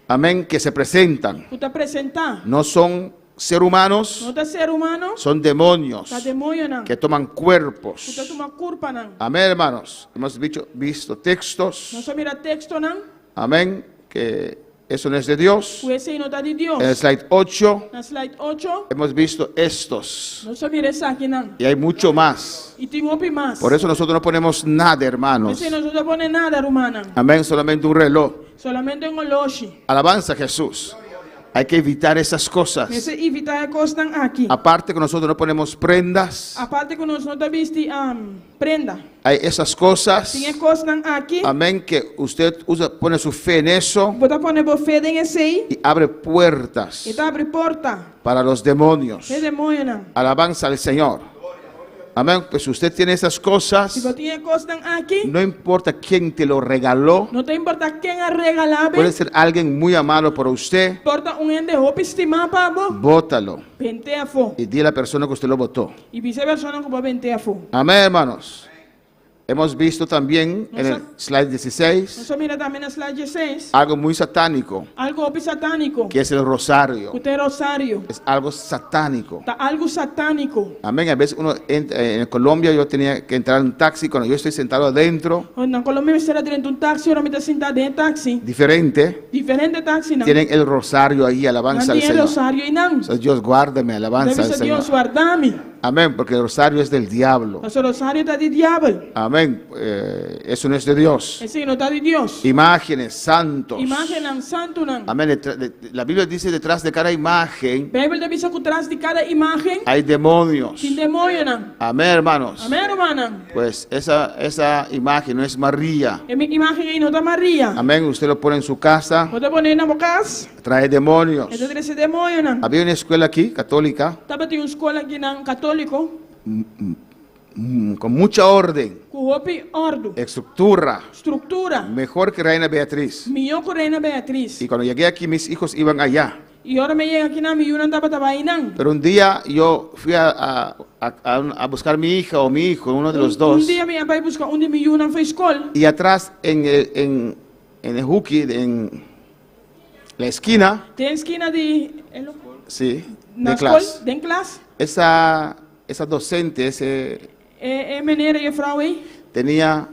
Amén. Que se presentan. Tú te presentas. No son ser humanos, No te ser humano. son demonios Está demonio nan. que toman Tú cuerpos. te toma culpa nan. Amén, hermanos. Hemos visto No textos. se mira texto nan. Amén. Que eso no es de Dios. Pues ese no está de Dios. En el slide 8 Na slide 8. hemos visto estos. No se mire esa aquí nan. Y hay mucho más. Y tengo opi más. Por eso nosotros no ponemos nada, hermanos. Ese no se te pone nada, hermana. Amén. Solamente un reloj. Solamente en oloshi. Alabanza a Jesús. Hay que evitar esas cosas. Ese evita de costan aquí. Aparte que nosotros no ponemos prendas. Aparte que nosotros no te viste prenda. Hay esas cosas. Sin costan aquí. Amén. Que usted pone su fe en eso. Bota pone fe en ese ahí. Y abre puertas Y te abre porta. para los demonios. Es demonio nan. Alabanza al Señor. Amén. Pues si usted tiene esas Si cosas, vos tienes costan aquí. no importa quién te lo regaló. No te importa quién ha regalado. Puede ser alguien muy amado por usted. Importa un ende hopi estimado para vos. Bótalo. Vente a fo. Y dile a la persona que usted lo votó. Y viceversa como vente a fo. Amén, hermanos. Hemos visto también en el slide 16 Eso mira también en slide 16. algo muy satánico, Algo hopi satánico. que es el rosario. Usted rosario. Es algo satánico. Está algo satánico. Amén. A veces uno en Colombia yo tenía que entrar en un taxi cuando yo estoy sentado adentro, En Colombia me será dentro de un taxi, ahora me está sentado dentro de taxi. diferente, Diferente taxi, ¿no? tienen el rosario ahí, alabanza al Tiene Señor. rosario y nan. Entonces, Dios guárdame, alabanza al Debe ser Señor. Dios guardame. Amén, porque el rosario es del diablo. Ese rosario está de diablo. Amén. Eso no es de Dios. Ese no está de Dios. Imágenes, santos. Imagen nan santo nan. Amén. La Biblia dice detrás de cada imagen Biblia te dice que tras de cada imagen, hay demonios. sin demonio nan. Amén, hermanos. Amén, hermana. Pues esa imagen no es María. En mi imagen ahí no está María. Amén. Usted lo pone en su casa, No te pones en la boca. trae demonios. Entonces ese demonio nan. Había una escuela aquí, católica, Estaba en una escuela aquí nan católico. con mucha orden, Kuhopi ordo. estructura, Estructura. mejor que Reina Beatriz. Miyo ko Reina Beatriz. Y cuando llegué aquí, mis hijos iban allá. Y ahora me llega aquí na miyunan tabatabainan. Pero un día yo fui a buscar a mi hija o mi hijo, uno de los dos. Un día me iba a buscar un de miyunan fue escuela. Y atrás en el huki, en la esquina, Ten esquina de sí, na de escola, clase, den clase. esa docente Meneer e vrouw aí. tenía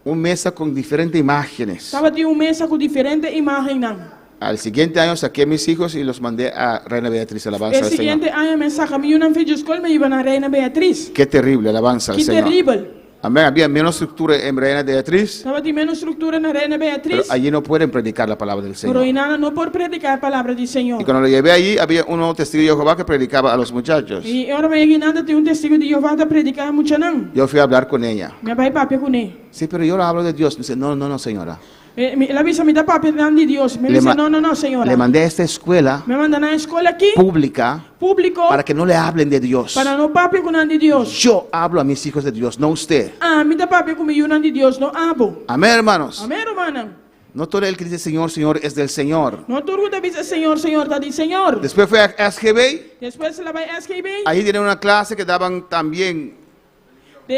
una mesa con diferentes imágenes. Estava de mesa com diferente imagem nan. Al siguiente año saqué a mis hijos y los mandé a Reina Beatriz, alabanza El al Señor. siguiente año me saca miyunan fue escuela me iban a Reina Beatriz. Qué terrible, alabanza al Que Señor. terrible. Amén, había menos estructura en Reina Beatriz, Estava de menos estructura na Reina pero Beatriz. allí no pueden predicar la palabra del Pero Señor. Inana no por predicar a palavra do Y Senhor. cuando lo llevé allí, había uno testigo de Jehová que predicaba a los muchachos. E agora me Inana tem testigo de Jeová a predicar mucho nan. Yo fui a hablar con ella. Me vai papi com ele. Sí, pero yo le hablo de Dios. Me dice, no, señora. Ela disse me dá papi de Deus. Me Le disse ma- não, senhora. Le mandé a esta escuela Me manda na escola aqui, pública público, para que no le hablen de Dios. para não papi com de Deus. Yo hablo a mis hijos de Dios, no usted. Me dá papi com de Deus, não abo. Amén, hermanos. Amém, hermana. No todo el que dice Señor, Señor es del Señor. Não turgo da diz Senhor, tá de Senhor. Después fue a SGB. Depois ela vai SKB. Ahí tienen una clase que daban también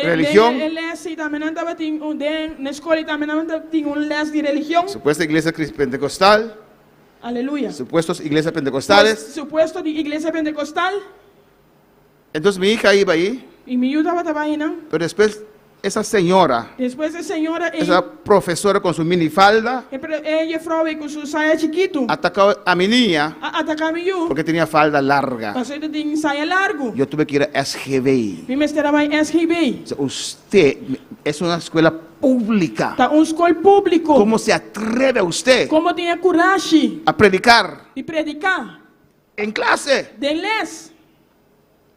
religión. Les e também andava na escola e também tinha les de religião. Supuesta iglesia pentecostal. Aleluia. Supuestos iglesias pentecostales. Supuesto de igreja pentecostal. Entonces mi hija iba ahí. E me estava trabalhando. Pero después esa señora, Depois a senhora esa profesora con su minifalda, ella vrouw com seu saia chiquito. atacó a mi niña Atacava eu. porque tenía falda larga. Passou de tinha saia largo. Yo tuve que ir a SGB. Me mesterava em SGB. O sea, usted es una escuela pública. Tá escola público. ¿Cómo se atreve usted Como tinha coragem a predicar de predicar. en clase De les.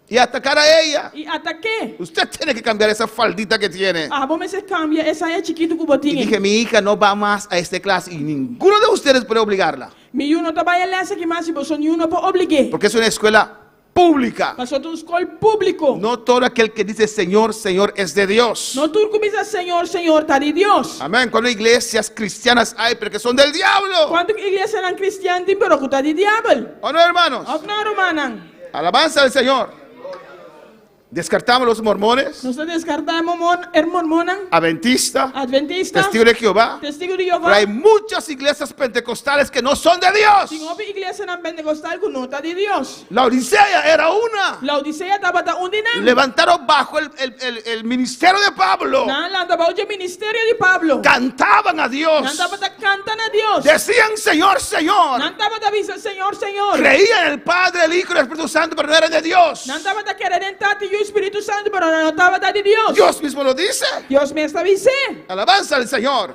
y atacar a ella? E ataquei. Usted tiene que cambiar esa faldita que tiene. Vamos se cambia essa saia chiquito que Y botinha. dije, mi hija no va más a esta clase y ninguno de ustedes puede obligarla. Me não trabalha lessa que mais se você não pode obrigar. Porque es una escuela pública. Passou de escola público. No todo aquel que dice Señor, Señor es de Dios. Não turco bisa Senhor, tá de Deus. Amén. Cuando iglesias cristianas hay, pero que son del diablo. Quando a igreja eram cristiana, pero que tá de diabo. ¿O no, hermanos? Of na romanan. Alabanza al Señor. Descartamos los mormones, Nós descartamos mormonan, adventistas, adventista, testigos de Jehová. testigo de Pero Jeová. hay muchas iglesias pentecostales que no son de Dios. Tem uma igreja na pentecostal que não tá de Deus. La Odisea era una. Laodicea estava tá onde não. Levantaron bajo el ministerio de Pablo. Não, lá estava o ministério de Pablo. Cantaban a Não Dios. estava tá cantando a Deus. Decían Señor, Señor. Não estava tá dizendo Senhor. Creían en el Padre, el Hijo y el Espíritu Santo, pero no eran de Dios. Não estava tá querendo Tati e o Espírito Santo, pero não estava tá de Deus. Dios mismo lo dice. Deus me está dizendo. Alabanza al Señor.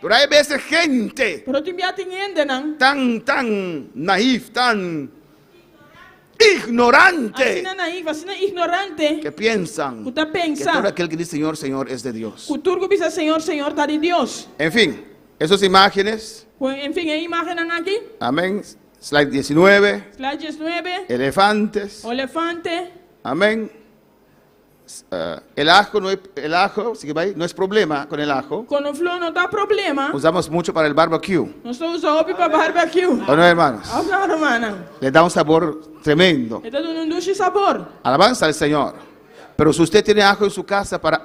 Pero hay veces gente Pero tu me atendendo, não? tan naif, tan ignorante, Assim não naiva, assim não ignorante. que piensan Usted que pensa. todo aquel que dice Señor, Señor es de Dios. O turco diz Senhor, tá de Deus. En fin, esas imágenes, Enfim, a imagem aqui. amén. Slide 19, Slide 19. elefantes, O elefante. amén. El ajo, sigue ahí, no es problema con el ajo. Con o flor não dá problema. Usamos mucho para el barbecue, Nós usamos para barbecue. ¿o no, hermanos? Não, hermana. Le da un sabor tremendo. Está dando um doce sabor. Alabanza al Señor. Pero si usted tiene ajo en su casa para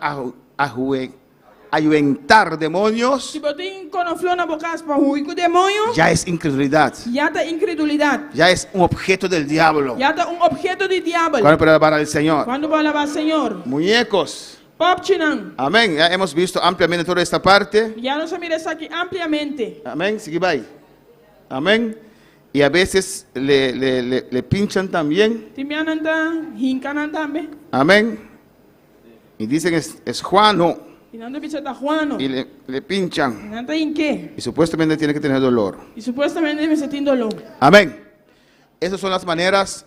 ahuyentar demonios, Se botar com o flor na boca para ruir com o demônio, ya es incredulidad. já está incredulidade. Ya es un objeto del diablo. Já está objeto de diabo. Cuando para alabar al Señor. Quando vai lavar Senhor. Muñecos. Popchinang. Amén. Ya hemos visto ampliamente toda esta parte. Já nós mira isso aqui ampliamente. Amén. Sigue ahí. Amén. Y a veces le pinchan también. Timiananda, hinkanan também. Amén. Y dicen es Juano. E não deve ser da Juano. Y le pinchan. Não tem que. Y supuestamente tiene que tener dolor. E supostamente deve ser tem dolor. Amén. Esas son las maneras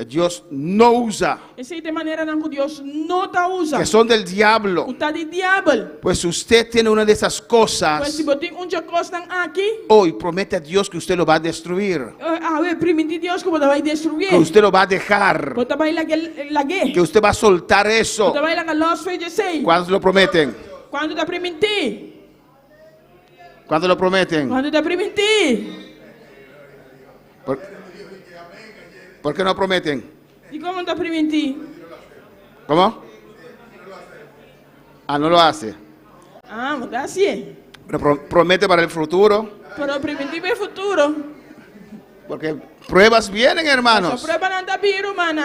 que Dios no usa, Essa é de maneira que Deus não está usando. que son del diablo. Está de diabo. Pues usted tiene una de esas Pois cosas se botem coisa aqui, hoy, promete a Dios que usted lo va a destruir, eu prometi Deus que você vai destruir. que usted lo va a dejar, Você vai laguer. que usted va a soltar eso. Você vai lagar los feitos. ¿Cuántos lo prometen? Quando está prometi. ¿Cuántos lo prometen? Quando está prometi. ¿Por qué no prometen? E como está prometi? ¿Cómo? Ah, no lo hace. Ah, mas tá assim. Pero promete para el futuro, Pero prometi para o futuro. porque pruebas vienen, Só hermanos. prova não está vindo, mano.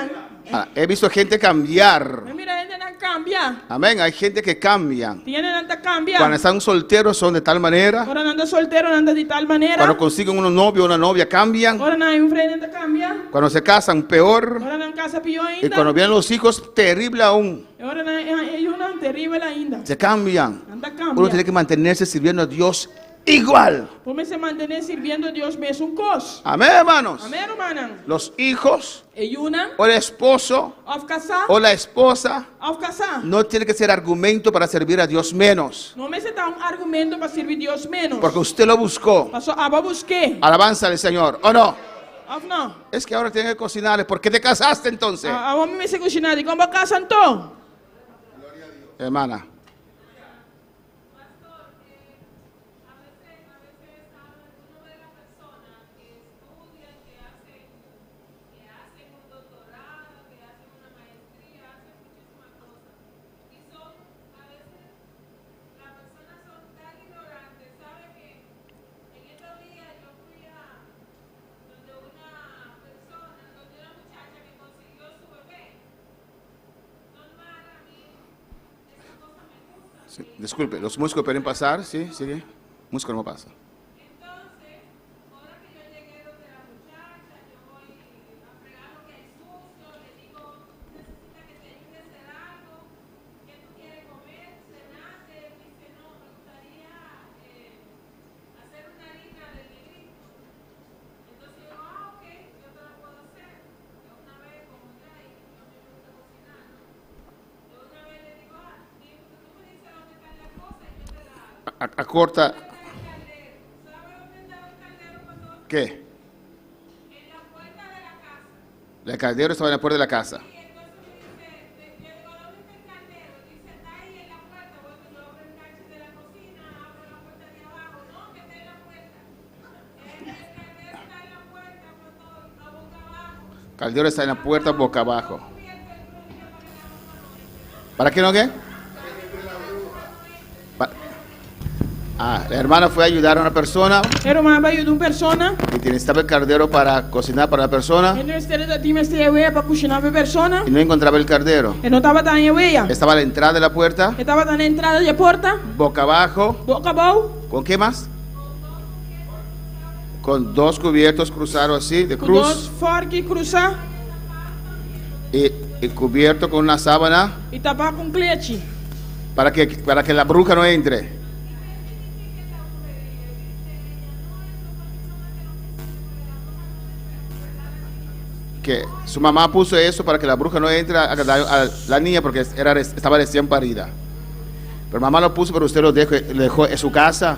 Ah, he visto gente cambiar. Mira, a gente não cambia. Amén. Hay gente que cambian. Tiene não cambia. Cuando están solteros son de tal manera. Agora não anda solteiro, não anda de tal maneira. Cuando consiguen un novio o una novia cambian. Agora não, um freio não cambia. Cuando se casan peor. Agora não casa pior Y ainda. cuando vienen los hijos, terrible aún. Agora não, é uma terrível ainda. Se cambian. Anda Uno cambia. tiene que mantenerse sirviendo a Dios igual. Por se manter sirviendo a Deus mesmo um cos. Amén, hermanos. Amém, hermano? Los hijos E uma, o el esposo ao casar, o la esposa ao casar. no tiene que ser argumento para servir a Dios menos. Não me se dá argumento para servir Deus menos. Porque usted lo buscó. Passou a busquei. Alabanza al Señor. ¿O no? Ou não? Es que ahora tiene que cocinarle. ¿Por qué te casaste entonces? A homem me se cozinhar. Como casam então? Hermana. Sí, disculpe, los músicos pueden pasar, sí, sigue. Músico no pasa. Acorta. ¿Qué? El caldero estaba en la puerta de la casa. Caldero está en la puerta boca abajo. ¿Para qué no qué? La hermana fue a ayudar a una persona Era uma ajuda uma persona. y necesitaba el caldero para cocinar para la persona E não estaria da time este para cozinhar para persona. y no encontraba el caldero. E não estava dando a Estaba a la entrada de la puerta, Estava dando a entrada de porta. boca abajo. Boca abaixo. ¿Con qué más? Con dos cubiertos cruzados así, de Com dois cruz, forques cruzar. y cubierto con una sábana E tapar com clete. para que la bruja no entre. Que su mamá puso eso para que la bruja no entre a la niña porque estaba recién parida. Pero mamá lo puso, pero usted lo dejó en su casa.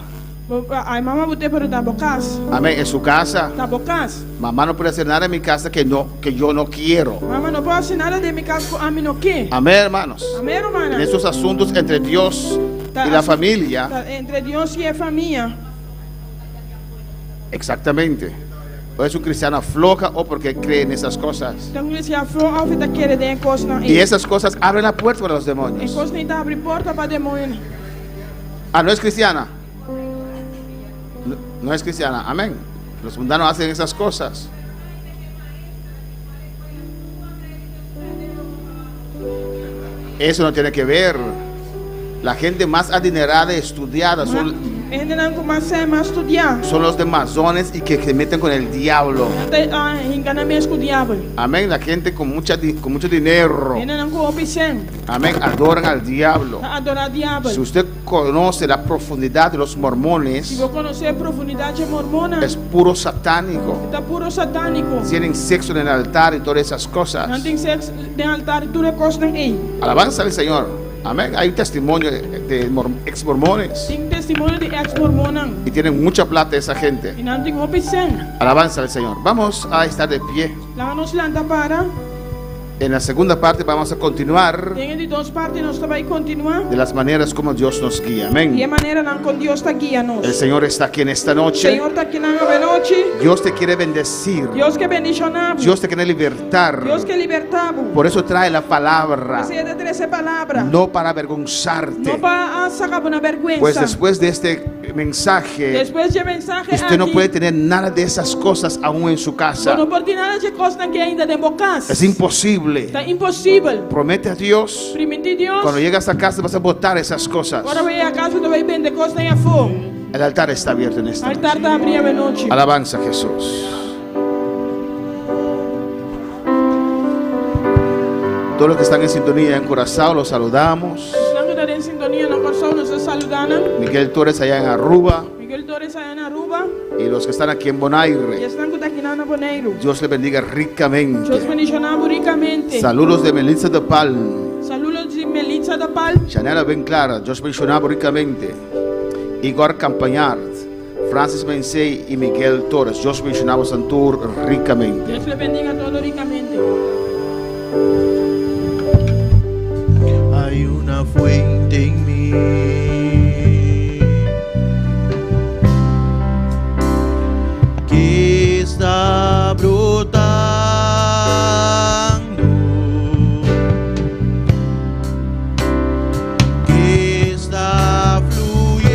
A mamãe botei para dar bocas. Amén, en su casa. Tá bocas. Mamá no puede hacer nada en mi casa que yo no quiero. Mamãe não pode fazer nada de mi casa com a mim não quer. Amén, hermanos. Amém, hermana? En esos asuntos entre Dios y la familia. Tá entre Deus e a família. Exactamente. O es un cristiano floja o porque cree en esas cosas. Então, se a flor alfa tá querendo de coisa Y esas cosas abren la puerta para los E demonios. coisa nem tá abrindo porta para demônio. Ah, no es cristiana. No es cristiana. Amén. Los mundanos hacen esas cosas. Eso no tiene que ver. La gente más adinerada y estudiada son son los de masones y que se meten con el diablo. Amén. La gente con mucho dinero. Amén. Adoran al diablo. Si usted conoce la profundidad de los mormones, es puro satánico. Tienen sexo en el altar y todas esas cosas. Alabanza al Señor. Amén. Hay un testimonio de ex mormones y tienen mucha plata esa gente. Alabanza al Señor. Vamos a estar de pie. En la segunda parte vamos a continuar de las maneras como Dios nos guía. Amén. El Señor está aquí en esta noche. Dios te quiere bendecir. Dios te quiere libertar. Por eso trae la palabra, no para avergonzarte. Pues después de este mensaje, usted no puede tener nada de esas cosas aún en su casa. Es imposible. Promete a Dios, cuando llegas a casa vas a botar esas cosas. El altar está abierto en esta noche. Alabanza a Jesús. Todos los que están en sintonía en Curazao los saludamos. Miguel Torres allá en Aruba. Y los que están aquí en Bonaire, Dios les bendiga ricamente. Saludos de Melissa de Palm. Chanela Ben Clara, Dios bendiga ricamente. Igor Campañar, Francis Mensei y Miguel Torres, Dios bendiga Santur ricamente. Dios le bendiga todo ricamente. Hay una fuente en mí que está brotando, que está fluyendo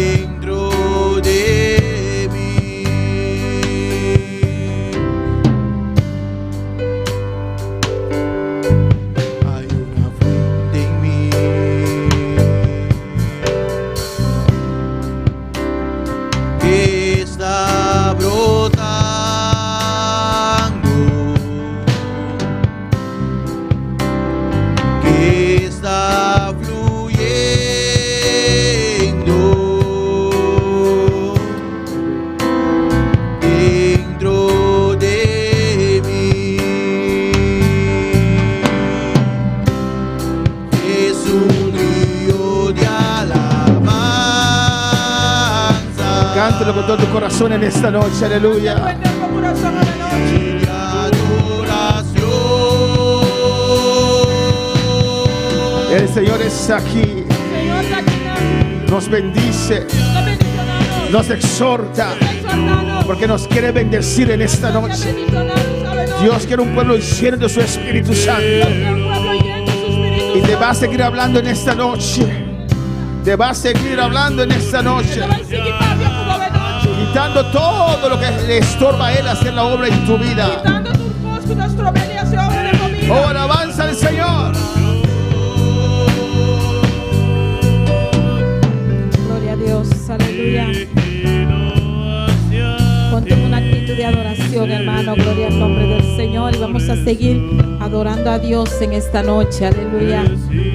dentro de mí. Hay una fuente en mí que está brotando, que está fluyendo dentro de mí. Es un río de alabanza, Cántalo con todo tu corazón en esta noche. Aleluya. de adoración. El Señor es aquí. Nos bendice, nos exhorta, porque nos quiere bendecir en esta noche. Dios quiere un pueblo lleno de su Espíritu Santo. Y te va a seguir hablando en esta noche. Te va a seguir hablando en esta noche, quitando todo lo que le estorba a Él hacer la obra en tu vida. Oh, alabanza al Señor. Gloria a Dios, aleluya. Ponte en una actitud de adoración, hermano. Gloria al nombre del Señor. Y vamos a seguir adorando a Dios en esta noche, aleluya.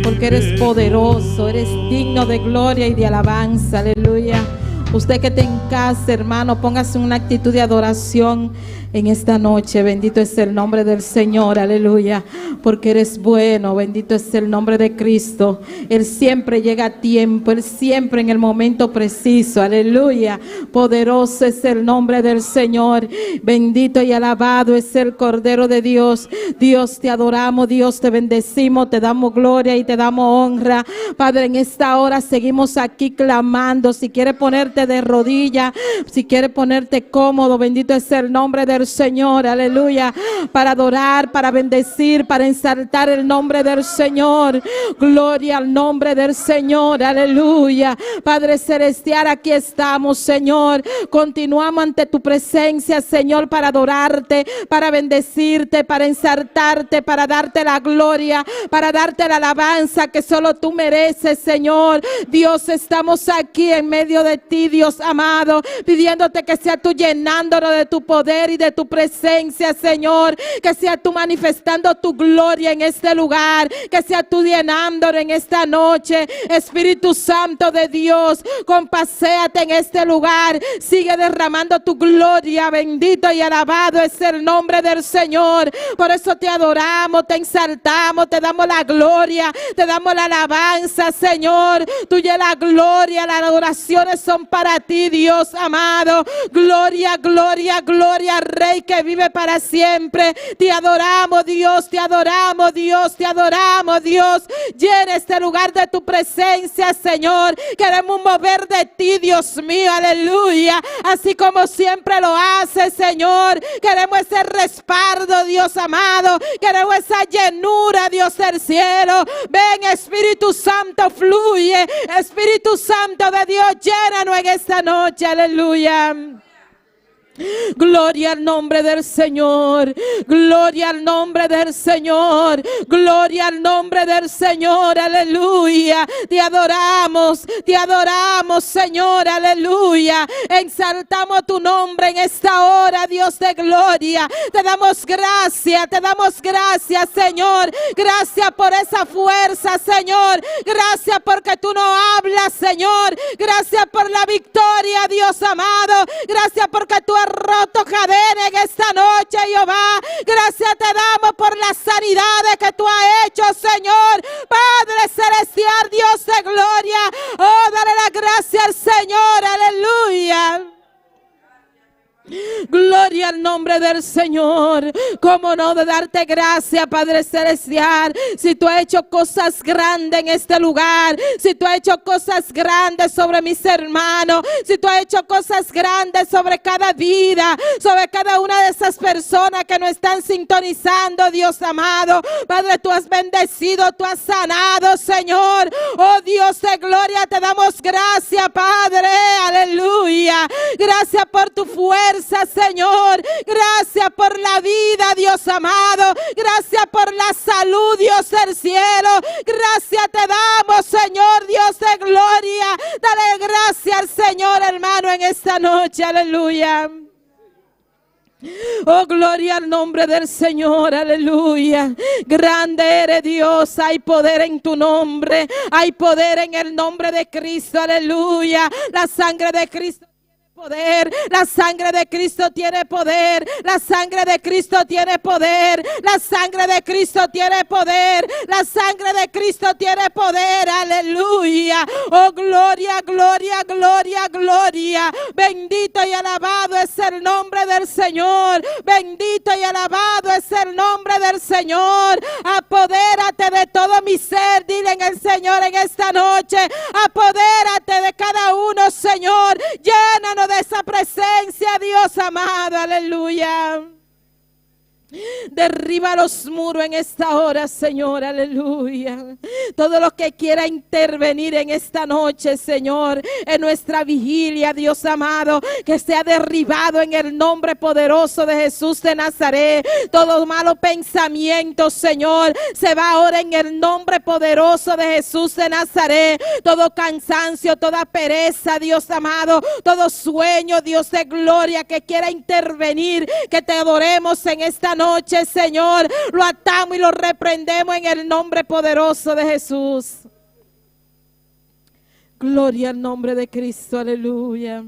Porque eres poderoso, eres digno de gloria y de alabanza, aleluya. Usted que está en casa, hermano, póngase en una actitud de adoración en esta noche. Bendito es el nombre del Señor, aleluya, porque eres bueno. Bendito es el nombre de Cristo. Él siempre llega a tiempo, Él siempre en el momento preciso, aleluya. Poderoso es el nombre del Señor. Bendito y alabado es el Cordero de Dios. Dios, te adoramos, Dios, te bendecimos, te damos gloria y te damos honra. Padre, en esta hora seguimos aquí clamando. Si quieres ponerte ponerte de rodilla, si quieres ponerte cómodo, bendito es el nombre del Señor, aleluya, para adorar, para bendecir, para exaltar el nombre del Señor. Gloria al nombre del Señor, aleluya. Padre celestial, aquí estamos, Señor. Continuamos ante tu presencia, Señor, para adorarte, para bendecirte, para exaltarte, para darte la gloria, para darte la alabanza que solo tú mereces, Señor. Dios, estamos aquí en medio de ti, Dios amado, pidiéndote que sea tú llenándonos de tu poder y de tu presencia, Señor. Que sea tú manifestando tu gloria en este lugar, que sea tú llenándonos en esta noche. Espíritu Santo de Dios, compaséate en este lugar, sigue derramando tu gloria. Bendito y alabado es el nombre del Señor. Por eso te adoramos, te exaltamos, te damos la gloria, te damos la alabanza, Señor. Tuya la gloria, las adoraciones son para ti, Dios amado. Gloria, gloria, gloria, Rey que vive para siempre. Te adoramos, Dios, te adoramos, Dios, te adoramos, Dios. Llena este lugar de tu presencia, Señor. Queremos mover de ti, Dios mío, aleluya. Así como siempre lo hace, Señor. Queremos ese respaldo, Dios amado. Queremos esa llenura, Dios del cielo. Ven, Espíritu Santo, fluye. Espíritu Santo de Dios, llénanos en esta noche, aleluya. Gloria al nombre del Señor, gloria al nombre del Señor, gloria al nombre del Señor, aleluya. Te adoramos, Señor, aleluya. Exaltamos tu nombre en esta hora, Dios de gloria. Te damos gracias, Señor. Gracias por esa fuerza, Señor. Gracias porque tú nos hablas, Señor. Gracias por la victoria, Dios amado. Gracias porque tú has roto cadenas en esta noche, Jehová. Gracias te damos por las sanidades que tú has hecho, Señor. Padre celestial, Dios de gloria. Oh, dale la gracia al Señor, aleluya. Gloria al nombre del Señor. Cómo no de darte gracias, Padre celestial. Si tú has hecho cosas grandes en este lugar, si tú has hecho cosas grandes sobre mis hermanos, si tú has hecho cosas grandes sobre cada vida, sobre cada una de esas personas que nos están sintonizando, Dios amado. Padre, tú has bendecido, tú has sanado, Señor. Oh Dios de gloria, te damos gracias, Padre, aleluya. Gracias por tu fuerza, Señor. Gracias por la vida, Dios amado. Gracias por la salud, Dios del cielo. Gracias te damos, Señor, Dios de gloria. Dale gracias al Señor, hermano, en esta noche, aleluya. Oh, gloria al nombre del Señor, aleluya. Grande eres Dios, hay poder en tu nombre, hay poder en el nombre de Cristo, aleluya. La sangre de Cristo poder, la sangre de Cristo tiene poder, la sangre de Cristo tiene poder, la sangre de Cristo tiene poder, la sangre de Cristo tiene poder, aleluya. Oh, gloria, gloria, gloria, gloria. Bendito y alabado es el nombre del Señor, bendito y alabado es el nombre del Señor. Apodérate de todo mi ser, dile en el Señor en esta noche. Apodérate de cada uno, Señor. Llénanos de esa presencia, Dios amado, aleluya. Derriba los muros en esta hora, Señor, aleluya. Todo lo que quiera intervenir en esta noche, Señor, en nuestra vigilia, Dios amado, que sea derribado en el nombre poderoso de Jesús de Nazaret. Todo malo pensamiento, Señor, se va ahora en el nombre poderoso de Jesús de Nazaret. Todo cansancio, toda pereza, Dios amado, todo sueño, Dios de gloria, que quiera intervenir, que te adoremos en esta noche, Señor, lo atamos y lo reprendemos en el nombre poderoso de Jesús. Gloria al nombre de Cristo, aleluya.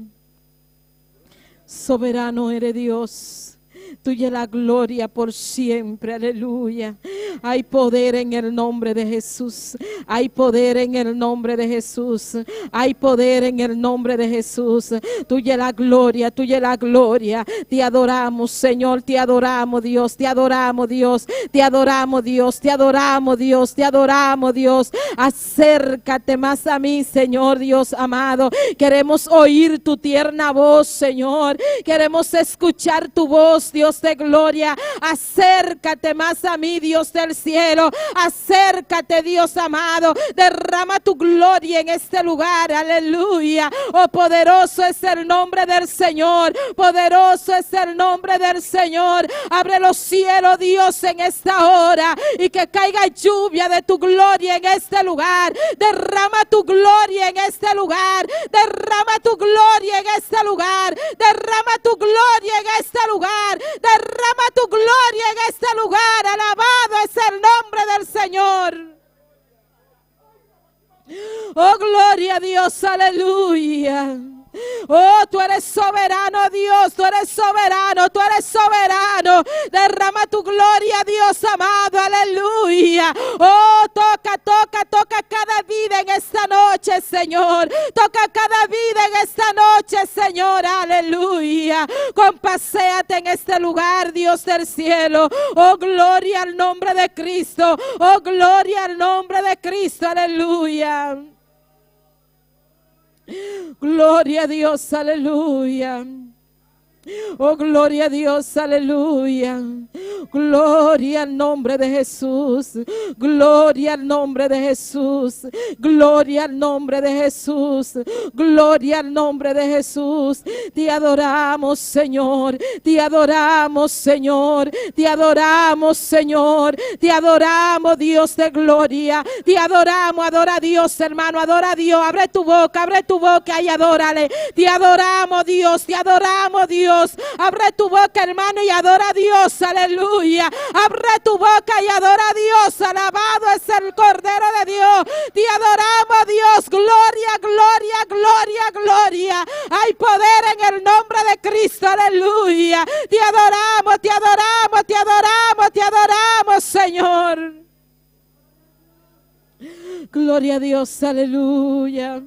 Soberano eres Dios. Tuya la gloria por siempre, aleluya. Hay poder en el nombre de Jesús. Hay poder en el nombre de Jesús. Hay poder en el nombre de Jesús. Tuya la gloria, tuya la gloria. Te adoramos, Señor, te adoramos, Dios, te adoramos, Dios, te adoramos, Dios, te adoramos, Dios, te adoramos, Dios. Acércate más a mí, Señor Dios amado. Queremos oír tu tierna voz, Señor. Queremos escuchar tu voz, Dios de gloria. Acércate más a mí, Dios del cielo. Acércate, Dios amado. Derrama tu gloria en este lugar. Aleluya. Oh, poderoso es el nombre del Señor. Poderoso es el nombre del Señor. Abre los cielos, Dios, en esta hora. Y que caiga lluvia de tu gloria en este lugar. Derrama tu gloria en este lugar. Derrama tu gloria en este lugar. Derrama tu gloria en este lugar. Derrama tu gloria en este lugar. Alabado es el nombre del Señor. Oh, gloria a Dios, aleluya. Oh, tú eres soberano, Dios, tú eres soberano, tú eres soberano. Derrama tu gloria, Dios amado, aleluya. Oh, toca, toca, toca cada vida en esta noche, Señor. Toca cada vida en esta noche, Señor, aleluya. Compaséate en este lugar, Dios del cielo. Oh, gloria al nombre de Cristo. Oh, gloria al nombre de Cristo, aleluya. Gloria a Dios, aleluya. Oh, gloria a Dios, aleluya. Gloria al nombre de Jesús. Gloria al nombre de Jesús. Gloria al nombre de Jesús. Gloria al nombre de Jesús. Te adoramos, Señor. Te adoramos, Señor. Te adoramos, Señor. Te adoramos, Dios de gloria. Te adoramos, adora a Dios, hermano. Adora a Dios. Abre tu boca y adórale. Te adoramos, Dios. Te adoramos, Dios. Abre tu boca, hermano, y adora a Dios, aleluya. Abre tu boca y adora a Dios. Alabado es el Cordero de Dios. Te adoramos, Dios. Gloria, gloria, gloria, gloria. Hay poder en el nombre de Cristo, aleluya. Te adoramos, te adoramos, te adoramos, te adoramos, Señor. Gloria a Dios, aleluya.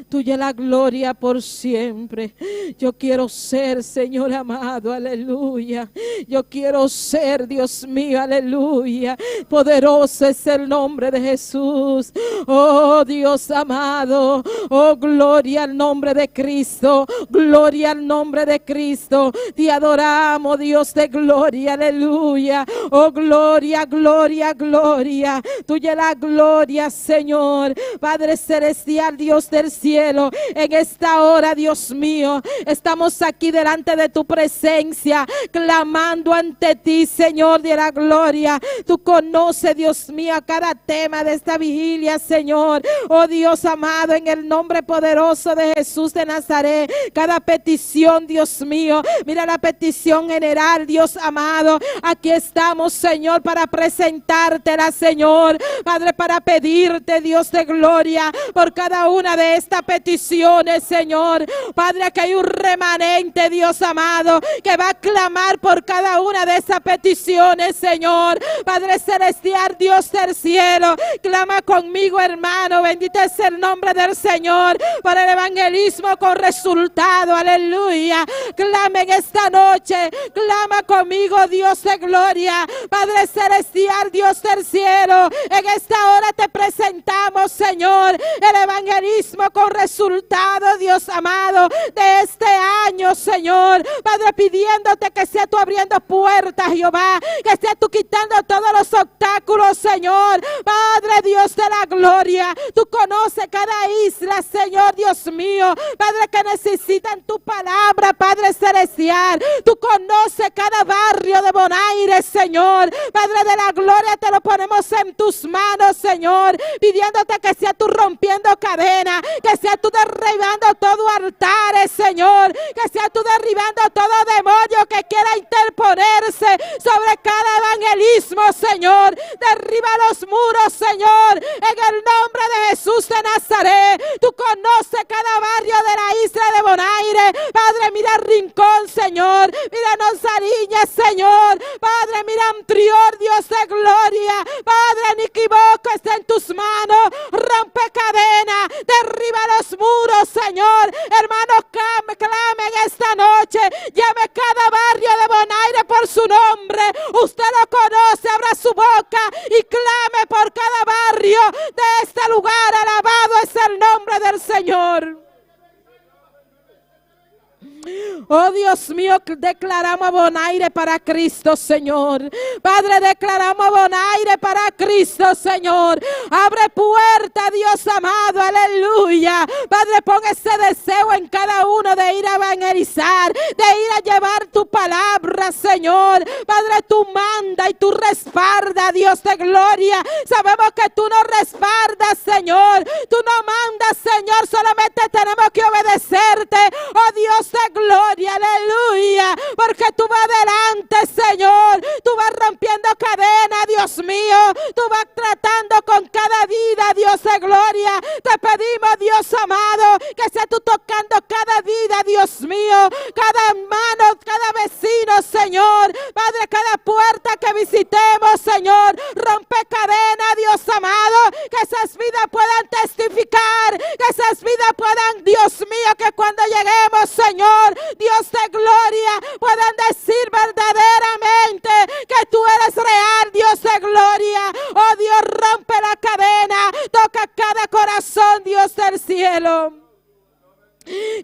Tuya la gloria por siempre. Yo quiero ser, Señor amado, aleluya. Yo quiero ser, Dios mío, aleluya. Poderoso es el nombre de Jesús. Oh, Dios amado. Oh, gloria al nombre de Cristo. Gloria al nombre de Cristo. Te adoramos, Dios de gloria, aleluya. Oh, gloria, gloria, gloria. Tuya la gloria, Señor. Padre celestial, Dios del cielo, en esta hora, Dios mío, estamos aquí delante de tu presencia, clamando ante ti, Señor de la gloria. Tú conoces, Dios mío, cada tema de esta vigilia, Señor. Oh, Dios amado, en el nombre poderoso de Jesús de Nazaret, cada petición, Dios mío, mira la petición general, Dios amado. Aquí estamos, Señor, para presentártela, Señor, Padre, para pedirte, Dios de gloria, por cada una de estas peticiones, Señor. Padre, que hay un remanente, Dios amado, que va a clamar por cada una de esas peticiones, Señor. Padre celestial, Dios del cielo, clama conmigo, hermano. Bendito es el nombre del Señor para el evangelismo con resultado, aleluya. Clama en esta noche, clama conmigo, Dios de gloria. Padre celestial, Dios del cielo, en esta hora te presentamos, Señor, el evangelismo con resultado, Dios amado, de este año, Señor. Padre, pidiéndote que sea tú abriendo puertas, Jehová, que sea tú quitando todos los obstáculos, Señor. Padre, Dios de la gloria, tú conoces cada isla, Señor, Dios mío. Padre, que necesitan tu palabra, Padre celestial. Tú conoces cada barrio de Bonaire, Señor. Padre de la gloria, te lo ponemos en tus manos, Señor, pidiéndote que sea tú rompiendo cadenas, que sea tú derribando todo altares, Señor, que sea tú derribando todo demonio que quiera interponerse sobre cada evangelismo, Señor. Derriba los muros, Señor. Señor, en el nombre de Jesús de Nazaret. Tú conoces cada barrio de la isla de Bonaire. Padre, mira Rincón, Señor. Mira Nonsariña, Señor. Padre, mira Antrior, Dios de gloria. Padre, ni equivoco, está en tus manos. Rompe cadena, derriba los muros, Señor. Hermano, clame en esta noche. Llame cada barrio de Bonaire por su nombre. Usted lo conoce, abra su boca y clame por cada barrio de este lugar. Alabado es el nombre del Señor. Oh Dios mío, declaramos a Bonaire para Cristo, Señor. Padre, declaramos a Bonaire para Cristo, Señor. Abre puerta, Dios amado, aleluya. Padre, pon ese deseo en cada uno de ir a evangelizar, de ir a llevar tu palabra, Señor. Padre, tú manda y tú respalda, Dios de gloria. Sabemos que tú nos respaldas, Señor. Tú no mandas, Señor, solamente tenemos que obedecerte. Oh Dios de gloria, aleluya, porque tú vas adelante, Señor. Tú vas rompiendo cadenas, Dios mío. Tú vas tratando con cada vida, Dios de gloria. Te pedimos, Dios amado, que sea tú tocando cada vida, Dios mío, cada hermano, cada vecino, Señor. Padre, cada puerta que visitemos, Señor, rompe cadena, Dios amado, que esas vidas puedan testificar, que esas vidas puedan, Dios mío, que cuando lleguemos, Señor, Dios de gloria, puedan decir verdaderamente que tú eres real, Dios de gloria. Oh Dios, rompe la cadena, toca cada corazón, Dios del cielo.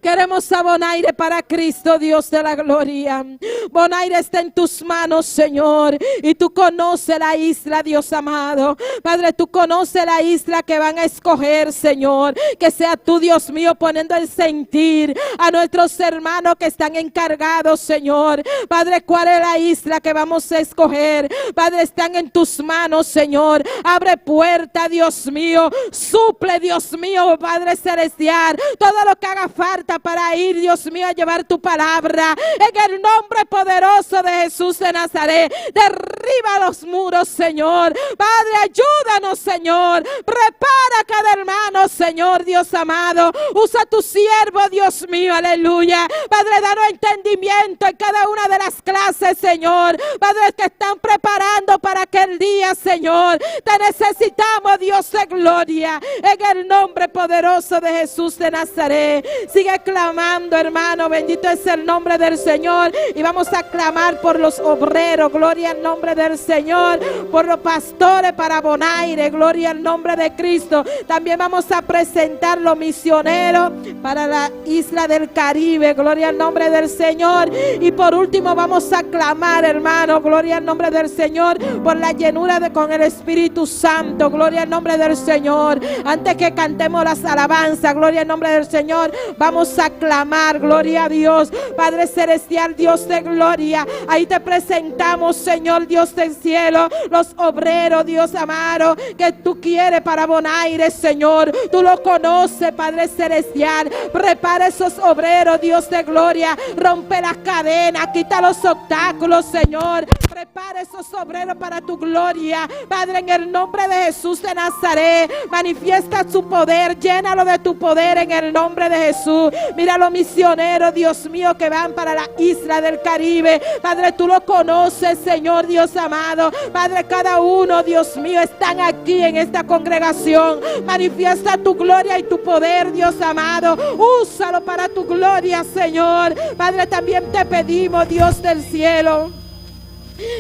Queremos a Bonaire para Cristo, Dios de la gloria. Bonaire está en tus manos, Señor, y tú conoces la isla, Dios amado. Padre, tú conoces la isla que van a escoger, Señor. Que sea tú, Dios mío, poniendo el sentir a nuestros hermanos que están encargados, Señor. Padre, ¿cuál es la isla que vamos a escoger? Padre, están en tus manos, Señor. Abre puerta, Dios mío. Suple, Dios mío, Padre celestial, todo lo que haga falta para ir, Dios mío, a llevar tu palabra. En el nombre poderoso de Jesús de Nazaret, derriba los muros, Señor. Padre, ayúdanos, Señor. Prepara a cada hermano, Señor, Dios amado. Usa tu siervo, Dios mío, aleluya. Padre, danos entendimiento en cada una de las clases, Señor. Padre, que están preparando para aquel día, Señor. Te necesitamos, Dios de gloria. En el nombre poderoso de Jesús de Nazaret. Sigue clamando, hermano, bendito es el nombre del Señor. Y vamos a clamar por los obreros, gloria al nombre del Señor. Por los pastores para Bonaire, gloria al nombre de Cristo. También vamos a presentar los misioneros para la isla del Caribe, gloria al nombre del Señor. Y por último vamos a clamar, hermano, gloria al nombre del Señor, por la llenura con el Espíritu Santo, gloria al nombre del Señor. Antes que cantemos las alabanzas, gloria al nombre del Señor, vamos a clamar, gloria a Dios. Padre celestial, Dios de gloria, ahí te presentamos, Señor, Dios del cielo, los obreros, Dios amado, que tú quieres para Bonaire, Señor. Tú lo conoces, Padre celestial. Prepara esos obreros, Dios de gloria. Rompe las cadenas, quita los obstáculos, Señor. Prepara esos obreros para tu gloria, Padre, en el nombre de Jesús de Nazaret. Manifiesta su poder, llénalo de tu poder en el nombre de Jesús. Mira los misioneros, Dios mío, que van para la isla del Caribe. Padre, tú lo conoces, Señor, Dios amado. Padre, cada uno, Dios mío, están aquí en esta congregación. Manifiesta tu gloria y tu poder, Dios amado. Úsalo para tu gloria, Señor. Padre, también te pedimos, Dios del cielo,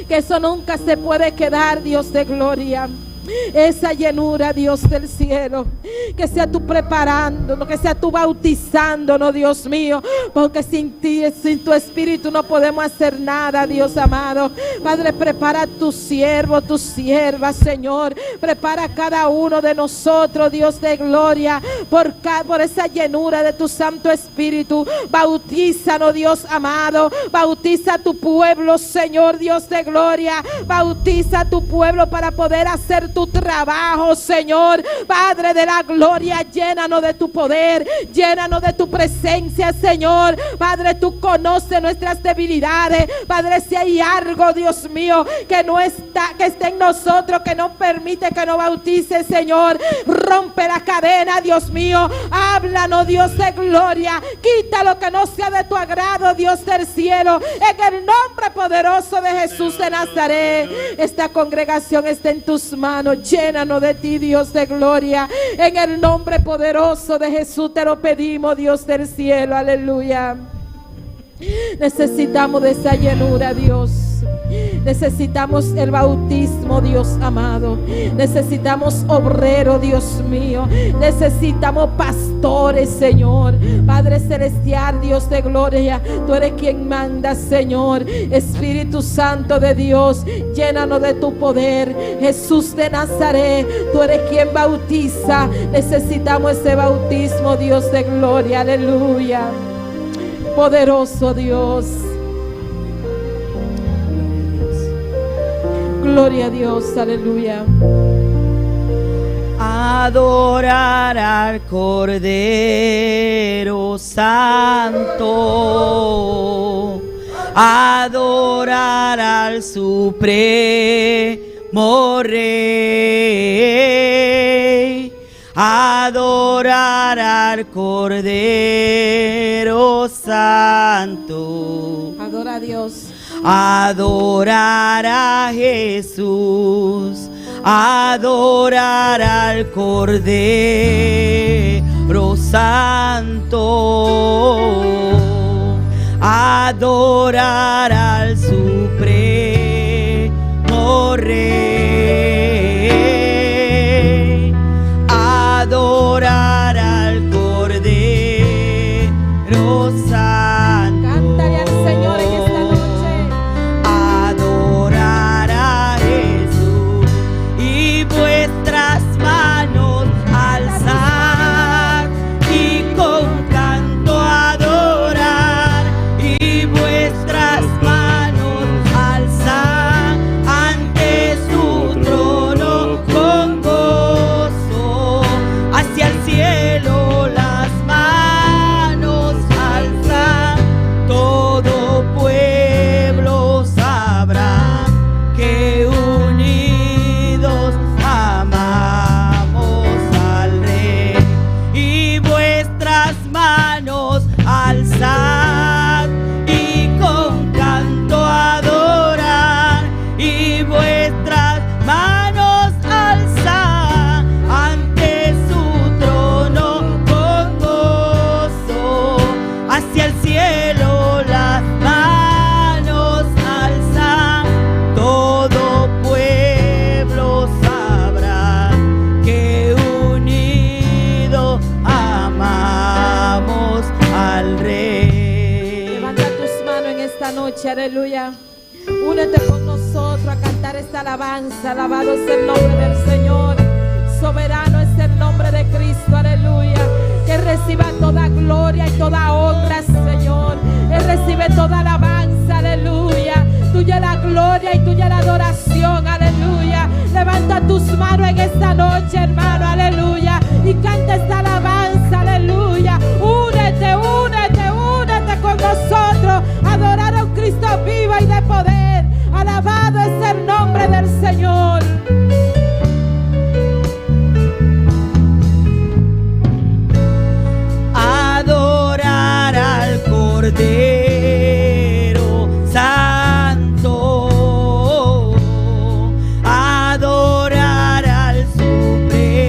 que eso nunca se puede quedar, Dios de gloria. Esa llenura, Dios del cielo, que sea tú preparándonos, que sea tú bautizándonos, Dios mío, porque sin ti, sin tu espíritu no podemos hacer nada, Dios amado. Padre, prepara a tu siervo, tu sierva, Señor. Prepara a cada uno de nosotros, Dios de gloria, por esa llenura de tu Santo Espíritu. Bautízanos, Dios amado. Bautiza a tu pueblo, Señor, Dios de gloria. Bautiza a tu pueblo para poder hacer tu tu trabajo, Señor. Padre de la gloria, llénanos de tu poder, llénanos de tu presencia, Señor. Padre, tú conoces nuestras debilidades. Padre, si hay algo, Dios mío, que no está, que esté en nosotros, que no permite que nos bautice, Señor, rompe la cadena, Dios mío. Háblanos, Dios de gloria. Quita lo que no sea de tu agrado, Dios del cielo. En el nombre poderoso de Jesús de Nazaret, esta congregación está en tus manos. Llénanos de ti, Dios de gloria. En el nombre poderoso de Jesús te lo pedimos, Dios del cielo. Aleluya. Necesitamos de esa llenura, Dios. Necesitamos el bautismo, Dios amado. Necesitamos obrero, Dios mío. Necesitamos pastores, Señor. Padre celestial, Dios de gloria, tú eres quien manda, Señor. Espíritu Santo de Dios, llénanos de tu poder. Jesús de Nazaret, tú eres quien bautiza. Necesitamos ese bautismo, Dios de gloria. Aleluya. Poderoso Dios. Gloria a Dios, aleluya. Adorar al Cordero Santo, adorar al Supremo Rey, adorar al Cordero Santo. Adora a Dios. Adorar a Jesús, adorar al Cordero Santo, adorar al Supremo Rey, adorar al Cordero Santo. Cántale al Señor en esta noche. Adorar a Jesús y vuestras manos alzar y con canto adorar y vuestras manos alzar ante su trono con gozo hacia el cielo las manos alzar. Todo pueblo sabrá que unidos amamos al Rey y vuestras manos alzad y con canto adorar y vuestras manos alzad ante su trono con gozo hacia el cielo las manos alzan. Todo pueblo sabrá que unido amamos al Rey. Levanta tus manos en esta noche, aleluya. Únete con nosotros a cantar esta alabanza. Alabado es el nombre del Señor. Soberano es el nombre de Cristo, aleluya. Que reciba toda gloria y toda honra, Señor. Él recibe toda alabanza, aleluya. Tuya la gloria y tuya la adoración, aleluya. Levanta tus manos en esta noche, hermano, aleluya. Y canta esta alabanza, aleluya. Únete, únete, únete con nosotros. Adorar a un Cristo vivo y de poder. Alabado es el nombre del Señor. Adorar al Cordero Santo, adorar al Supremo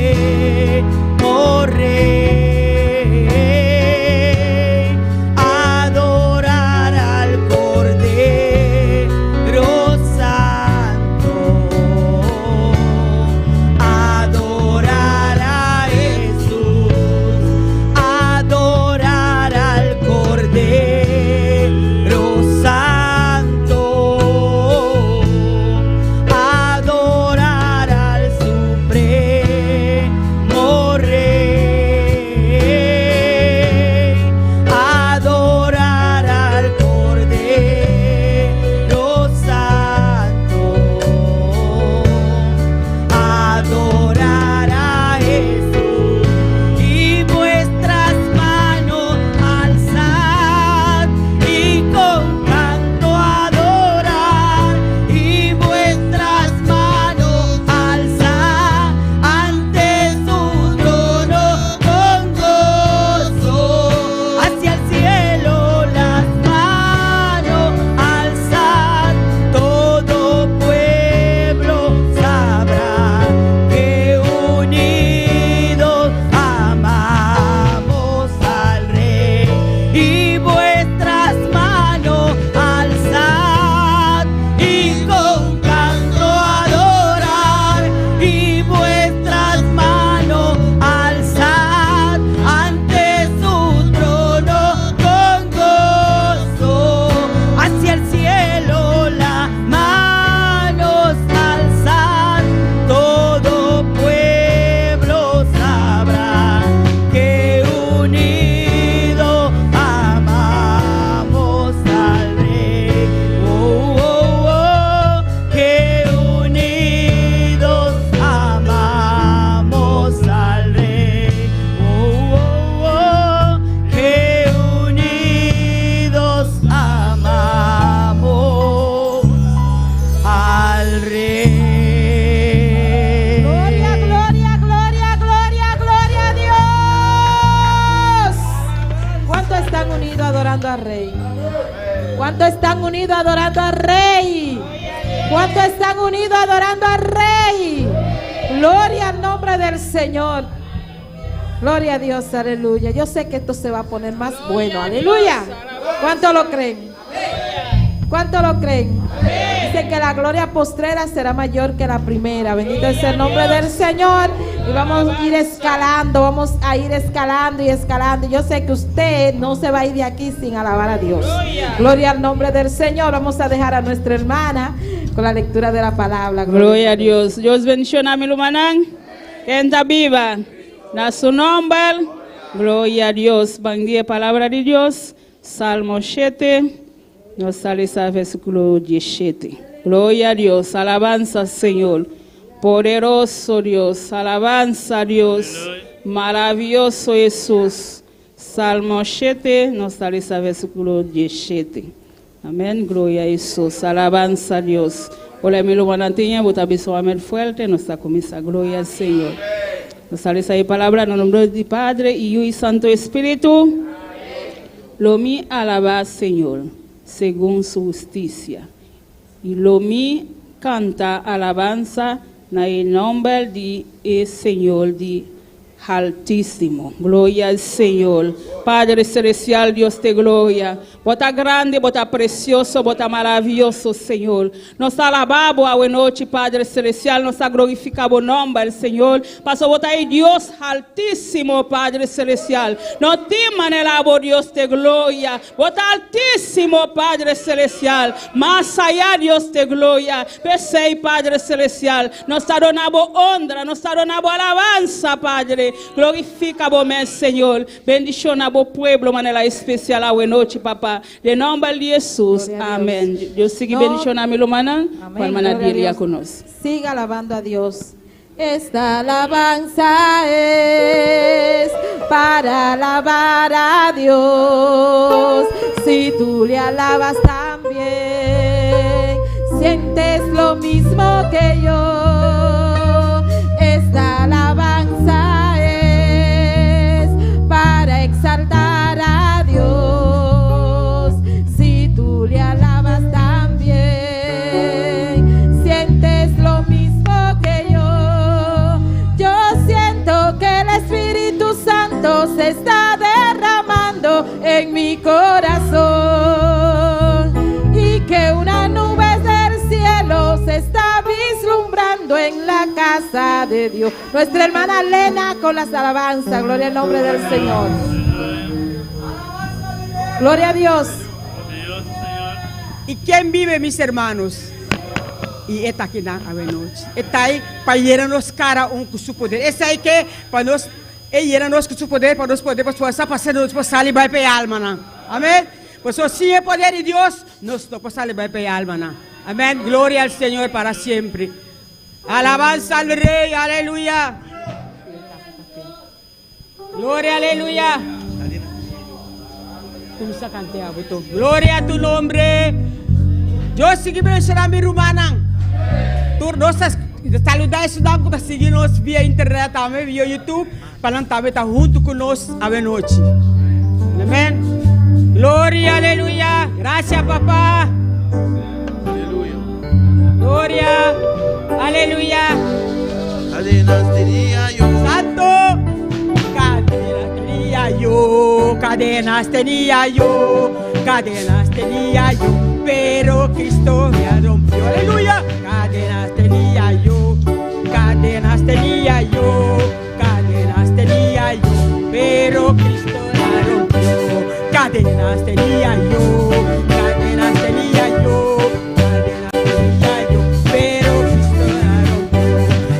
al Rey? ¿Cuántos están unidos adorando al Rey? ¿Cuántos están unidos adorando al Rey? Gloria al nombre del Señor. Gloria a Dios, aleluya. Yo sé que esto se va a poner más bueno, aleluya. ¿Cuántos lo creen? ¿Cuántos lo creen? Dice que la gloria postrera será mayor que la primera. Bendito es el nombre del Señor. Y vamos a ir escalando, vamos a ir escalando y escalando. Yo sé que usted no se va a ir de aquí sin alabar a Dios. Gloria al nombre del Señor. Vamos a dejar a nuestra hermana con la lectura de la palabra. Gloria a Dios. Dios bendiga a mi lumanán. Que está viva. Na su nombre. Gloria a Dios. Bendiga palabra de Dios. Salmo 7. Nos sale ese versículo 17. Gloria a Dios. Alabanza, Señor. Poderoso Dios. Alabanza a Dios. Maravilloso Jesús. Salmo 7. Nos sale ese versículo 17. Amén. Gloria a Jesús. Alabanza a Dios. Hola, mi hermana Tiña. Bota beso amén fuerte. Nos está con esa gloria al Señor. Nos sale esa palabra en el nombre del Padre, Hijo y Santo Espíritu. Lo mi alaba, Señor, según su justicia. Y lo mi canta alabanza en el nombre del Señor de Altísimo. Gloria al Señor. Padre celestial, Dios de gloria. Bota grande, bota precioso, bota maravilloso, Señor. Nos alabamos a buena noche, Padre celestial. Nos glorificamos el nombre del Señor. Paso bota ahí, Dios altísimo, Padre celestial. No teman el amor, Dios de gloria. Bota altísimo, Padre celestial. Más allá, Dios de gloria. Pesei, Padre celestial. Nos adoramos honra, nos adoramos alabanza, Padre. Glorifica vos, Señor. Bendición a vos pueblo, manera especial a buena noche, papá. En nombre de Jesús. Amén. Dios sigue bendición a mi hermana. Hermana diría con nosotros. Siga alabando a Dios. Esta alabanza es para alabar a Dios. Si tú le alabas también, sientes lo mismo que yo. Esta alabanza es para exaltar a Dios. Si tú le alabas también, sientes lo mismo que yo. Yo siento que el Espíritu Santo se está derramando en mi corazón y que una nube del cielo se está vislumbrando en la casa de Dios. Nuestra hermana Lena con las alabanzas. Gloria al nombre del Señor. Gloria a Dios. ¿Y quién vive, mis hermanos? Y está aquí a noche. Está ahí para llenarnos cara con su poder. Está ahí que para nos llenarnos con su poder, para nos poder pasar para pasar y va a alma. Amén. Pues si el poder de Dios, nos pasar y va a alma. Amén. Gloria al Señor para siempre. Alabanza al Rey. Aleluya. Gloria, aleluya. Gloria a tu nombre. Yo sigo mencionando a mi hermana. Tú nos saludas estudando para seguirnos via internet, também via YouTube, para também estar junto conosco a noite. Amém. Glória, aleluia. Graças, papá. Aleluya. Glória, aleluia. Cadenas tenía yo. Santo. Cadenas tenía yo, cadenas tenía yo, pero Cristo me rompió. Aleluya. Cadenas tenía yo, cadenas tenía yo, cadenas tenía yo, pero Cristo la rompió. Cadenas tenía yo, cadenas tenía yo, cadenas tenía yo, pero Cristo la rompió.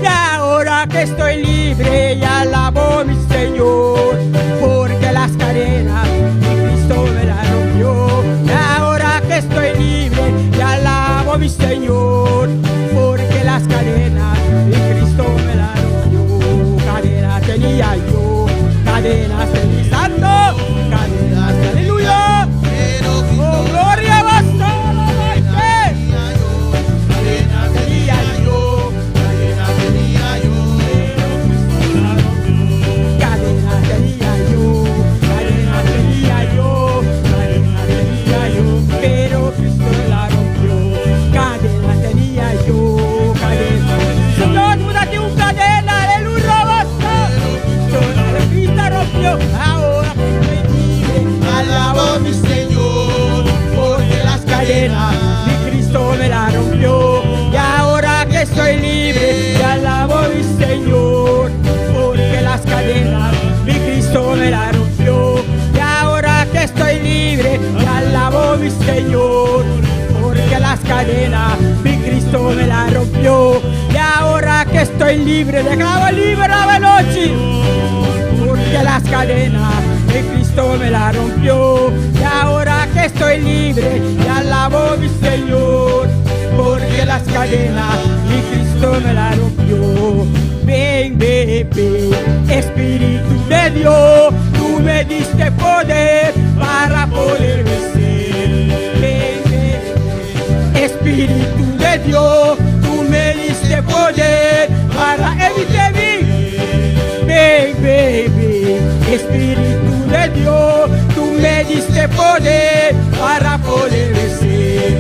Y ahora que estoy libre, ya alabo a mi Señor, porque las cadenas de Cristo me la rompió. Y ahora que estoy libre, ya alabo a mi Señor, porque las cadenas de Cristo me la rompió. Cadenas tenía yo, cadenas tenía santo, cadenas, aleluya. Oh, gloria a vos, cadenas tenía yo, cadenas tenía yo, cadenas tenía yo, cadenas tenía yo, cadenas estoy libre, declaro libre la noche. Porque las cadenas de Cristo me la rompió. Y ahora que estoy libre, te alabo mi Señor. Porque las cadenas de Cristo me la rompió. Ven, ven, ven, Espíritu de Dios, tú me diste poder para poder vencer. Ven, ven, ven, Espíritu de Dios, tú me diste poder para evitar mí. Ven, ven, ven, Espíritu de Dios, tú me diste poder para poder vencer.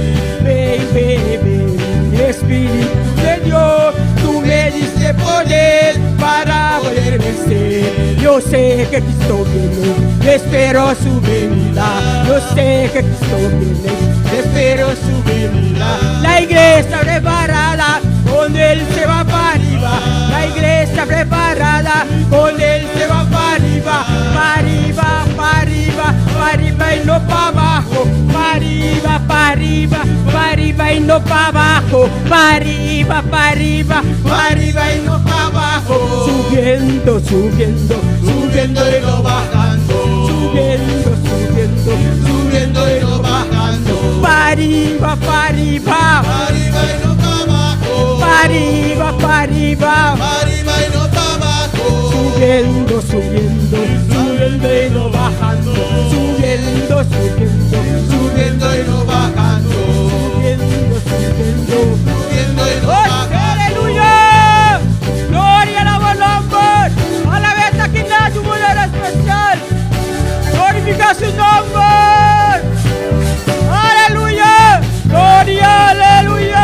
Ven, ven, ven, Espíritu de Dios, tú me diste poder para poder vencer. Yo sé que Cristo viene, yo espero su venida. Yo sé que Cristo viene, yo espero su venida. La iglesia preparada, con él se va para arriba. La iglesia preparada, con él se va para arriba. Para arriba, para arriba, para arriba y no para abajo. Para arriba, para arriba, para arriba y no para abajo. Para arriba, para arriba, para arriba y no para abajo. Subiendo, subiendo, subiendo y no bajando. Subiendo, subiendo, subiendo y no bajando. Para arriba, para arriba, para arriba y no para abajo. Para arriba, para arriba, para arriba y no para abajo. Subiendo, subiendo, subiendo y no bajando. Subiendo, subiendo, subiendo y no bajando. Subiendo, subiendo, subiendo y no bajando. ¡Aleluya! ¡Gloria al nombre! A la vez aquí en su manera especial. Glorifica su nombre. ¡Aleluya! ¡Gloria, aleluya!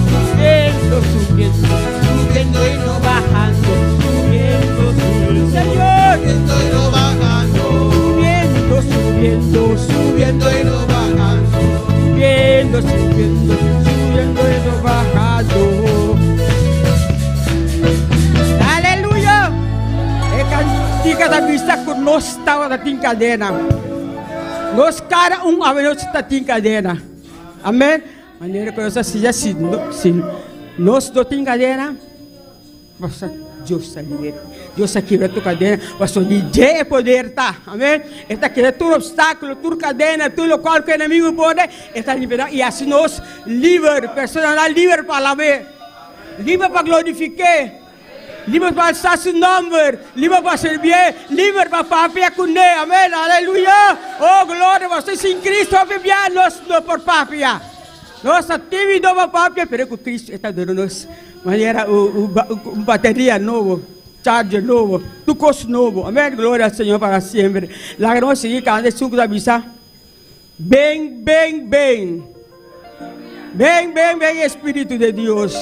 Subiendo, subiendo, subiendo y no bajando. Subiendo, subiendo, Señor. Subiendo y no bajando. Subiendo, subiendo, subiendo y no bajando. Subiendo, subiendo, subiendo y no bajando. Aleluya! E cantica da vista que nós estava da cadena. Nós cada a nós está em cadena. Amém? Maneira que nós seja se nós do tem cadena, você Deus está livre. Deus está quebrando tua cadena, você DJ poder tá. Amém? Está quebrando todo obstáculo, tua cadena, tudo qual que o inimigo pode, está liberado e assim nós livre, personal livre para lá ver. Livre para glorificar. Livre para alçar seu nome, livre para servir, livre para papiar com ele, amém, aleluia, oh glória, vocês em Cristo, papiar, nós não por papiar, nós ativos para papiar, pero que Cristo está dando nos, maneira, bateria novo, charger novo, tudo coisa novo, amém, glória ao Senhor para sempre, lá que nós seguimos, cada suco da vista, bem, bem, bem, bem, bem, bem, Espírito de Deus,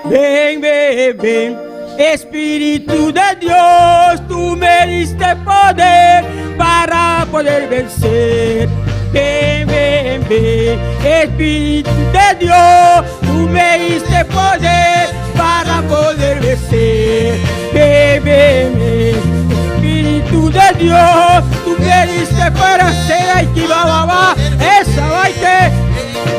bem, bem, bem, Espíritu de Dios, tú me diste poder para poder vencer. Ven, ven, ven, Espíritu de Dios, tú me diste poder para poder vencer. Ven, ven, ven, Espíritu de Dios, tú me diste para ser aquí, va, esa va que.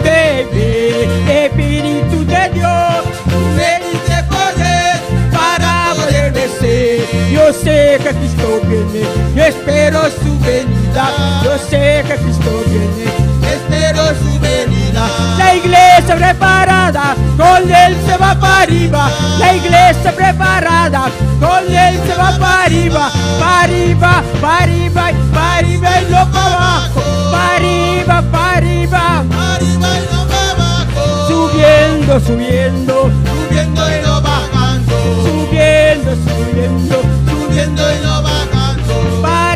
Ven, ven, Espíritu de Dios, tú me diste poder para poder vencer. Yo sé que Cristo viene, yo espero su venida. Yo sé que Cristo viene, espero su venida. La iglesia preparada, con él se va para arriba. La iglesia preparada, con él se va para arriba. Para arriba, para arriba, para arriba y no para abajo. Para arriba, para arriba, para arriba y no para abajo. Subiendo, subiendo, subiendo y no bajando. Subiendo, subiendo, subiendo y no bajando. Para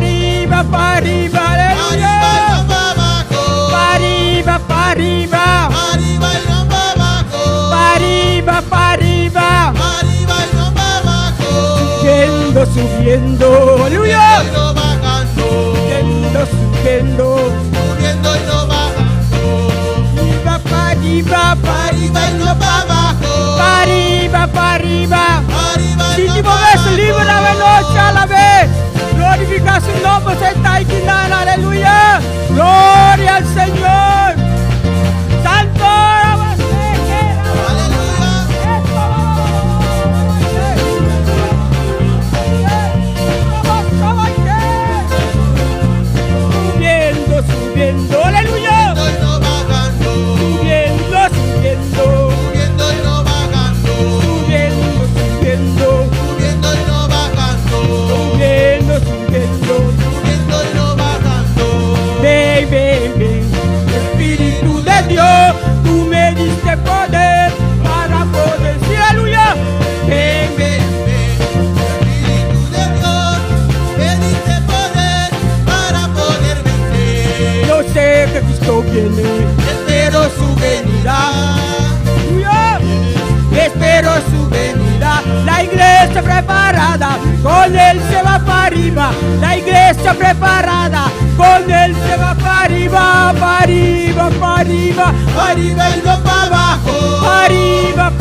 arriba, aleluya. Para arriba, para arriba, para arriba y no para abajo. Para arriba, para arriba, para arriba y no para abajo. Subiendo, subiendo, aleluya. Y no bajando. Subiendo, subiendo, subiendo y no bajando. Para arriba, para arriba y no para abajo. Para arriba, para arriba. Si te mueves libre la noche a la vez, glorifica su nombre, se está aquí, aleluya, gloria al Señor, santo, aleluya. iglesia preparada, con él se va para arriba. La iglesia preparada, con él se va para arriba, para arriba, para arriba, para arriba y no para abajo, para arriba,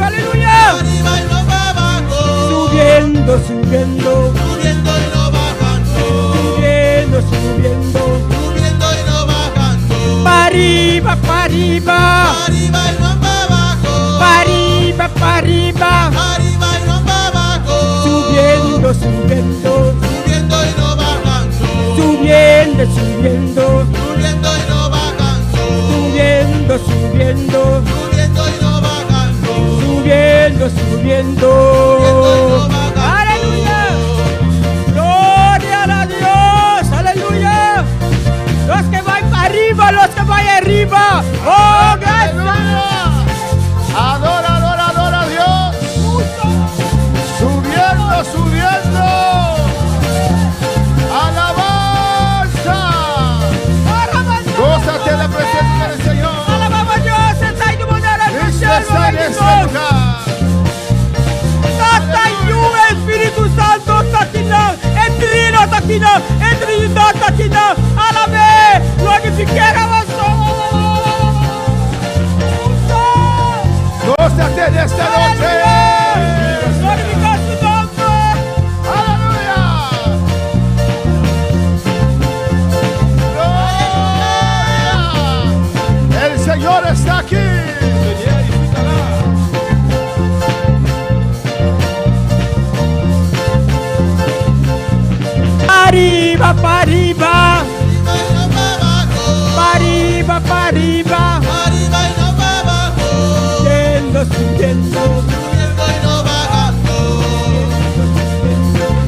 aleluya. Arriba y no para abajo. Subiendo, subiendo, Subiendo y no bajando. subiendo, subiendo. Subiendo y no bajando. Para arriba, para arriba. Arriba y no para abajo. Para arriba, para arriba. Arriba y no para abajo. Subiendo, subiendo. Subiendo y no bajando. Subiendo, subiendo. Subiendo y no bajando. Subiendo, subiendo. Subiendo y no bajando. Subiendo, subiendo. Aleluya. Gloria a Dios. Aleluya. Los que van arriba, los que van arriba. Oh, gracias. Adora, adora, adora a Dios. Subiendo, subiendo. Alabanza. Gózate de la presencia del Señor. Alabamos a Dios. Está en tu manera de Cristo luchar, está en este Dios. lugar. Está en tu Espíritu Santo. Está aquí, el Trino está aquí, el Trinidad está aquí. Alabé, glorifiquemos. Gózate de esta noche. Glorifica su nombre. Aleluya. Gloria. El Señor está aquí. Arriba, para arriba. Para arriba, para arriba. Arriba y no para abajo. Subiendo, subiendo. Subiendo y no bajando.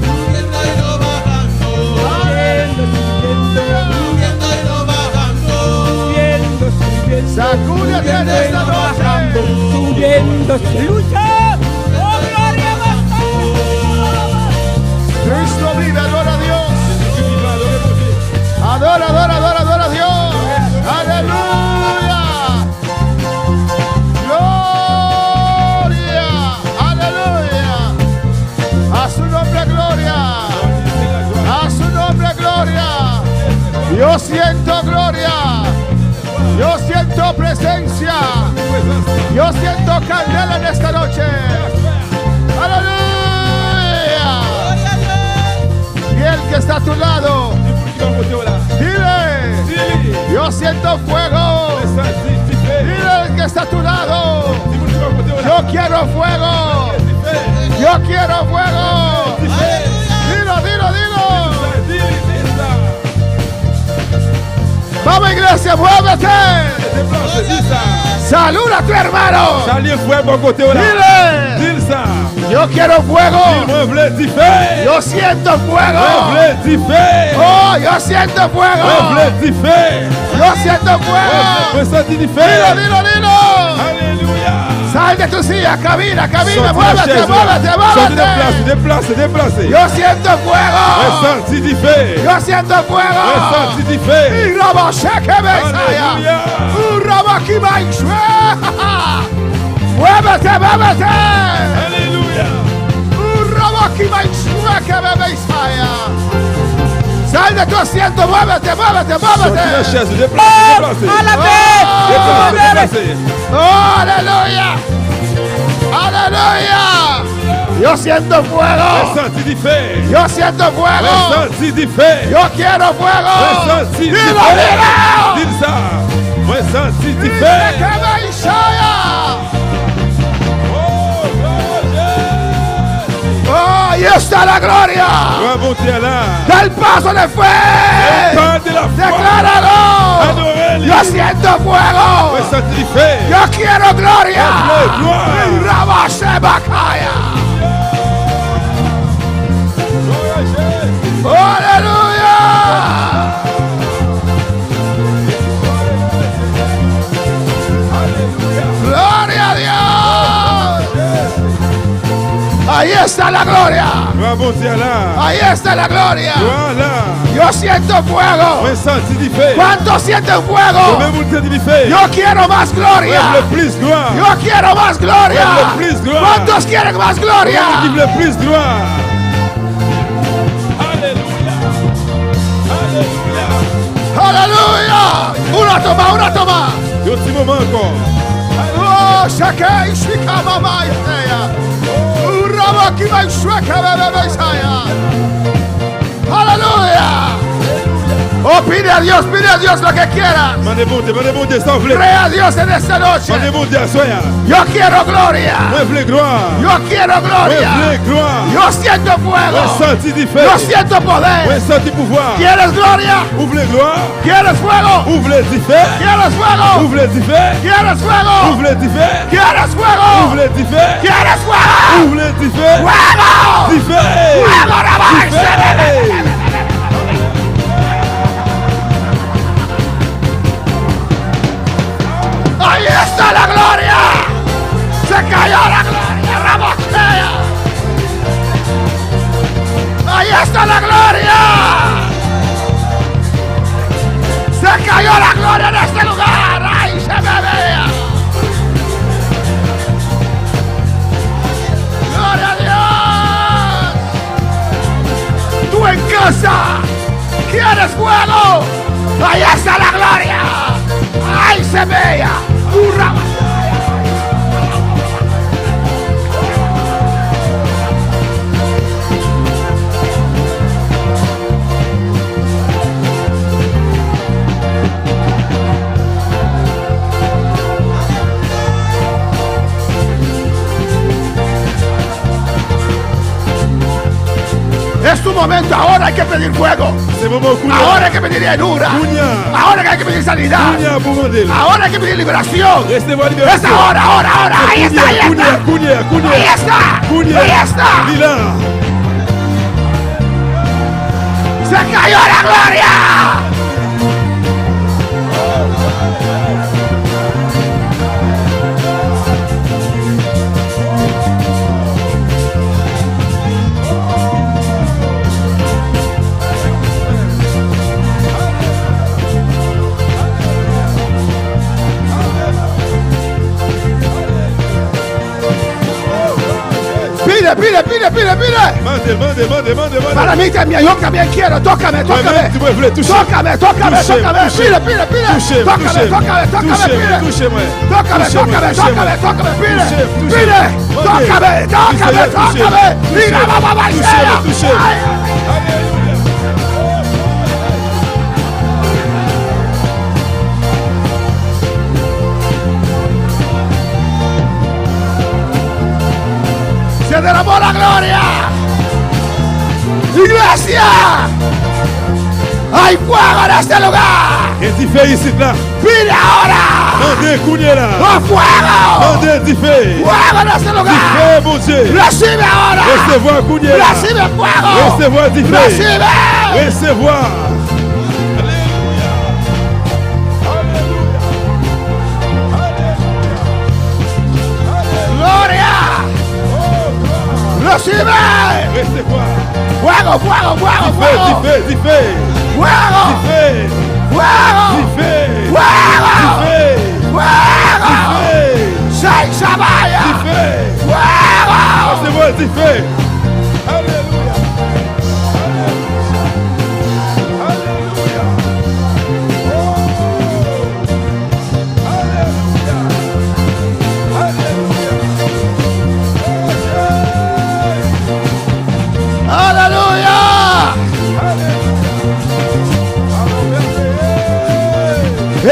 Subiendo y no bajando. Subiendo, subiendo. Subiendo y no bajando. Subiendo, subiendo. Sacúdete de esta noche. Subiendo, lucha. Oh, gloria a Cristo vive, adora a Dios. Adora, adora, adora, adora a Dios. Aleluya. Gloria. Aleluya. A su nombre, gloria. A su nombre, gloria. Yo siento gloria. Yo siento presencia. Yo siento candela en esta noche. Aleluya. Y el que está a tu lado, dile, yo siento fuego. Dile el que está a tu lado, yo quiero fuego. Yo quiero fuego. Dilo, dilo, dilo. Vamos, iglesia, muévete. Saluda a tu hermano. Dile, yo quiero fuego. Yo siento fuego. Oh, yo siento fuego. Yo siento fuego. Dilo, dilo, dilo. Sal de tu silla, camina, camina, muévete, muévete, muévete. Yo siento fuego. Yo siento fuego. Y robo cheque besaya. Un robo aquí maishwe. Muévete, muévete. Un robo aquí maishwe que me besaya. Sal de tu asiento, muévete, muévete, muévete. Oh, aleluya. Aleluya. Yo siento fuego. Yo siento fuego. Yo quiero fuego. Dilo, dilo. Que me Isaya. Oh, ahí está la gloria. Del paso de fe. Decláralo. Yo siento fuego. Yo quiero gloria. Rabashe Bakaya. Aleluya. Gloria a Dios. Ahí está la gloria. Gloire monter là. Ahí está la gloria. Gloire là. Yo siento fuego. Ouais, senti du feu. ¿Cuántos sienten fuego? Combien vous sentez du feu? Yo quiero más gloria. Le plus gloire. Yo quiero más gloria. Le plus gloire. ¿Cuántos quieren más gloria? Qui le plus gloire. Alléluia. Alléluia. Aleluya. Una toma. Et un petit moment encore. Oh, Shakai Shikamama Yaya. Urabaki Maishweka Bebe Isaya. Aleluya. Oh, pide a Dios lo que quieras. Mandez monter sans voler. Cree a Dios en esta noche. Mandez monter à soya. Yo quiero gloria. Moi, voulez gloire. Yo quiero Moi, gloria. voulez gloire. Yo siento fuego. Moi, senti du feu. Yo siento Moi, poder. senti pouvoir. ¿Quieres gloria? Vous voulez gloire. ¿Quieres fuego? Vous voulez du feu. ¿Quieres Vous fuego? voulez du feu. ¿Quieres Vous fuego? voulez du feu. ¿Quieres Vous fuego? voulez du feu. ¿Quieres Vous fuego? voulez du feu. ¡Fuego! Du feu. ¡Fuego, Rabbi! Du feu. ¡Ahí está la gloria! ¡Se cayó la gloria! ¡Rabosea! ¡Ahí está la gloria! ¡Se cayó la gloria en este lugar! ¡Ahí se me vea! ¡Gloria a Dios! ¡Tú en casa! ¿Quieres fuego? ¡Ahí está la gloria! ¡Ahí se vea! ¡Hurra! Es tu momento, ahora hay que pedir fuego. Ahora hay que pedir llenura. Ahora hay que pedir sanidad. Ahora hay que pedir liberación. Es ahora. Ahí está. Ahí está. Se cayó la gloria. Pide. Mande. Para mí también, yo también quiero. Tócame. Tócame. Pide. Tócame. Tócame. Mira, vamos. Se derramó la gloria. Iglesia, hay fuego en este lugar. Pide ahora. ¡Oh, fuego! ¡Fuego en este lugar! ¡Recibe ahora! ¡Recibe fuego! ¡Recibe! Recevoir. ¡Gloria! ¡Recibe! ¡Fuego! ¡Fuego! ¡Fuego! ¡Seis Sabaya! Recevoir du feu. Alléluia. Alléluia. ¡Aleluya!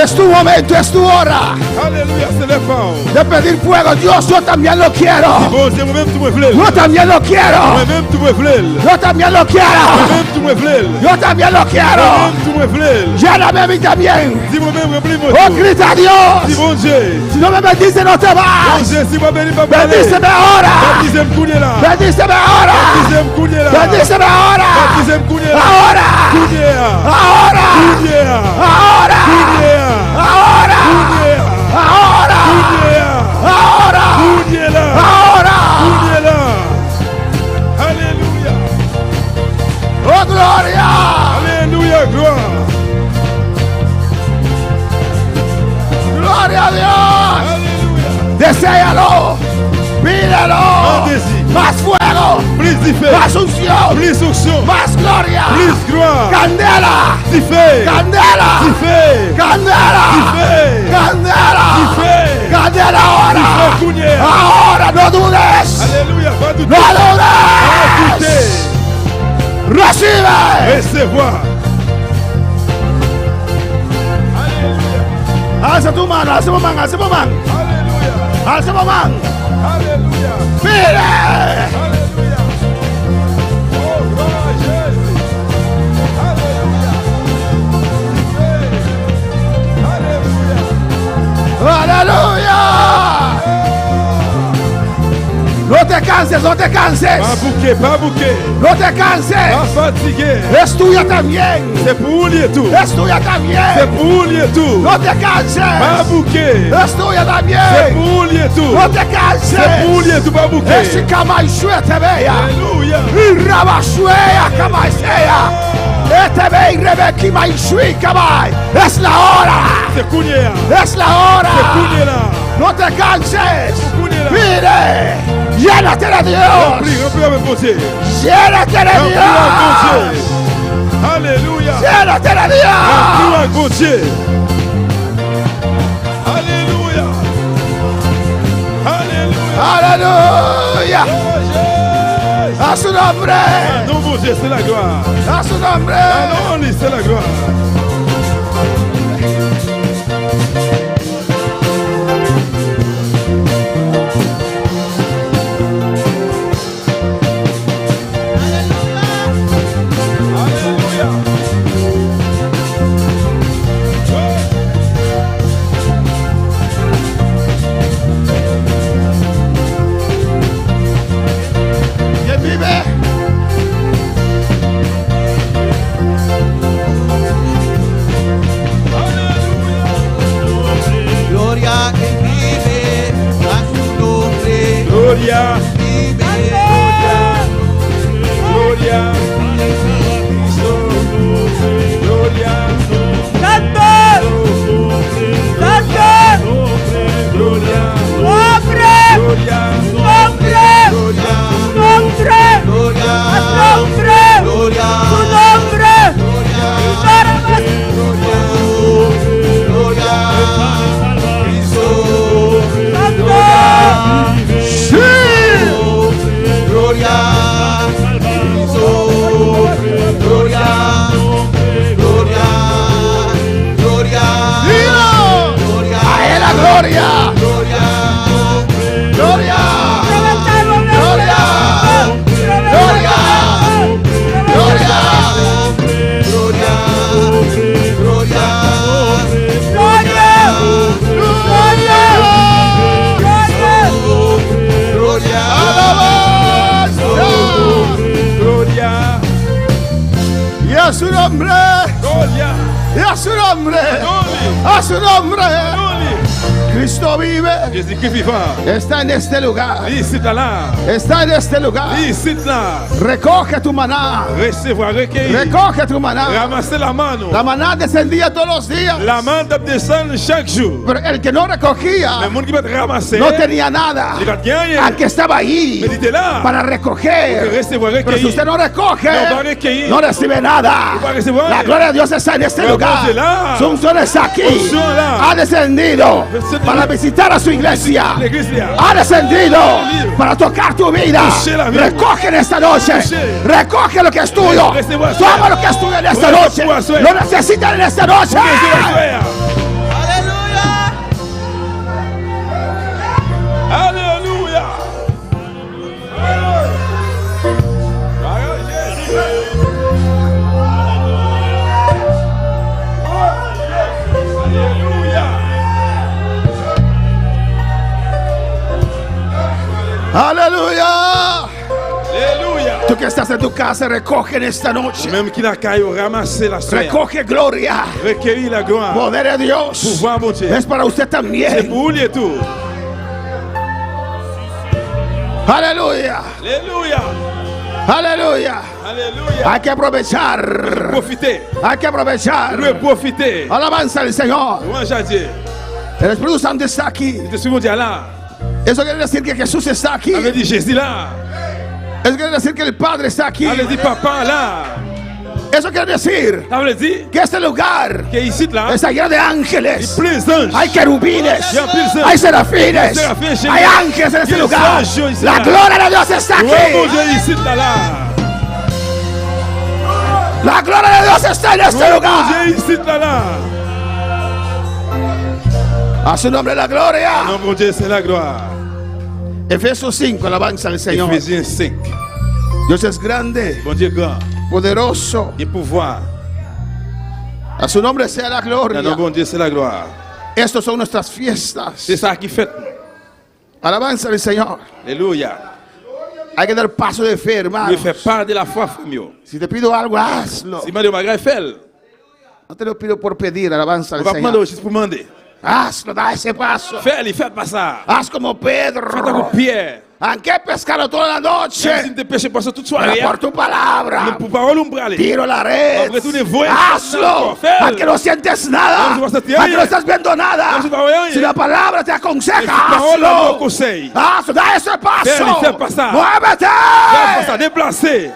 Es tu momento, es tu hora. Alléluia, c'est le temps. De pedir fuego. Dios, yo también lo quiero. Bon, c'est moi-même tout me voulais. Yo también lo quiero. Moi-même tout me voulais. Yo también lo quiero. Moi-même tout me voulais. Yo también lo quiero. Moi-même tout me voulais. Lléname a mí también. Dis moi-même remplis mon Oh, cœur. grita a Dios. Dis bon Dieu. Si no me bendice, no te Bon vas. Dieu, si moi béni pas parler. Bendíceme ahora. Baptisez-moi couler là. Bendíceme ahora. Baptisez-moi couler là. Bendíceme ahora. Baptisez-moi couler là. Ahora. Couler là. Ahora. Couler là. Ahora. Couler là. Ahora. Couler là. Ahora. Couler là. Ahora. Couler là. Ahora. Couler là. Plus d'effet. Más unción. Plus unction. Más gloria. Plus gloire. Candela. D'effet. Candela. D'effet. Candela. D'effet. Candela. D'effet. Candela ahora. D'effet Cugnea. Ahora no dudes. Alléluia. Va douter. No Va dudes. douter. Recibe. Recevoir. Alza tu mano, alza tu mano, alza tu mano. Alléluia. Alza tu mano. Alléluia. Mire. Alléluia. Oh, gloire à Jésus. Alléluia. Alléluia. Aleluya. No te canses, no te canses. Pas bouquet. No te canses. Pas fatigué. Es tuya también. C'est pour lui tout. Es tuya C'est también. pour lui tout. No te canses. Pas bouquet. Es tuya C'est también. pour lui tout. No te C'est pour canses. lui tout, pas bouquet. Esi kama ishue te vea. Alléluia. Irabashwea kama isea. Este ve y rebeki ma ishui kama. Es la hora. C'est Cugnea. Es la hora. C'est Cugnea. No te canses. Cugnea. Mire. Llénate de Dios. Remplis avec beauté. Llénate de Remplis avec Dios. beauté. Alléluia. Llénate de Remplis Dios. avec beauté. Alléluia. Alléluia. Aleluya. Oh, Jésus. A su nombre. Non, mon Dieu, c'est la gloire. A su nombre. Non, c'est la gloire. Alléluia. ¿Quién vive? Gloria que vive a su nombre. Gloria. Vive. Gloria. Gloria. ¡Santo! ¡Santo! Gloria. ¡Hombre! Gloria. ¡Hombre! Gloria. ¡Hombre! Gloria. ¡Nombre! Gloria. ¡Tu nombre! Gloria. ¡Barabbas! Gloria. Cristo. ¡Santo! Sí. Gloria. Cristo. Gloria. Gloria. Gloria. Dios. Gloria. A él la gloria. Gloria. Gloria. ¡Levantamos la Gloria. Gloria. Gloria. Gloria. Gloria. ¡Gloria! Gloria. Alabanza. Gloria. Y a su nombre. Gloria. Y a su nombre. Gloria. A su nombre. Gloria. Cristo vive. Jésus-Christ vivant. Está en este lugar. Ici, là. Está en este lugar. Ici, là. Recoge tu maná. Recevoir, recueillir. Recoge tu maná. Ramasser la mano. La maná descendía todos los días. La main descend chaque jour. Pero el que no recogía Le monde qui va te ramasser. no tenía nada. Il va te gagner. Aunque estaba allí Mais il était là. para recoger. Recevoir, Pero si recueillir. usted no recoge, No va a recueillir. no recibe nada. No va a recibir. La gloria de Dios está en este La lugar. gloria là. Su unción está aquí. Unción là. Ha descendido Descendido. para visitar a su iglesia. La iglesia. Ha descendido para tocar tu vida. Toucher la vida. Recoge en esta noche. Toucher. Recoge lo que es tuyo. Recevoir. Toma lo que es tuyo en esta noche. Recevoir. Lo necesitan en esta noche. Aleluya. Alléluia. Aleluya. Alléluia. Tú que estás en tu casa, recoge en esta noche. Même qui n'a qu'à ramasser la soie. Recoge gloria. Recueillir la gloire. Poder de Dios. Pouvoir, mon Dieu. Es para usted C'est también. pour lui et tout. Aleluya. Alléluia. Aleluya. Alléluia. Hay que aprovechar. Profitez. Hay que aprovechar. Nous profiter. Alabanza al Señor. Louange à Dieu. El Espíritu Santo está aquí. Je suis mondial là. Eso quiere decir que Jesús está aquí. Ça veut dire Jésus là. Eso quiere decir que el Padre está aquí. Ça veut dire papa là. Eso quiere decir Ça veut dire que este lugar que ici là, está lleno de ángeles. plein d'anges. Hay querubines, Il y a plein d'anges. hay serafines, Serafines chez hay nous. ángeles en este Il y a lugar. anges ici, La là. gloria de Dios está Ouais, mon aquí. Dieu, ici là. La gloria de Dios está en este Ouais, mon lugar. Dieu, ici là. A su nombre la gloria. Non, mon Dieu, c'est la gloire. Efesios 5, alabanza al Señor. Éphésiens 5. Dios es grande, Bon Dieu grand. poderoso. Et pouvoir. A su nombre sea la Non, gloria. non, bon Dieu, c'est la gloire. Estos son nuestras fiestas. C'est ça qui fait. Alabanza al Señor. Alléluia. Hay que dar paso de fe, hermano. Il fait part de la foi, frère. Si te pido algo, hazlo. Si Mario Magray fait, No te lo pido por pedir, alabanza on al va demander Señor. juste pour demander. Hazlo, da ese paso. Fais, il fait pas ça. Haz como Fais comme Pedro. Pierre. Aunque he pescado toda la Même si noche, te péché passer toute pero soirée, por tu palabra pour parole, on peut aller. tiro la red. Après tout, ne voyez Hazlo. pas. Aunque no sientes nada, No se va a sentir aunque no bien. estás viendo nada, No se va a ver. si la palabra te Et aconseja, si parole, on hazlo. conseille. Hazlo, da ese Fais pas ça. paso. Muévete. Fais pas ça, déplacer.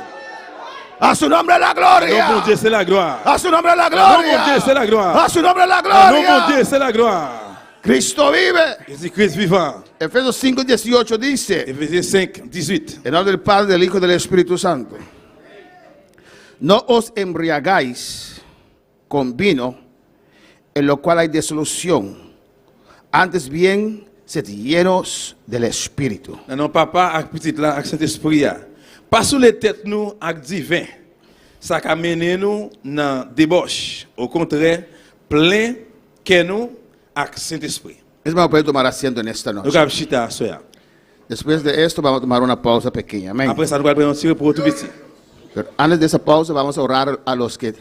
A su nombre la Non, mon gloria. Dieu, c'est la gloire. A su nombre la Non, mon Dieu, gloria. c'est la gloire. A su nombre la Non, mon gloria. Dieu, c'est la gloire. Cristo vive. Jésus-Christ vivant. Efesios 5:18 dice, Éphésiens 5, 18. en nombre del Padre, del Hijo y del Espíritu Santo, no os embriagáis con vino, en lo cual hay disolución, antes bien sed llenos del Espíritu. Non, non, papa, avec petit là, avec Saint-Esprit. Pas sous les têtes nous, avec divin. Ça a mené nous dans débauche. Au contraire, plein que nous, avec Saint-Esprit. Es más, puede tomar asiento en esta Nous noche. avons chita, soya. Después de esto vamos a tomar una pausa pequeña. Amén. Après ça, nous allons prendre un tir pour tout petit. Pero antes de esa pausa vamos a orar a los que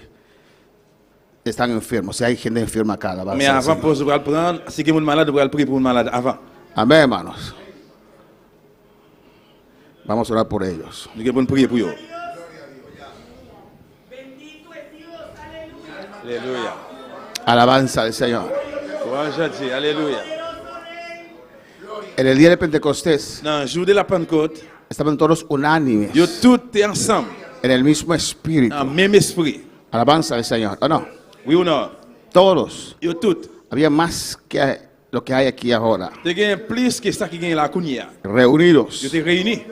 están enfermos. Si hay gente enferma acá, alabanza Mais al avant, Señor. pour nous allons prendre, si quelqu'un est malade, nous allons prier pour un malade avant. Amén, hermanos. Vamos a orar por ellos. Nous allons prier pour eux. Alléluia. Alabanza al Señor. Courage à Dieu. Alléluia. En el día de Pentecostés Dans le jour de la Pentecôte, estaban todos unánimes nous tous ensemble, en el mismo espíritu. dans le même esprit. Alabanza al Señor. ¿O no? Oui ou non? Todos. Nous tous. Había más que lo que hay aquí ahora. Nous avons plus que ça qui gagne la Kounia. Reunidos. Nous sommes réunis.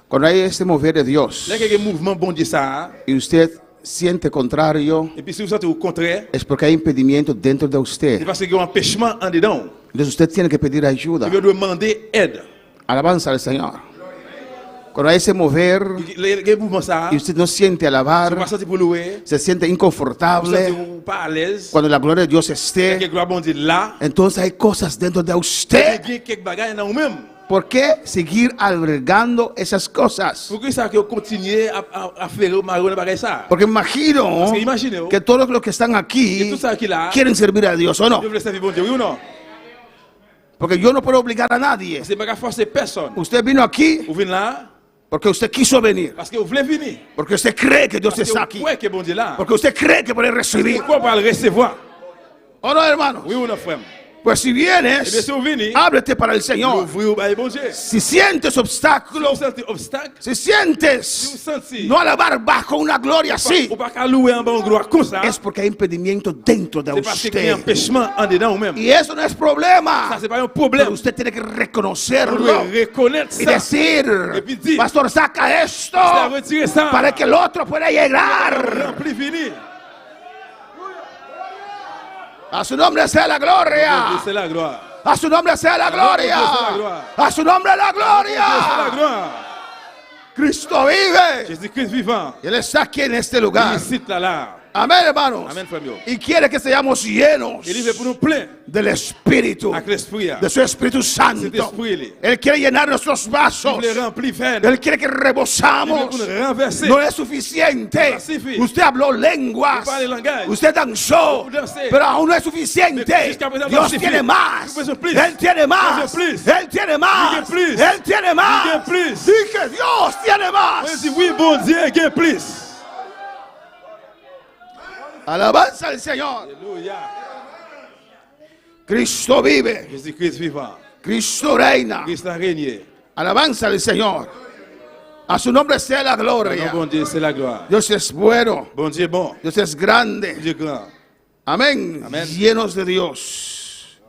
Cuando hay este mover de Dios Là, il y a un mouvement bon Dieu ça. y usted siente contrario, Et puis si vous êtes au contraire, es porque hay impedimento dentro de c'est usted. parce qu'il y a un empêchement en dedans. Entonces usted tiene que pedir ayuda. Vous devez demander aide. Alabanza al Señor. Cuando hay ese mover Il y a un mouvement ça. y usted no siente Vous alabar, ne sentez pas louer. se siente Vous ne inconfortable, sentez pas à l'aise. cuando la gloria de Dios Il y a esté, quelque chose bon Dieu là. entonces hay cosas dentro de Il y usted. a quelques bagages dans vous-même. ¿Por qué seguir albergando esas cosas? Pourquoi ça que continuer à faire marron bagages ça? Porque imagino Parce que imaginez, que todos los que están que aquí tout ça qui là, quieren servir a Dios, ¿o no? Dieu veut servir bon Dieu, oui ou non? Porque yo no puedo obligar a nadie. C'est pas forcer personne. Usted vino aquí Vous venez là porque usted quiso venir, parce que vous voulez venir. porque usted cree que Dios Parce que está vous aquí, croyez que bon Dieu là. porque usted cree que puede recibir. Pourquoi pas le recevoir? ¿O no, hermano? Oui ou non, frère? Pues si Eh bien, vienes, si vous venez, ábrete para el Señor. ouvrez au bon Dieu. Si sientes Si obstáculos, vous sentez obstacle, si si vous sientes sentez no alabar bajo una gloria así, ou pas qu'à louer en bon gloire comme ça, es porque hay impedimento dentro de c'est parce qu'il y a un usted. empêchement en dedans vous-même. Y eso no es Ça, problema. c'est pas un Pero problème. usted tiene que Vous reconocerlo devez reconnaître y ça. decir, Et puis dire, pastor, saca esto c'est à retirer ça. para que el otro pueda llegar. Rempli fini. A su nombre sea la gloria. C'est la gloire. A su nombre sea la gloria. A su nombre la C'est la gloria. gloire. Cristo vive. Jésus-Christ vivant. Y Él está aquí en este lugar. Il cite là. Amén, hermanos. Amen, frère. Y quiere que seamos llenos Il veut pour nous plein del Espíritu, avec l'esprit. de su Espíritu Cet Santo. esprit. Él quiere llenar nuestros Il vasos. veut les remplir fin. Él quiere que Il veut rebosamos. pour nous renverser. No es suficiente. No suffit. Usted habló lenguas. Vous parlez langage. Usted danzó. Vous dansez. Pero aún no es suficiente. Mais jusqu'à présent, Dios no suffit. tiene más. Vous besoin plus. Él tiene más. Vous besoin plus. Él tiene más. Vous besoin plus. Él tiene más. Vous besoin plus. Dije, Dios tiene On más. dit oui, bon Dieu, il y a plus. Alabanza al Señor. Alléluia. Cristo vive. Jésus-Christ vivant. Cristo reina. Christ a régné. Alabanza al Señor. A su nombre sea la Non, gloria. bon Dieu, c'est la gloire. Dios es bueno. Bon Dieu est bon. Dios es grande. Dieu est grand. Amén. Amén. Llenos de Dios.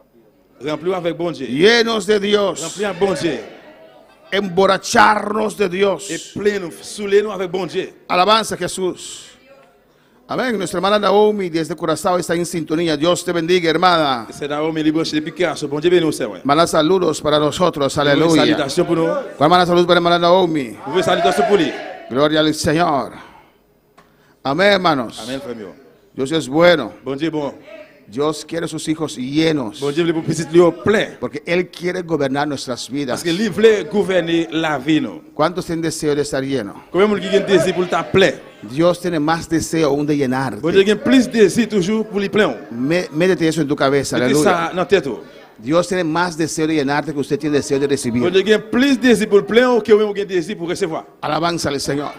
Remplis avec bon Dieu. Llenos de Dios. Remplis avec bon Dieu. Emborracharnos de Dios. Et plein-nous, saoulez-nous avec bon Dieu. Alabanza a Jesús. Amén. Nuestra hermana Naomi desde Curazao está en sintonía. Dios te bendiga, hermana. C'est Naomi libre chez les Picasso. Bon Dieu bénisse, ouais. Hermana, saludos para nosotros. Aleluya. Salutations pour nous. Hermana, saludos para hermana Naomi. Vous pouvez salutations pour lui. Gloria al Señor. Amén, hermanos. Amen, frère mio. Dios es bueno. Bon Dieu est bon. Dios quiere sus hijos llenos. Bon Dieu veut pour petit lui plein. Porque Él quiere gobernar nuestras vidas. Parce que lui veut gouverner la vie nous. ¿Cuántos tienen deseo de estar llenos? Combien de gens qui ont désir pour ta plein? Dios tiene más deseo aún de llenarte. Bon Dieu a plus de désir toujours pour lui plein. Métete eso en tu cabeza. Mettez Aleluya. ça dans tête. Dios tiene más deseo de llenarte que usted tiene deseo de Bon recibir. Dieu a plus de désir pour le plein que vous avez désir pour recevoir. Alabanza al Señor.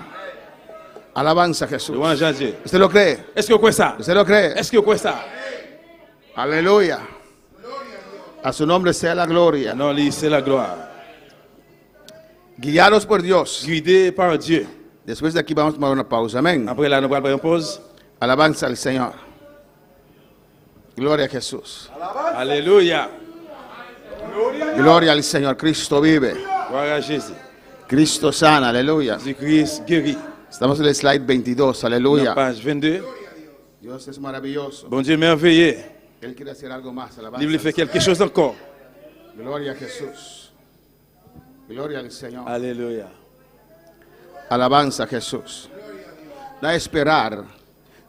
Alabanza a Jesús. Louange à Dieu. ¿Usted lo cree? Est-ce que vous croyez ça? ¿Usted lo cree? Est-ce que vous croyez ça? Aleluya. A su nombre sea la gloria. Non, lui, c'est la gloire. Guiados por Dios. Guidé par Dieu. Después de aquí vamos a tomar una pausa. Amén. Après là, nous allons prendre une pause. Alabanza al Señor. Gloria a Jesús. Alléluia. Gloria al Señor. Cristo vive. Gloire à Jésus. Cristo sana. Aleluya. Jésus-Christ guérit. Estamos en el slide 22. Dans Aleluya. page 22. Dios es maravilloso. Bon Dieu merveilleux. Él quiere hacer algo más. Alabanza Il veut al faire quelque chose encore. Gloria a Jesús. Gloria al Señor. Alléluia. Alabanza a Jesús. Da esperar.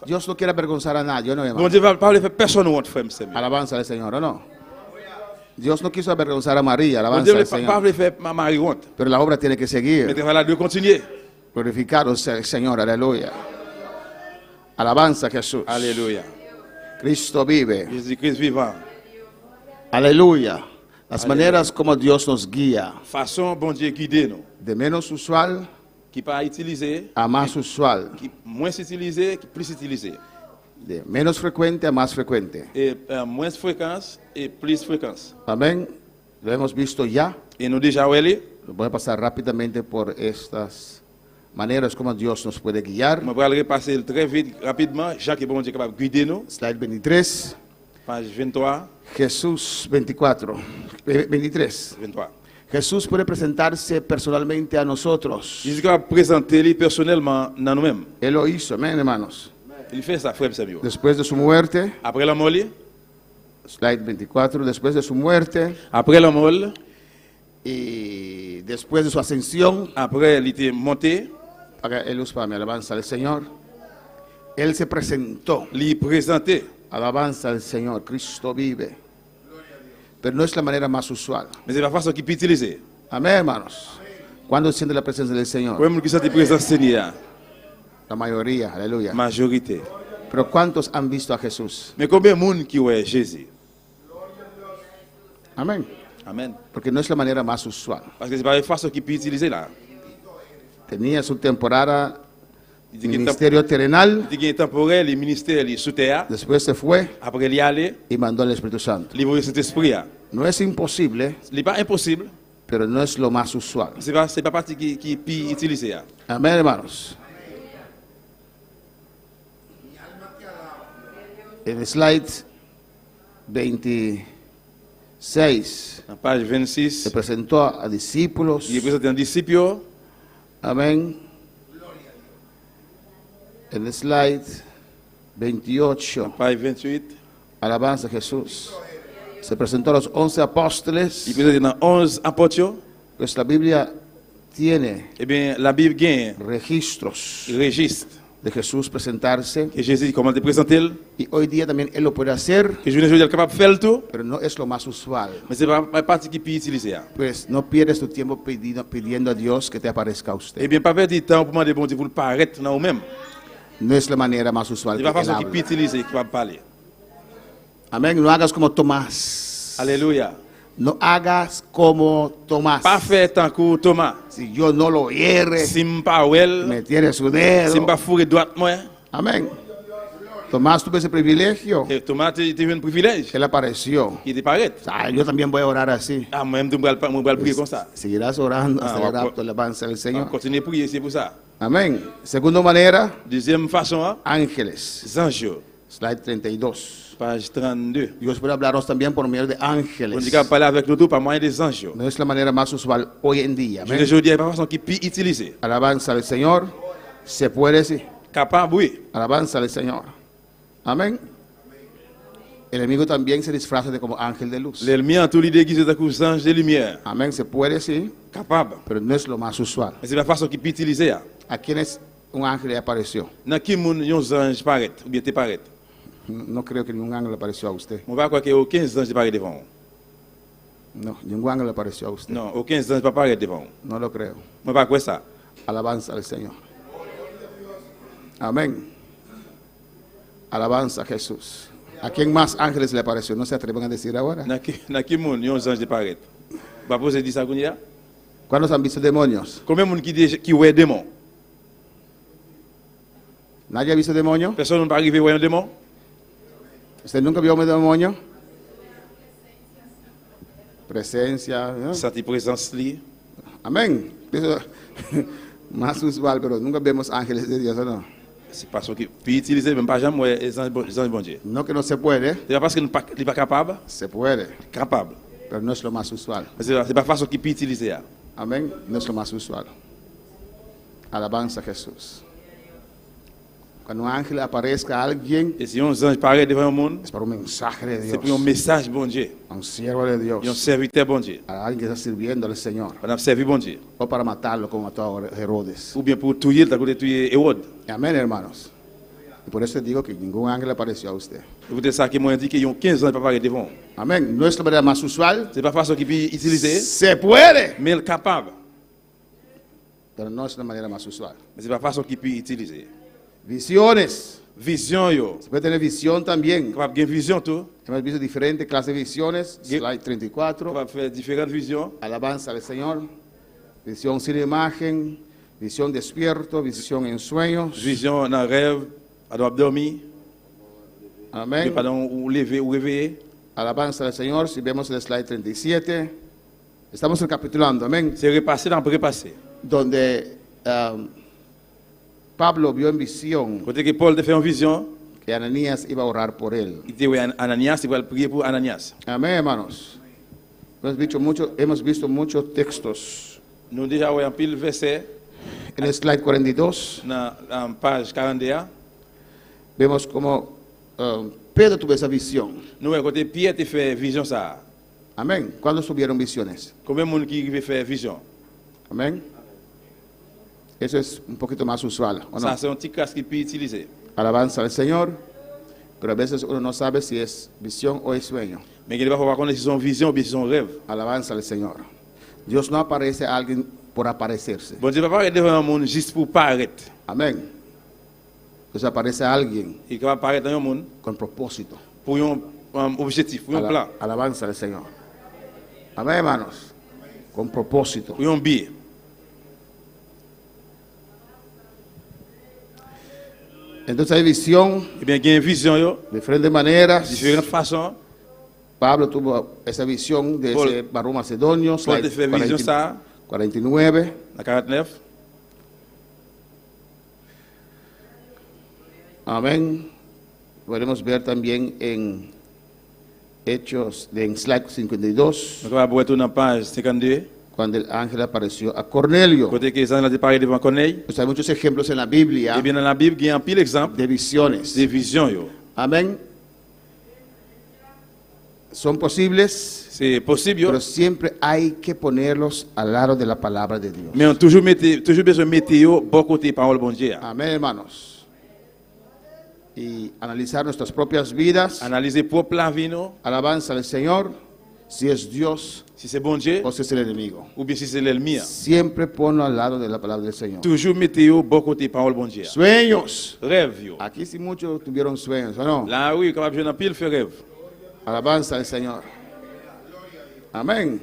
Dios no quiere avergonzar a nadie, ¿o no, Bon hermano? Dieu va pas faire personne honte, frère. Alabanza al Señor, ¿o no? Dios no quiso avergonzar a María, Bon alabanza Dieu al ne Señor. pas faire ma Marie honte. Pero la obra tiene que Mais seguir. tu vas là de continuer. Glorificado sea el Señor, aleluya. Alabanza a Jesús. Alléluia. Cristo vive. Jésus-Christ vivant. Aleluya. Las maneras como Dios nos guía, Façon, bon Dieu guider nous. de menos usual Qui pas utilisé, a más usual, qui moins utilisé, qui plus utilisé. de menos frecuente a más frecuente. Et moins fréquence et plus fréquence. Amén. Lo hemos visto ya. Et nous déjà oué, Voy a pasar rápidamente por estas maneras como Dios nos puede guiar. je vais repasser très vite, rapidement. Jacques est bon Dieu capable de guider nous. Slide 23. Page 23. Jesús 24. 23. 23. Jesús puede presentarse personalmente a nosotros. Jésus va présenter lui personnellement dans nous-mêmes. Él lo hizo, amén, hermanos. Il fait ça, frère Samuel. Después de su muerte, Après la mort, slide 24, después de su muerte après la mort, y después de su ascensión, après il était monté, haga el luz para mi alabanza al Señor, Él se presentó, il présenté. alabanza al Señor, Cristo vive. Pero no es la manera más usual. Mais c'est la façon qu'il peut utiliser. Amén, hermanos. ¿Cuándo siente la presencia del Señor? Comme qui sont présents Seigneur, La mayoría, aleluya. majorité. Pero ¿cuántos han visto a Jesús? Mais combien de monde qui ouais Jésus? Amén. Amen. Porque no es la manera más usual. Parce que c'est pas la façon qu'il peut utiliser là. Tenía su temporada Il dit qu'il ministerio terrenal, est temporel, les ministères, les sous terre. después se fue Après il y allait, y mandó al Espíritu Santo. il voyait cet esprit. No es imposible, Ce n'est pas impossible. pero no es lo más usual. C'est pas partie qui peut utiliser. Amén, hermanos. En el slide 26 En page 26, se presentó a discípulos. il est présenté un disciple. Amén. En el slide 28, Page 28, alabanza a Jesús. Se presentó a los 11 il apóstoles. présenté dans 11 apôtres. Pues la Biblia tiene Eh bien, la Bible gagne registros registre de Jesús presentarse. que Jésus comment te présenter, Y hoy día también Él lo puede hacer, que je ne suis capable de faire le tout, pero no es lo más usual. mais c'est pas la partie qui peut utiliser. Pues no pierdes tu tiempo pidiendo a Dios que te aparezca a Eh usted. bien, pas perdre du temps pour demander bon Dieu pour le paraître dans nous-mêmes. No es la manera más usual C'est que pas la Él façon qui peut habla. utiliser, qui va parler. Amén. No hagas como Tomás. Alléluia. No hagas como Tomás. Pas faire tant que Thomas. Si yo no lo hiere, Si m'pas well, me tiene su si dedo. m'pas fourrer droite moi, Amén. Tomás tuvo ese privilegio. Et Thomas teve un privilège. Él apareció. Il te paraît. Ah, yo también voy a orar así. Ah, moi-même, je vais prier comme ça. Seguirás orando hasta Ah, el va- rapto, alabanza al On Señor. continue à prier, c'est pour ça. Amén. Segunda manera, Deuxième façon, hein, ángeles. les anges. Slide 32. Page 32. Dios puede hablarnos también por medio de On dit ángeles. qu'à parler avec nous tous par moyen des anges. No es la manera más usual hoy en día. Je Amén. veux dire, par façon qui peut utiliser. Alabanza al Señor. Se puede, sí. Capable, oui. Alabanza al Señor. Amén. El enemigo también se disfraza de como ángel de luz. L'ennemi en tout l'idée qui est aux anges de lumière. Amén. Se puede, sí. Capable. Pero no es lo más usual. Mais c'est la façon qui peut utiliser. ¿A quiénes un ángel le apareció? Dans qui moun yon ange paraît, ou bien te paraît. No creo que ningún ángel le apareció a usted. On va croire qu'il y a aucun ange paraît devant. No, ningún ángel le apareció a usted. Non, aucun ange pas paraît devant. No lo creo. On va croire ça. Alabanza al Señor. Amén. Alabanza a Jesús. ¿A quién más ángeles le apareció? No se atreven a decir ahora. Dans qui moun yon ange paraît. Va poser dire ça qu'on y a. ¿Cuántos han visto demonios? Combien de monde qui voit démon? ¿Nadie ha visto demonios? Personne ne peut arriver à voir un démon? ¿Usted nunca vio un demonio? Presencia. ¿no? Sentir présence li. Amén. Eso más usual, pero nunca vemos ángeles de Dios, ¿o no? C'est pas ce qui peut utiliser, même pas jamais les anges bon Dieu. No que no se puede, C'est pas parce qu'il n'est pas capable, se puede, capable. pero no es lo más usual. Mais c'est pas façon qui peut utiliser. Amén. No es lo más usual. Alabanza a Jesús. Cuando un ángel aparezca a alguien, Et si un ange paraît devant un monde, es para un mensaje de c'est pour un Dios, message bon Dieu. a un siervo de Un Dios, serviteur bon Dieu. a alguien que está sirviendo al Señor, On a servi bon Dieu. o para matarlo como mató a Herodes. Ou bien pour tuer, t'as côté tuer Hérode. Amén, hermanos. Y por eso digo que ningún ángel apareció a usted. Écoutez ça qui m'a dit qu'il y a 15 anges paraît devant. Amén. No es la manera más usual. C'est pas façon qui peut utiliser, Se puede, mais il capable. pero no es la manera más usual. Mais c'est pas façon qui peut utiliser. Visiones. Vision yo. Se puede tener visión también. Capable de vision tout. Hemos visto diferentes clases de visiones. Slide 34. Capable de faire différentes visions. Alabanza al Señor. Visión sin imagen. Visión despierto. Visión en sueños. Vision dans rêve, à doit dormir, mais Amén. pardon, ou lever ou réveiller. Alabanza al Señor. Si vemos el slide 37. Estamos recapitulando. Amén. C'est repassé dans repasser. Donde Pablo vio en visión Côté que Paul te fait une vision, que Ananías iba a orar por él. il dit oui, Ananias, il va prier pour Ananias. Amén, hermanos. Hemos visto muchos textos. Nous déjà voyons un pile verset En el slide 42 dans la page 41. vemos como Pedro tuvo esa visión. Nous voyons côté Pierre te fait vision ça. Amén. ¿Cuándo tuvieron visiones? Combien de monde qui veut faire vision? Amén. Eso es un poquito más usual, ¿o no? Ça c'est un petit casque qui peut utiliser. Alabanza al Señor, pero a veces uno no sabe si es visión o es sueño. Mais il va falloir connaître si c'est une vision ou bien si c'est un rêve. Alabanza al Señor. Dios no aparece a alguien por aparecerse. Bon Dieu va pas paraître devant un monde juste pour paraître. Amén. Dios aparece a alguien Il va paraître dans un monde con propósito. pour un objectif, pour un plan, Alabanza al Señor. Amén, hermanos. Con propósito. pour un but. Entonces hay visión Eh bien, il y a une vision, yo, de diferentes maneras. différentes façons. Pablo tuvo esa visión de Paul- ese varón macedonio, Paul te slide fait vision ça, 49. dans 49. Amén. Podemos ver también en Hechos, en slide 52, Donc, on va retourner dans la page 52. cuando el ángel apareció a Cornelio. Côté que les anges ont parlé devant Corneille. Pues hay muchos ejemplos en la Biblia Eh bien, dans la Bible, il y a un pile exemple de visiones. des visions, yo. Amén. Son posibles, C'est possible, yo. pero siempre hay que ponerlos al lado de la palabra de Dios. Mais on toujours besoin de mettre yo bon côté parole bon Dieu. Amén, hermanos. Y analizar nuestras propias vidas. Analyser propre la vie, non? Alabanza al Señor, si es Dios Si c'est bon Dieu o si es el enemigo. ou bien si c'est l'ennemi. Siempre ponlo al lado de la palabra del Señor. Toujours mettez yo bon côté parole bon Dieu. Sueños. Rêve, yo. Aquí sí muchos tuvieron sueños, ¿o no? Là, oui, capable de jouer dans pile, fait rêve. Alabanza al Señor. Amén.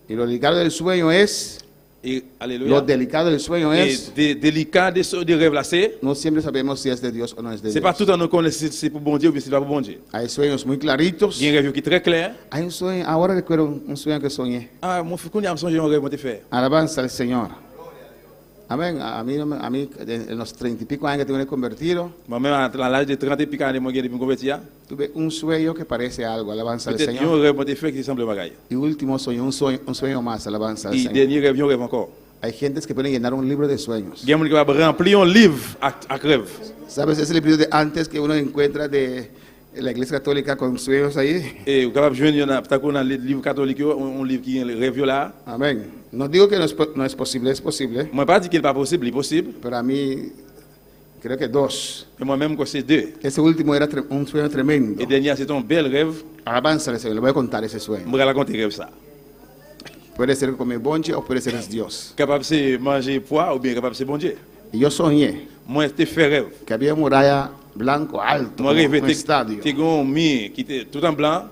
Y lo ligado del sueño es Et, Lo alléluia. delicado del sueño Et es, délicat de rêve là, c'est no siempre sabemos si es de Dios o no es de pas Dios. tout le temps nous connaissons si c'est pour bon Dieu ou bien si c'est pas pour bon Dieu. Hay sueños muy claritos. Il y a un rêve qui est très clair. Hay un sueño, ahora recuerdo un sueño que soñé. Ah, mon frère, quand il y a un songe, un rêve, moi, t'ai fait. Alabanza al Señor. Amén. A mí en los 30 y pico años que tengo convertido, Moi-même, à l'âge de 30 et pico années, moi, j'ai me convertir. tuve un sueño que parece algo. Alabanza al Peut-être un Señor. rêve, moi, t'ai fait qui semble bagaille. Y último sueño, un sueño más. Alabanza al Et Señor. dernier rêve, un rêve encore. Hay gentes que pueden llenar un libro de sueños. Il y a un qui va remplir un livre à rêve. ¿Sabes? Es el libro de antes que uno encuentra de la iglesia católica con sueños ahí. Et vous capable de joindre dans le livre catholique, un livre qui est le rêve là. Amén. No digo que no es posible, es posible. Moi, pas dit qu'il n'est pas possible, il est possible. Pero a mí, creo que dos. Et moi-même, c'est deux. Ese último era un sueño tremendo. Et dernier, c'est un bel rêve. Alabanza al Señor. Le voy a contar ese sueño. Je vais raconter rêve ça. Puede ser comer bonche o puede ser Dios. Capable de manger poids ou bien capable de bon Dieu. Y yo soñé Moi, je fait rêve. que había muralla blanco alto, Moi, como rêve, un estadio. tu as un mur qui était tout en blanc.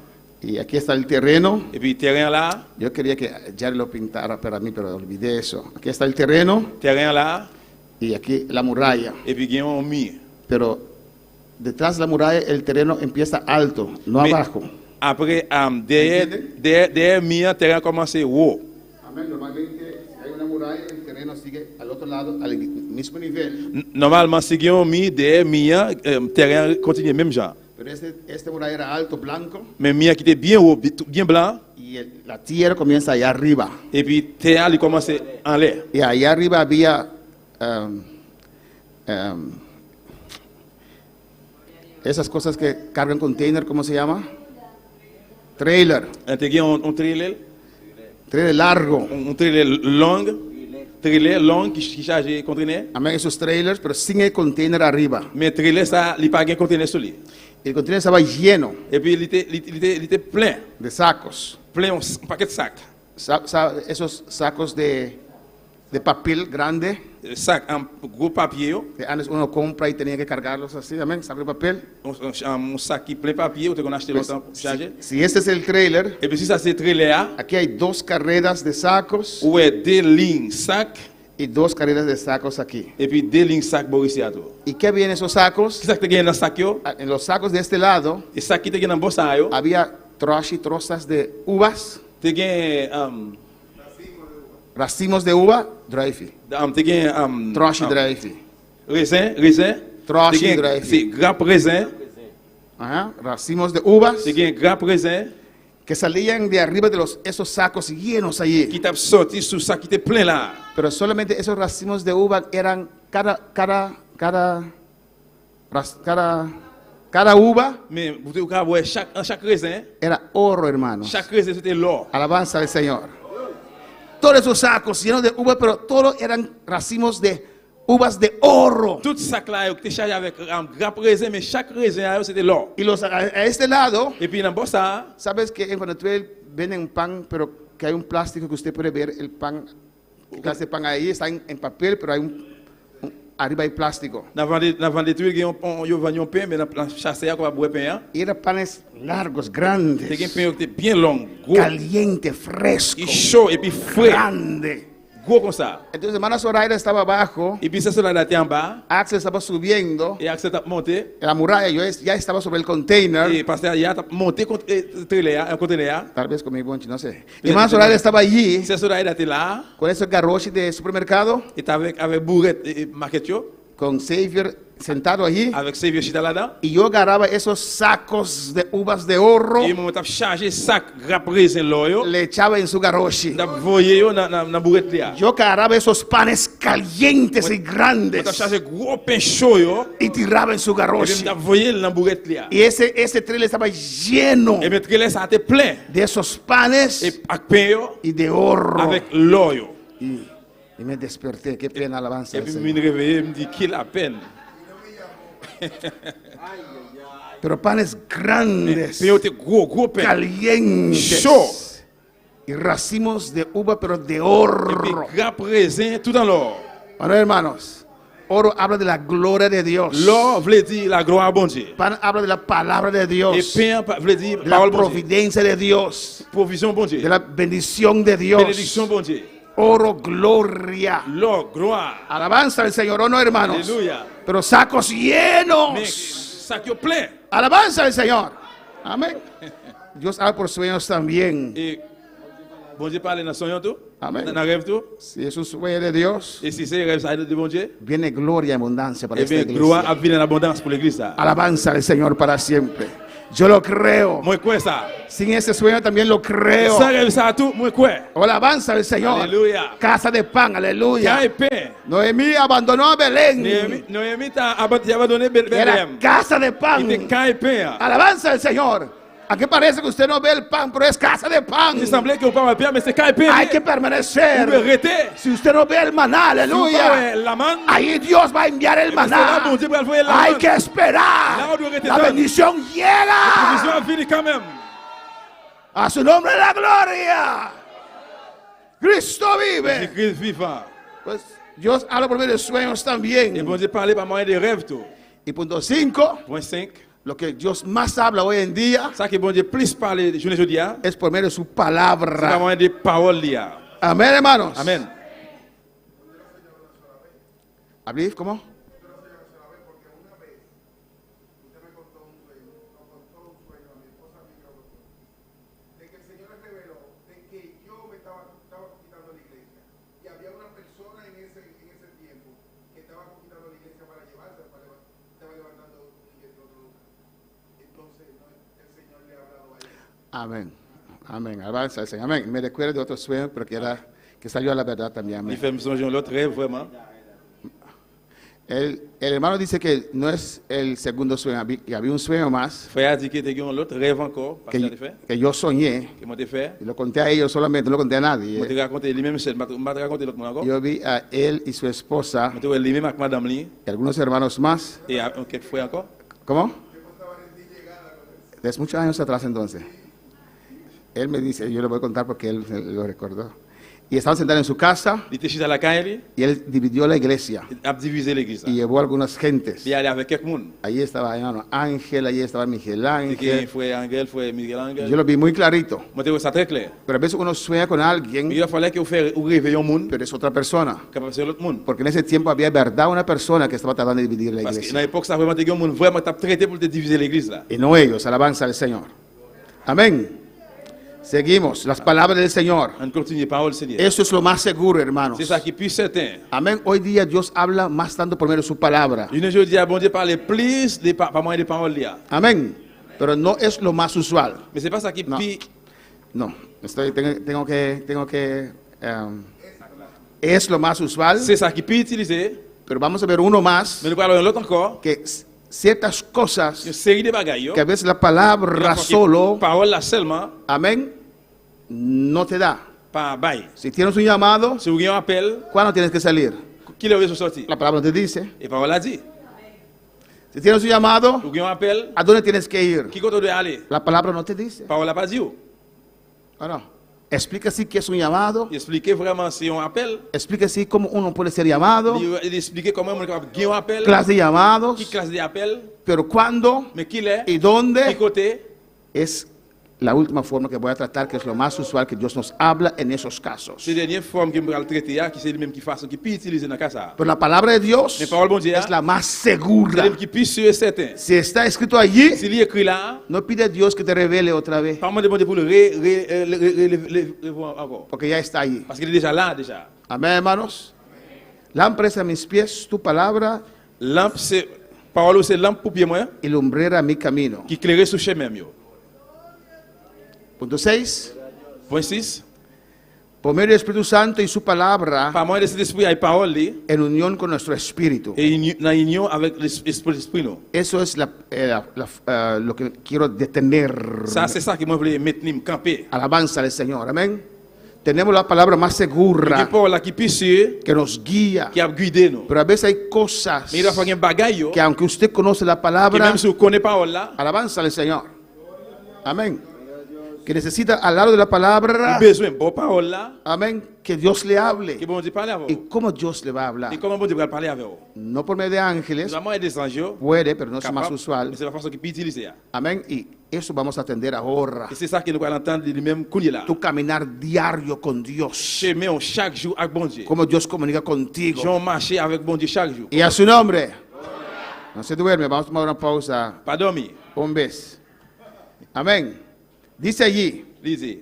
Y aquí está el terreno. Et puis, terrain là, Yo quería que Jerry lo pintara para mí, pero olvidé eso. Aquí está el terreno terrain là, y aquí la muralla. et puis, il y a un mur. Pero detrás de la muralla el terreno empieza alto, no Mais- abajo. Après, derrière le mur, terrain commence haut. Amén. Normalmente hay una muralla, el terreno sigue al otro lado, al mismo nivel. Normalement, si il y a un mur, derrière le mur, terrain continue même genre. Pero este muralla era alto, blanco, Mais mur qui était bien haut, bien blanc, y la tierra comienza allá arriba. et puis terre, il commence en l'air. Y allá arriba había esas cosas que cargan container, ¿cómo se llama? Trailer. Il y a un trailer, Trailer largo. un trailer long qui charge les conteneurs. Amén, esos trailers, pero sin el container arriba. Mais le trailer, ça, il n'y a pas de conteneur sur lui. El container estaba lleno Et puis, il était plein, de sacos. plein, un paquet de sacs. Esos sacos de papel grande, Sac en gros papier, que antes uno compra y tenía que cargarlos así, amén, saco de papel. un sac qui est plein papier, ou qu'on a acheté Pues, longtemps pour charger. si este es el trailer, Et puis, si ça, c'est trailer, aquí hay 2 carreras de sacos ou est 2 lignes sac, y 2 carreras de sacos aquí. et puis 2 lignes sac, Boris à tout. ¿Y qué vienen esos sacos? Qu'est-ce que tu as dans le sac, yo? En los sacos de este lado Et sac qui te dans le bossa, yo, había trozas de uvas, tu as racimos de uva, dreifi. Troshi raisin, dreifi. raisin, Troshi dreifi. c'est grappe raisin, Ajá, racimos de uvas tu as grappe raisin, que salían de arriba de esos sacos llenos allí. qui t'a sorti sous sac qui était plein là. Pero solamente esos racimos de uva eran cada uva Mais vous devez voir chaque raisin, era oro, hermanos. chaque raisin c'était l'or. Alabanza al Señor. Todos esos sacos llenos de uva, pero todos eran racimos de uvas de oro. Tout sac là, tu chargé avec grappe raisin, mais chaque raisin c'était l'or. Y a este lado, Et puis dans le bossa, sabes que cuando tú venden un pan, pero que hay un plástico que usted puede ver el pan, ¿qué clase de pan ahí? Está en papel, pero hay arriba hay plástico. dans le truc, ils vendent un pain, mais dans la chasse, on va boire pain. Y eran panes largos, C'est un grandes, pain qui était bien long, gros, caliente, fresco, et chaud, et puis frais, grande. gros comme ça. Entonces, hermana Zoraida estaba abajo, Et puis ça, c'est là, en bas, Axel estaba subiendo, et Axel t'a monté, la muralla, yo ya estaba sobre el container, et pasteur Aya t'a monté contre un conteneur. tal vez con mi bonche, no sé. Y hermana Zoraida estaba allí, C'est cela, il était là, con esos garroches de supermercado, et avec bourrette et marquetio, con Xavier sentado allí, avec ses vieux chita là-dedans. y yo agarraba esos sacos de uvas de oro, Et moi, t'as chargé sac grappe raisin l'or, le echaba en su garroche. t'as voyé dans bourrette là. Yo agarraba esos panes calientes y T'as grandes chargé gros pain chaud, yo, y tiraba en su et puis garroche. t'as voyé dans bourrette là. Y ese trailer estaba lleno Et mettre là, ça était plein. de esos panes Et avec pain, yo, y de oro. avec l'or, yo. Y me desperté, qué pena alabanza. Et al puis, je Señor. me réveillé, je me dis, qu'il a peine. Pero panes grandes, Pain était gros pain. calientes Chaud. y racimos de uva, pero de Et puis, oro. grappe raisin, tout dans l'or. Bueno, hermanos, oro habla de la gloria de Dios. L'or veut dire la gloire à bon Dieu. Pan habla de la palabra de Et Dios, pain veut dire de la parole bon Dieu. providencia de Dios, Provision bon de Dieu. la bendición de Dios. Bénédiction bon Dieu. oro, gloria. L'or, gloire. Alabanza al Señor, ¿o no, hermanos? Alléluia. Pero sacos llenos. Mais sac yo plein. Alabanza al Señor. Amén. Dios habla por sueños también. Et bon Dieu parle dans son tout. Amén. Dans rêve tout. Si es un sueño de Dios, Et si c'est rêve ça de bon Dieu, viene gloria y abundancia para eh esta bien iglesia. gloire a venir en abondance pour l'église ça. Alabanza al Señor para siempre. Yo lo creo. Moi quoi ça? Sin ese sueño también lo creo. Ça rêve ça tout, moi quoi? Alabanza al Señor. Alléluia. Casa de pan, aleluya. Caille pain. Noemí abandonó a Belén. Noémie t'a abandonné Era Bethléem. casa de pan. Il était caille pain. Alabanza al Señor. Aquí parece que usted no ve el pan, pero es casa de pan. Il semblait qu'on parle pain, mais c'est caille pain. Hay que Vous me permanecer. arrêtez. Si usted no ve el maná, aleluya. La manne. Ahí Dios va a enviar el C'est là, maná. bon Dieu va envoyer la Hay manne. que esperar. Là, on doit arrêter La ça. bendición La llega. vision a fini quand même. A su nombre la gloria. Cristo vive. Jésus-Christ vivant. Pues Dios habla por medio de sueños Et también. bon Dieu parlait par moyen des rêves tout. Y punto 5, Point 5. lo que Dios más habla hoy en día Ça que bon Dieu plus parle journée aujourd'hui, es por medio de su c'est par palabra. moyen des paroles là. Amén, hermanos. Amen. ¿Abrir? ¿Cómo? Amén. Amén. Alabanza al Señor. Amén. Me recuerdo de otro sueño, pero que salió a la verdad también. Il Amén. fait me songer l'autre rêve vraiment. El hermano dice que no es el segundo sueño, que había un sueño más Frère a dit qu'il était l'autre rêve encore, parce qu'il a fait. que yo soñé. Que moi t'ai fait. Y lo conté a ellos solamente, no lo conté a Moi nadie. t'ai raconté lui-même, m'a raconté l'autre monde encore. Yo vi a él y su esposa Moi t'ai lui-même avec madame Lee y algunos hermanos más. et quelques frères encore. ¿Cómo? Desde muchos años atrás entonces. Él me dice, yo le voy a contar porque él lo recordó. Y estaban sentados en su casa Il était chez à la caille, y él dividió la iglesia il a divisé l'église. y llevó a algunas gentes. Il allait avec quelques monde. Allí estaba hermano Ángel, allí estaba Miguel C'est que Ángel. frère Angel, frère Miguel Angel. Yo lo vi muy clarito. Moi t'ai vu ça très clair. Pero a veces uno sueña con alguien, Il fallait que vous fassiez réveiller un monde, pero es otra persona. capable de l'autre monde. Porque en ese tiempo había verdad una persona que estaba tratando de dividir la Parce que dans iglesia. l'époque, ça vraiment, t'es un monde vraiment t'a traité pour te diviser l'église là. Y no ellos, alabanza al Señor. Amén. Seguimos, las palabras del Señor. On continue, parole Seigneur. Eso es lo más seguro, hermanos. C'est ça qui est plus certain. Amén. Hoy día Dios habla más tanto por medio de su palabra. Une jour, dis à bon Dieu parler plus par moyen des paroles là. Amén. Pero no es lo más usual. Mais c'est pas ça qui est No. plus. No, es lo más usual, C'est ça qui est plus utilisé. pero vamos a ver uno más Mais nous parlons de l'autre encore. que ciertas cosas Une série de bagailles. que a veces la palabra solo, Parole là seulement, amén, no te da. pas bail. Si tienes un llamado, Si vous avez un appel, ¿cuándo tienes que salir? qui le veut sortir? La palabra te dice. Et parole a dit. Si tienes un llamado, Vous avez un appel, ¿a dónde tienes que ir? qui compte de aller? La palabra no te dice. Parole a pas dit. ¿O no? Explica así qué es un llamado. Expliquer vraiment si on appelle. Explica así cómo uno puede ser llamado. Il expliquer comment on est capable de gagner un appel. Clase de llamados. Qui classe d'appel? Pero cuándo Mais qui l'est? y Qui dónde côté? es la última forma que voy a tratar, que es lo más usual que Dios nos habla en esos casos. C'est la dernière forme que je vais traiter, qui c'est le même qui façon qui peut utiliser dans le cas ça. Pero la palabra de Dios Mais parole bon Dieu, es la más c'est segura. le même qui peut sûr et certain. Si está escrito allí, S'il est écrit là, no pide a Dios que te revele otra vez, pas moi demander pour le revoir encore. porque ya está allí. Parce qu'il est déjà là déjà. Amén, hermanos. Lámpara a mis pies, tu palabra, Lampe c'est parole c'est lampe pour pied moi y lumbrera mi camino. qui éclaire sur chemin yo. Punto 6. Point 6. Por medio del Espíritu Santo y su palabra, Par moyen de cet esprit avec parole li, en unión con nuestro espíritu. et dans union avec l'esprit nous. Eso es lo que quiero detener. Ça c'est ça que moi voulais maintenir camper. Alabanza al Señor. Amén. Tenemos la palabra más Qui segura parole là qui peut sûr, que nos guía. qui a guidé nous. Pero a veces hay cosas Mais il va falloir un bagaille yo, que aunque usted conoce la que palabra, même si vous connaissez parole là, alabanza al Señor. Amén. que necesita al lado de la palabra, besoin bon parole là, amén, que Dios le hable. que bon Dieu parle avec ¿Y vous. cómo Dios le va a hablar? Et comment bon Dieu va parler avec vous? No por medio de ángeles, Vraiment, il y a des anges puede, pero no es más capables, usual. mais c'est la façon qu'il peut utiliser. Amén. Y eso vamos a atender ahora. Et c'est ça que nous allons entendre lui-même couler là. Tu caminar diario con Dios. Chemin chaque jour avec bon Dieu. Como Dios comunica contigo. Jean marcher avec bon Dieu chaque jour. Y a su nombre. No se duerme, vamos a tomar una pausa. Pas dormir. Un vez. Amén. Dice allí, Lisez.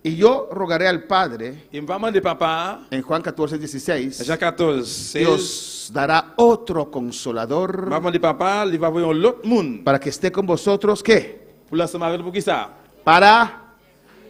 y yo rogaré al Padre, Il va demander papa, en Juan 14:16, Jean 14, 16. Dios dará otro Va consolador demander papa, il va voir l'autre monde. para que esté con vosotros, ¿qué? Pour l'ensemble avec pour qui ça? Para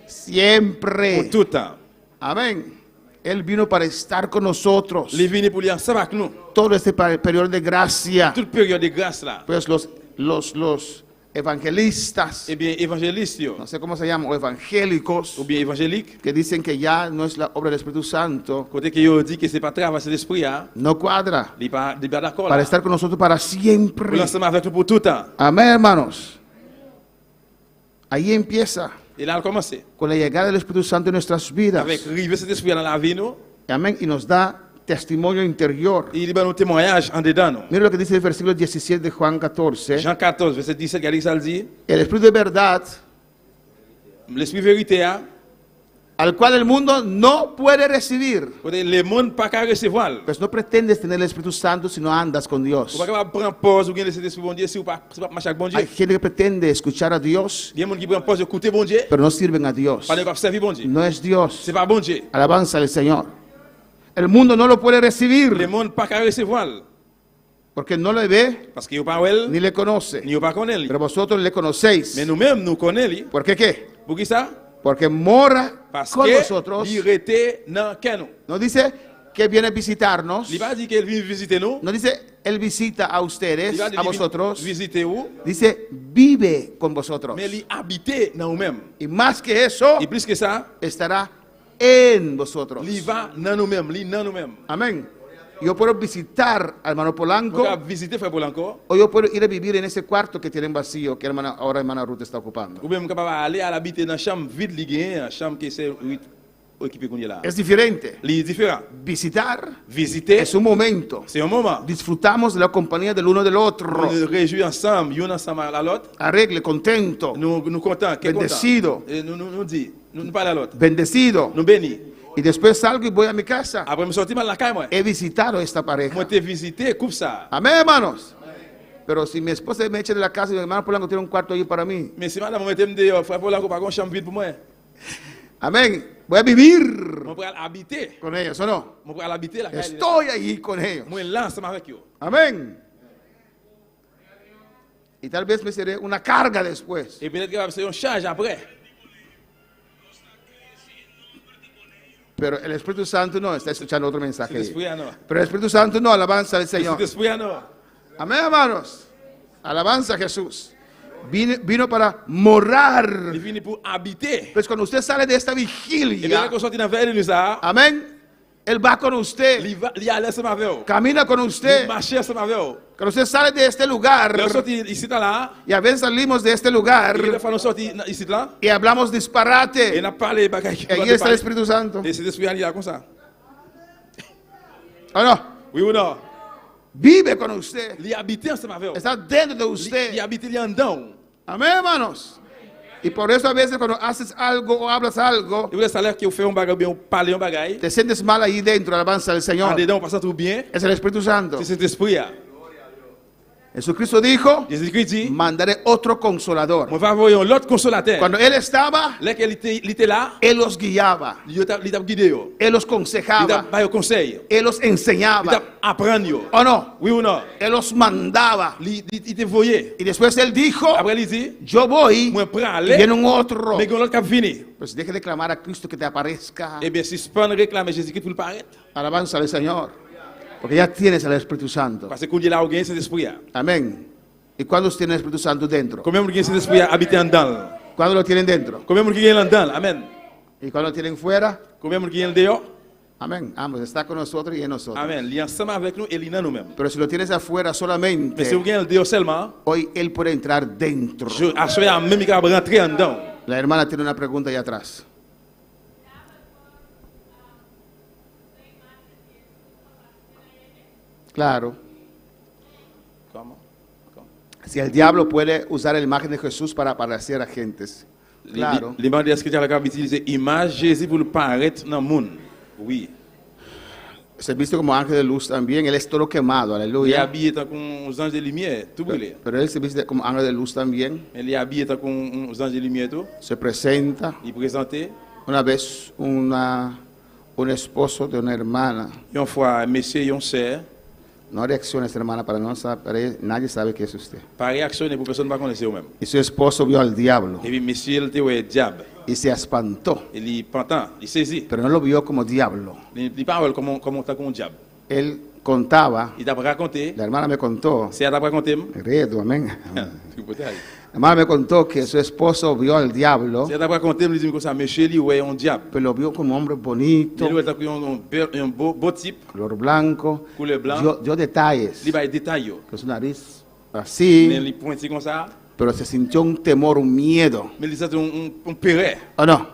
Pour siempre. tout temps. Amén. Él vino para estar con nosotros. Il est venu pour lui ensemble avec nous. Todo este periodo de gracia. Toute période de grâce là. Pues los evangelistas, Eh bien, évangéliste, no sé cómo se llaman, o evangélicos, ou bien évangélique, que dicen que ya no es la obra del Espíritu Santo, côté que yo dit que c'est pas travail, c'est l'esprit, hein. no cuadra. Il pas d'accord Para là. estar con nosotros para Pour siempre. l'ensemble avec nous pour tout temps. Amén, hermanos. Ahí empieza Et là, on commence. con la llegada del Espíritu Santo en nuestras vidas. Avec rive cet esprit dans la vie, nous. Amén. Y nos da testimonio interior. Il y a un témoignage en dedans, nous. Mira lo que dice el versículo 17 de Juan 14. Jean 14, verset 17, regardez ça le dit. El Espíritu de verdad, L'esprit vérité, hein. al cual el mundo no puede recibir. Côté le monde pas qu'à recevoir. Pues no pretendes tener el Espíritu Santo si no andas con Dios. Vous pas prendre pause ou bien laisser l'esprit bon Dieu si vous pas marcher avec bon Dieu. Hay gente que pretende escuchar a Dios, Il y a des gens qui prennent pause écouter bon Dieu. pero no sirven a Dios. Pas de pas servir bon Dieu. No es Dios. C'est pas bon Dieu. Alabanza al Señor. El mundo no lo puede Le recibir monde pas qu'à recevoir porque no le ve parce que vous pas well, ni le conoce. ni vous pas connaît. Pero vosotros le conocéis. Mais nous-mêmes nous connaissons. ¿Por qué qué? Pour qui ça? Porque mora Parce con que nosotros. il était dans nous. No dice que viene a visitarnos. Il va dire qu'il vient visiter nous. No dice él visita a Il ustedes, va dire a vosotros. visiter vous. Dice vive con vosotros. Mais il habite dans nous-mêmes. Y más que eso, Et plus que ça, estará en vosotros. il va dans nous-mêmes, il dans nous-mêmes. Amén. Yo puedo visitar al hermano Polanco, Vous pouvez visiter Frère Paul encore. o yo puedo ir a vivir en ese cuarto que tienen vacío, que ahora hermana Ruth está ocupando. Ou bien capable aller à l'habiter dans chambre vide li gagne, chambre qui c'est équipé qu'on est là. Es diferente. Li différent. Visitar Visiter, es un momento. c'est un moment. Disfrutamos de la compañía del uno del otro. On nous réjouit ensemble, un ensemble à l'autre. Arregle, contento, Nous contents, Bendecido. Et nous dit, nous parlons à l'autre. bendecido. Nous bénis. Y después salgo y voy a mi casa. Après me sortir mal la caille moi. He visitado a esta pareja. Moi te visiter coupe ça. Amén, hermanos. Pero si mi esposa me echa de la casa y mi hermano Polanco tiene un cuarto ahí para mí. Mais si madame me dehors, Frère Paul encore pas une chambre vide pour moi. Amén. Voy a vivir Moi pour habiter. con ellos, ¿o no? Moi pour habiter la caille. Estoy allí con ellos. Moi là ensemble avec eux. Amén. Y tal vez me seré una carga después. Et peut-être que va faire une charge après. Pero el Espíritu Santo no, está escuchando otro mensaje. C'est l'esprit ahí. non. Pero el Espíritu Santo no, alabanza al C'est Señor. l'esprit non. Amén, hermanos. Alabanza a Jesús. Vino para morar. Il vient pour habiter. Pues cuando usted sale de esta Et bien vigilia, qu'on sortit dans veille nous ça. amén, Él va con usted, Il allait ensemble avec eux. camina con Il usted. marchait ensemble avec eux. Cuando usted sale de este lugar, Là sorti ici là. y a veces salimos de este lugar Et il faut nous sortir ici là. y hablamos Et disparate, on a parlé bagaille. y ahí está el Espíritu Santo. Et c'est l'esprit là comme ça. ¿O no? Oui ou non? Vive con usted, Il habite ensemble avec eux. está dentro de Il usted. habite en dedans. Amén, hermanos. Y por eso a veces cuando haces algo o hablas algo, Et vous savez que vous faites un bagage bien, parler un bagage. te sientes mal ahí dentro, alabanza al En Señor. dedans on passe tout bien. Es el Espíritu Santo. C'est cet esprit là. Jesucristo dijo, Jésus-Christ dit, mandaré otro consolador. on va envoyer l'autre consolateur. Cuando Él estaba, Là qu'il était là, Él los guiaba, il t'a guidé. Él los Il t'a aconsejaba, donné un conseil. Él los Il t'a enseñaba, appris. ¿o no? Oui ou non? Él los mandaba. Il t'a voyé. Y después Él dijo, Après il dit, yo voy, moi prends y aller. viene un otro. Mais quand l'autre cap fini. Pues deje de clamar a Cristo que te aparezca. Eh bien, si je peux réclamer Jésus-Christ pour le paraître. Alabanza al Señor. Porque ya tienes el Espíritu Santo. Parce que quand il est là, il y a cet esprit là. Amén. ¿Y cuándo tienen el Espíritu Santo dentro? Combien de gens cet esprit là habité en dedans? ¿Cuándo lo tienen dentro? Combien de gens qui sont là dedans? Amen. ¿Y cuándo lo tienen fuera? Combien de gens qui sont dehors? Amén. Ambos, está con nosotros y en nosotros. Amen. Il est ensemble avec nous et il est dans nous-mêmes. Pero si lo tienes afuera Mais si solamente, vous gagnez le Dieu seulement, hoy Él puede entrar dentro. je assure même qu'il va rentrer en dedans. La hermana tiene una pregunta allá atrás. Claro. Comment? Si el diablo puede usar la imagen de Jesús para aparecer a gentes. Claro. Les membres de l'Écriture ont utilisé l'image de Jésus pour nous paraître dans le monde. Oui. Se viste como ángel de luz también. Él es todo quemado. Il est Aleluya. habillé tant qu'un ange de lumière, tout brûlé. Pero él se viste como ángel de luz también. Il est habillé tant qu'un ange de lumière, tout. Se presenta. Il présentait. Una vez un esposo de una hermana. Une fois, monsieur et une sœur, No reacciona esta hermana para no saber, nadie sabe que es usted. par réaction, pour personne ne connaissait eux-mêmes. Y su esposo vio al diablo Et puis, monsieur, il était ouais, diable. y se espantó, Il est pantant, il saisit. pero no lo vio como diablo. Il parle comme un diable. Él contaba, Il t'a raconté, la hermana me contó, c'est à t'a raconté. credo, amén. Tu peux aller. La hermana me contó que su esposo vio al diablo, C'est à t'a raconté, il dit comme ça, monsieur, il ouais un diable. pero lo vio como un hombre bonito, Il est un beau type, color blanco, couleur blanc. dio detalles, Il va détailler. con su nariz Il así, est pointé comme ça, pero se sintió un temor, un miedo. mais il dit un perret. ¿O no?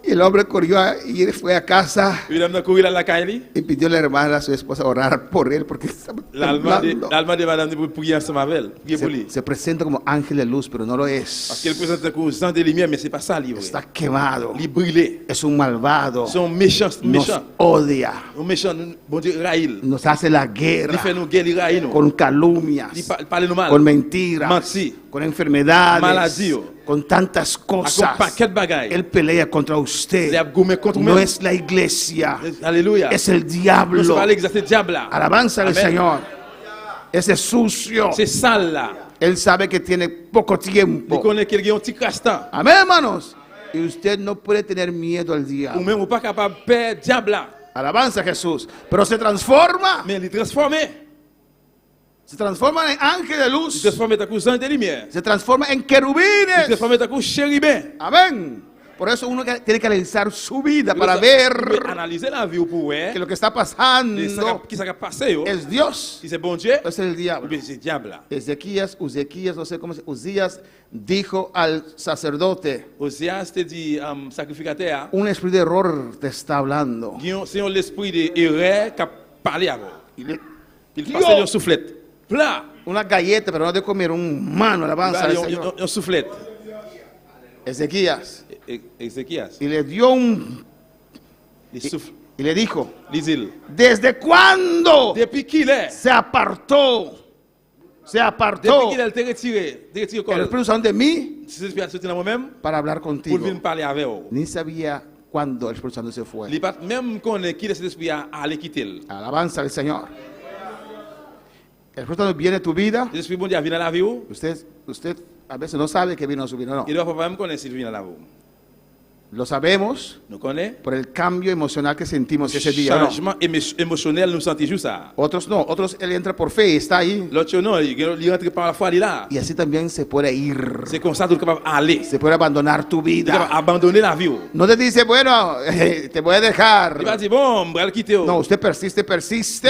Y el hombre corrió y fue a casa Il a couru à la caille. y pidió a la hermana, a su esposa, orar por él porque estaba temblando. L'allemand de madame pour prier ensemble avec elle. Prier pour lui. Se presenta como ángel de luz, pero no lo Parce qu'elle es. présente comme un de lumière, mais c'est pas ça, livre. Está quemado. Il brûlé. Es un malvado. Son méchant, Nos méchant. odia. Un méchant, bon Dieu, raïl. Nos hace la Il guerra fait nous guerre, il raïl nous. con calumnias, Il parle nous mal. con mentiras, Menti. con enfermedades, Maladie. con tantas Avec un cosas. paquet de bagailles. Él pelea contra Il a usted. gommé contre No nous. es la iglesia, Alléluia. es el Nous sommes diablo. allés exercer le diable là. Alabanza al Amen. Señor. Ese es sucio. C'est sale là. Él sabe que tiene poco Il tiempo. connaît quelqu'un un petit crasse-temps. Amén, hermanos. Y usted no puede tener miedo al Ou diablo. même ou pas capable de perdre diable là. Alabanza a Jesús. Pero se transforma. Mais il est transformé. Se transforma en ángel de Il luz. se transforme en un de lumière. Se transforma en Il se querubines. transforme en un chérubin. Amén. Por eso uno tiene que analizar su vida para Il ver veut analyser la vie pour voir que lo que está pasando qui s'est passé. es Dios. Si c'est bon Dieu, Es el diablo. c'est le diable là. Uzequías, no sé cómo se Uzías dijo al sacerdote, Osias te dit sacrificateur, un espíritu de error te está hablando. c'est l'esprit de erreur qui a parlé avant. Y Il passe un soufflette. Plat. una galleta, pero no de comer un mano, alabanza al Señor. Un soufflette. Ezequías. Ézéchias. Y le dio un... Il souffle. Y le dijo, Lisez-le. ¿desde cuándo Depuis qu'il est, se apartó? Se depuis apartó qu'il a été retiré, el quoi. Espíritu Santo de mí Si c'est bien sorti dans moi-même, para hablar pour contigo. venir parler avec vous. Ni sabía cuándo el Espíritu Santo se Il fue. pas même qu'on est qui cet esprit à aller quitter. Alabanza al Señor. El Espíritu Santo viene a tu vida. L'esprit bon Dieu vient dans la vie. Usted a veces no sabe que vino a su vida, no. Il doit pas même connaître s'il vient dans la vie. Lo sabemos Nous connaissons. por el cambio emocional que sentimos ese día, ¿no? Changement émotionnel, nous sentons juste ça. Otros no, otros él entra por fe y está ahí. L'autre non, il rentre par la foi, il est là. Y así también se puede ir. C'est comme ça que tu es capable d'aller. Se puede abandonar tu Tu es capable vida. d'abandonner la vie. No te dice, bueno, te voy a Il va dejar. dire, bon, je vais le quitter. No, usted persiste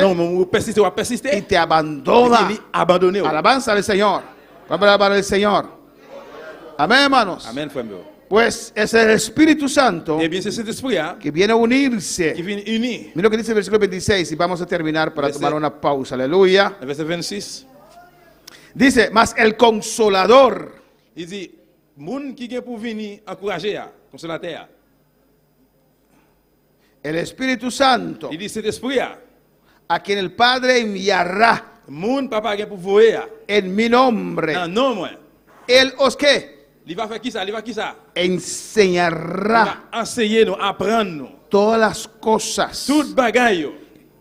Non, mais persiste, on va y persister. te abandona. Il est abandonné. Alabanza al Señor. Vamos a alabar al Señor. Amén, hermanos. Amen, frère. Pues es el Espíritu Santo Eh bien, c'est cet esprit que viene a qui unirse. vient unir. Mira lo que dice el versículo 26 y vamos a terminar para Verset- tomar una pausa. Aleluya. Le verset 26, Dice, mas el consolador, il dit, moun qui vient pour venir encourager, consolateur. el Espíritu Santo, Il dit, cet esprit, a quien el Padre enviará moun papa vient pour voir. en mi nombre, Non, non, moi. él os que Il va faire qui ça? Il va qui ça? Il enseñará va enseigner nous, apprendre nous. todas las cosas Tout bagaille.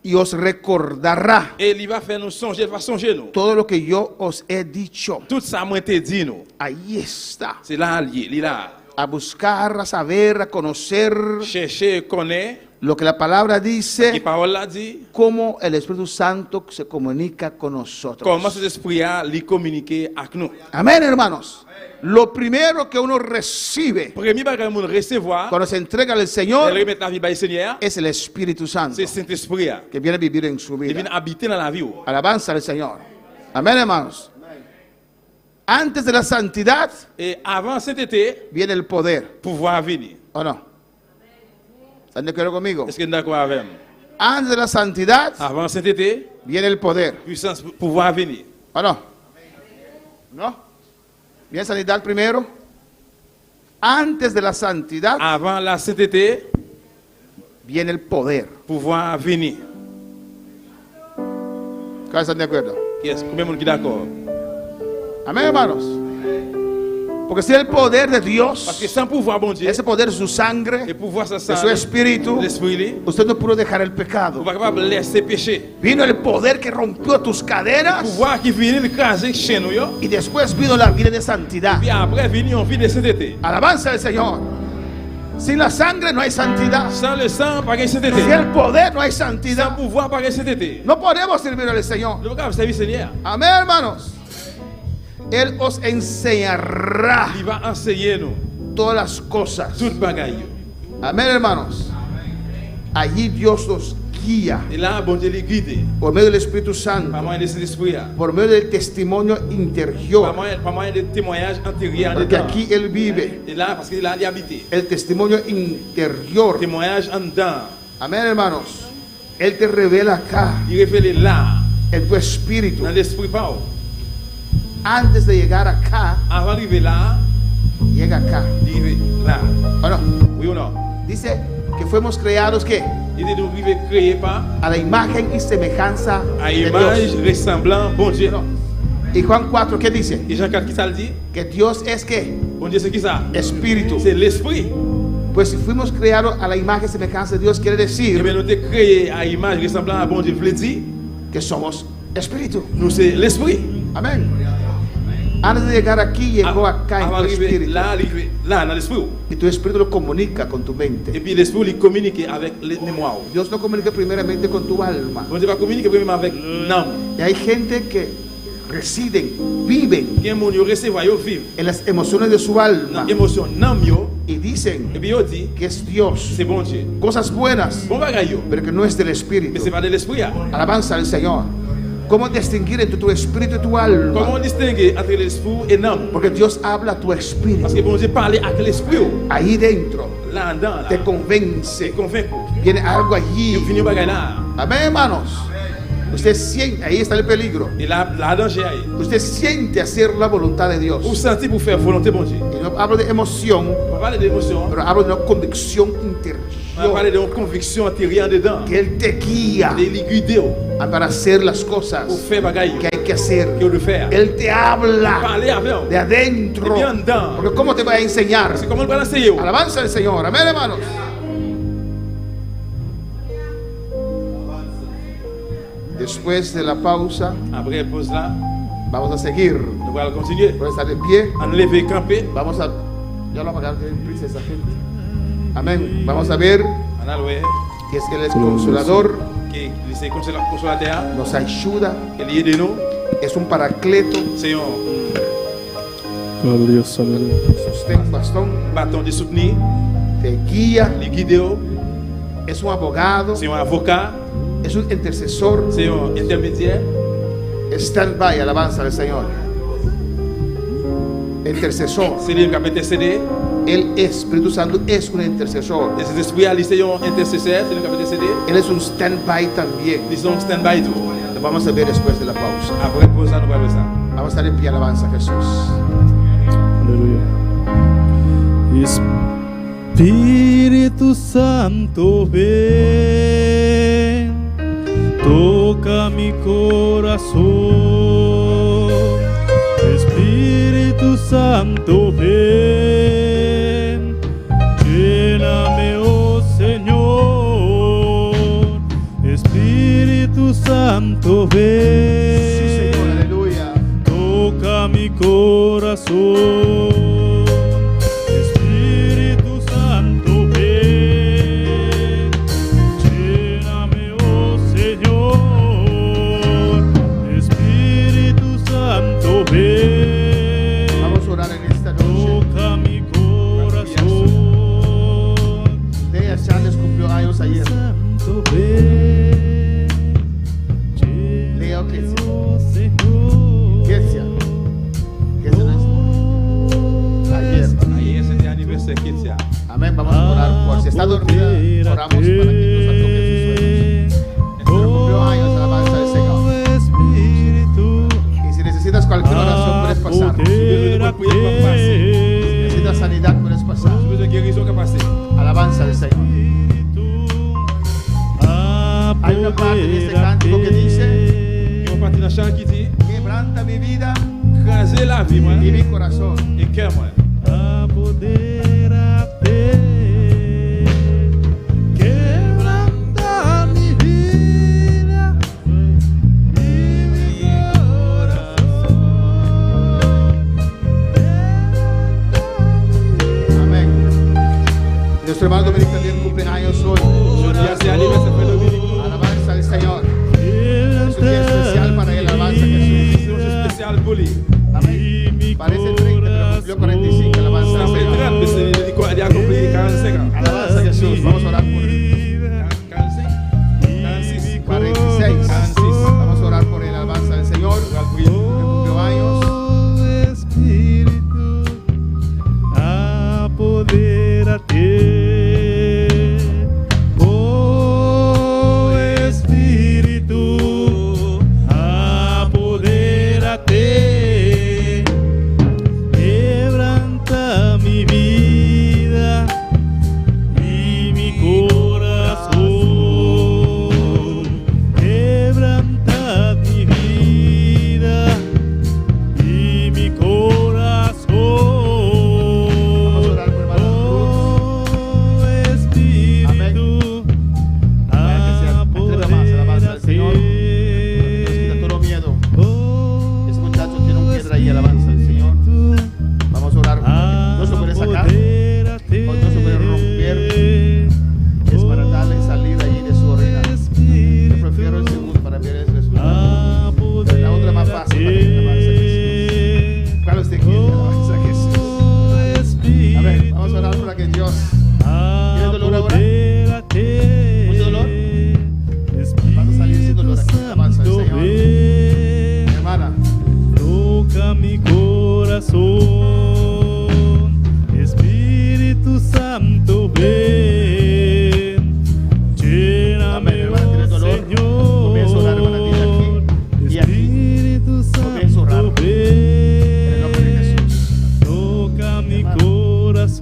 y os recordará Et il va faire nous songer, il va songer nous. todo lo que yo os he dicho. Tout ça, moi, te dit nous. Ahí está. C'est là, lié, il est là. A buscar, a saber, a conocer Chercher, connaître, lo que la palabra dice, Qui parole là dit, cómo el Espíritu Santo se comunica con nosotros. comment cet esprit a lui communiquer avec nous. Amén, hermanos. Lo primero que uno recibe Premier bagage moun recevoir, cuando se entrega al elle Señor remet la vie par le Seigneur, es el Espíritu Santo c'est Saint-Esprit que viene a vivir en su qui vient vida. habiter dans la vie. Alabanza al Señor. Amén, hermanos. Antes de la santidad Et avant cet été, viene el poder. pouvoir venir. ¿O no? ¿Están de acuerdo conmigo? Est-ce que vous êtes d'accord avec moi? Antes de la santidad Avant cet été, viene el poder. puissance, pouvoir venir. ¿O no? ¿No? Viene sanidad primero. Antes de la santidad Avant la sainteté, viene el poder. pouvoir venir. ¿Cuántos están de acuerdo? Combien de monde qui est d'accord? Amén, hermanos. Porque si el poder de Parce Dios, que sans pouvoir, bon Dieu, ese poder de su sangre, et pouvoir ça de su sang, espíritu, l'esprit, usted no pudo dejar el vous pecado. ne pouvez pas laisser pécher. Vino el poder que rompió tus cadenas Pouvoir qui vient écraser chez nous, yo. y después vino la vida de santidad. Puis après, venir en vie de sainteté. Alabanza al Señor. Sin la sangre no hay santidad. Sans le sang, pas de Sin sainteté. el poder no hay Sans santidad. pouvoir, pas de sainteté. No podemos servir al Señor. Nous ne pouvons pas servir Seigneur. Amén, hermanos. Él os enseñará Il va enseigner nous todas las cosas. toute bagaille. Amén, hermanos. Allí Dios nos guía Et là, bon Dieu, les guide. por medio del Espíritu Santo, Par moyen de cet esprit, por medio del testimonio interior, par moyen de témoignages antérieurs porque dedans. aquí Él vive. Et là, parce qu'il a habité. El testimonio interior. Témoignage en dedans. Amén, hermanos. Él te revela acá Il révèle là, en tu espíritu. dans l'esprit pas. Antes de llegar acá, Avant d'arriver là, llega acá. il arrive là. ¿O no? Oui ou non? Dice que fuimos creados ¿qué? Il est arrivé créé par A la imagen y semejanza à de image Dios. ressemblant bon Dieu. Y Juan 4, ¿qué dice? Et Jean 4 qui ça le dit? Que Dios es ¿qué? Bon Dieu, c'est qui ça? Espíritu. C'est l'esprit. Pues si fuimos creados a la imagen y semejanza de Dios, quiere Et decir bien, nous sommes créés à image ressemblant à bon Dieu. Veut dire, que somos espíritu. nous c'est l'esprit. Amén. Antes de llegar aquí, llegó acá en Avant tu d'arriver espíritu. là, arriver là, dans l'esprit. Y tu espíritu lo comunica con tu Et mente. puis l'esprit, il communique avec les mémoires. Dios no comunica primeramente con tu alma. Bon Dieu va communiquer premièrement avec l'âme. Y hay gente que residen, viven Qui est mon yo recevoir, yo vivre. en las emociones de su alma Dans l'émotion, l'âme yo. y dicen Et puis yo dit, que es Dios, c'est bon Dieu. cosas buenas, Bon bagaille yo. pero que no es del Mais espíritu. c'est pas de l'esprit. Alabanza al Señor. ¿Cómo distinguir entre tu espíritu y tu Comment alma? on distingue entre l'esprit et l'âme? Porque Dios habla a tu Parce espíritu. que bon Dieu parle avec l'esprit. Ahí dentro Là dedans, là. te convence. Convaincu. Viene algo Il allí. finit bagaille là. Amén, hermanos. Usted siente, ahí está el peligro. Et là, danger ahí. Usted siente hacer la voluntad de Dios. Vous sentez pour faire volonté bon Dieu. Y no hablo de emoción, On va parler d'émotion. pero hablo de una convicción On va parler interior de conviction intérieure dedans. que Él te guía Les liquider para hacer las cosas pour faire bagaille. que hay que hacer. Que le faire. Él te habla Parler avec. de adentro. De bien dedans. Porque ¿cómo te va a enseñar? C'est comment le va l'enseigner. Alabanza al Señor. Amén, hermanos. Después de la pausa, Après pause là, vamos a seguir. nous allons continuer. Puede estar de pie. En lever camper. Vamos a. Ya lo apagaron, tienen prisa esa gente. Amén. Vamos a ver On a loué. que es que Él es consolador, Qui c'est consolateur. nos ayuda, Qui est lié de nous. es un paracleto, C'est un sostén, bastón, bâton de soutenir. te guía, Les guider. es un abogado, C'est un avocat. es un intercesor, C'est un intermédiaire. stand by, alabanza al Señor. Intercesor. C'est lui qui a intercédé. Él es, Espíritu Santo es un intercesor. Et cet esprit a c'est un intercesseur. C'est lui qui a intercédé. Él es un stand by también. Ils sont stand-by tout. Lo vamos a ver después de la pausa. Après pause là, nous allons ça. Vamos a estar en pie, alabanza a Jesús. Aleluya. Espíritu Santo, ven, toca mi corazón. Espíritu Santo, ven, lléname, oh Señor. Espíritu Santo, ven. Sí, Señor, aleluya. Toca mi corazón. Espíritu Santo, ven, Amén. Vamos a orar por si está dormida. Oramos para que Dios toque sus sueños. Espero cumplió años. Alabanza del Señor. Y si necesitas cualquier oración, puedes pasar. Si necesitas sanidad, puedes pasar. Alabanza del Señor. Hay una parte de este cántico que dice: quebranta mi vida y mi corazón. Quebranta mi vida y mi corazón. Amén. Nuestro hermano Dominic también cumple años hoy. Alabanza al Señor. Es un día especial para él. Alabanza a Jesús. Amén. Parece 30, pero cumplió 45. Alabanza al Señor. Alabanza a Jesús. Vamos a orar por él. 46. Vamos a orar por él. Alabanza al Señor. Cumplió años. Espíritu, apodérate. Oh Espíritu, apodérate. Quebranta mi vida y mi corazón. Quebranta mi vida y mi corazón. Oh Espíritu, Alabanza al Señor. Quita todo miedo. Ese muchacho tiene un piedra ahí. Alabanza al Señor. Vamos a orar. No se puede sacar. O no se puede romper. Es para darle salida ahí de su orina. Yo prefiero el segundo para ver el resultado. La otra más fácil para que alabanza a Jesús. ¿Cuál usted quiere? Alabanza a Jesús. A ver, vamos a orar para que Dios. ¿Tiene dolor ahora? ¿Mucho dolor? Vamos a salir sin dolor aquí. Alabanza al Señor. Hermana. Toca mi corazón, Espíritu Santo, ven, lléname, hermana, ¿tiene dolor? Comienza a orar, hermana, dice aquí y aquí. Espíritu Comienza a orar. Santo, En el nombre de Jesús. toca mi corazón,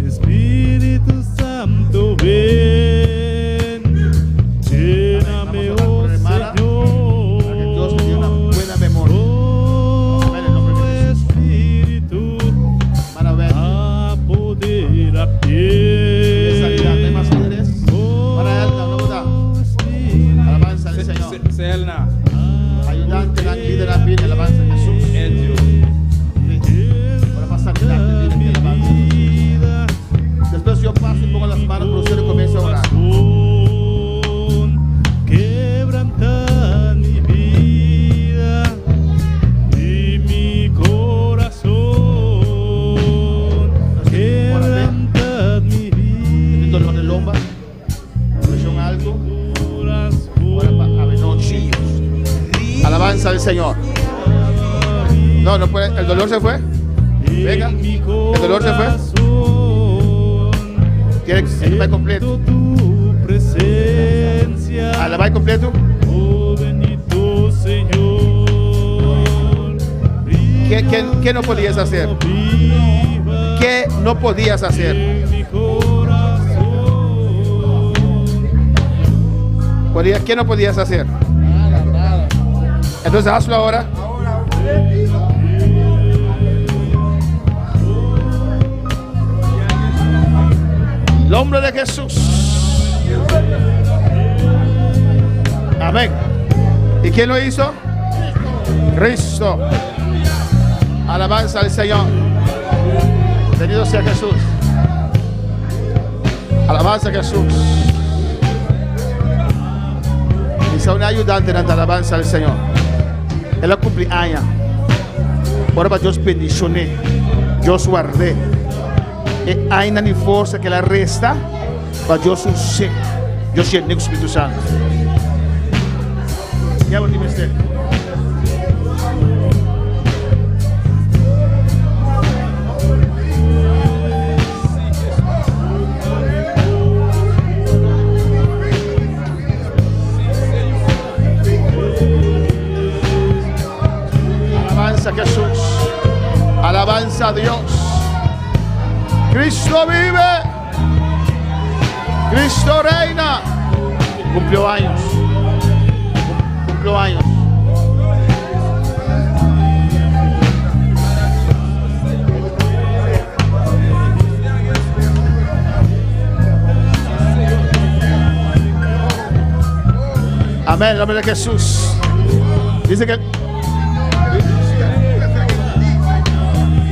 Espíritu Santo, ven, lléname, Vamos a orar por la hermana, para que Dios me dé una buena memoria. Amén, en el nombre de Jesús. Espíritu, Hermana, ven. apodérate. De sanidad. ¿No hay más líderes? Para él, no duda. Alabanza al Señor. Ayudante, la líder, la vida. Alabanza a Jesús. Para más sanidad, líder, alabanza. Después yo paso y pongo las manos por usted y comienzo a orar. Quebranta mi vida y mi corazón. Quebranta mi ¿Tiene dolor de lomba? ¿Presión alto? Ahora para noche. Alabanza al Señor. No, no puede. ¿El dolor se fue? Venga. ¿El dolor se fue? ¿Tiene el va completo? ¿La va completo? Oh bendito Señor. ¿Qué no podías hacer? ¿Qué no podías hacer? ¿Qué no podías hacer? Entonces hazlo ahora. Nombre de Jesús. Amén. ¿Y quién lo hizo? Cristo. Alabanza al Señor. Bendito sea Jesús. Alabanza a Jesús. Y sea un ayudante en la alabanza al Señor. Ela cumpleaños. Ora para Deus bendicionar, Deus guardar. E ainda de força que ela resta para Deus usar. Deus cheio do Espírito Santo. E a última vez. Cristo vive. Cristo reina. Cumplió años. Cumplió años. Amén, en el nombre de Jesús. Dice que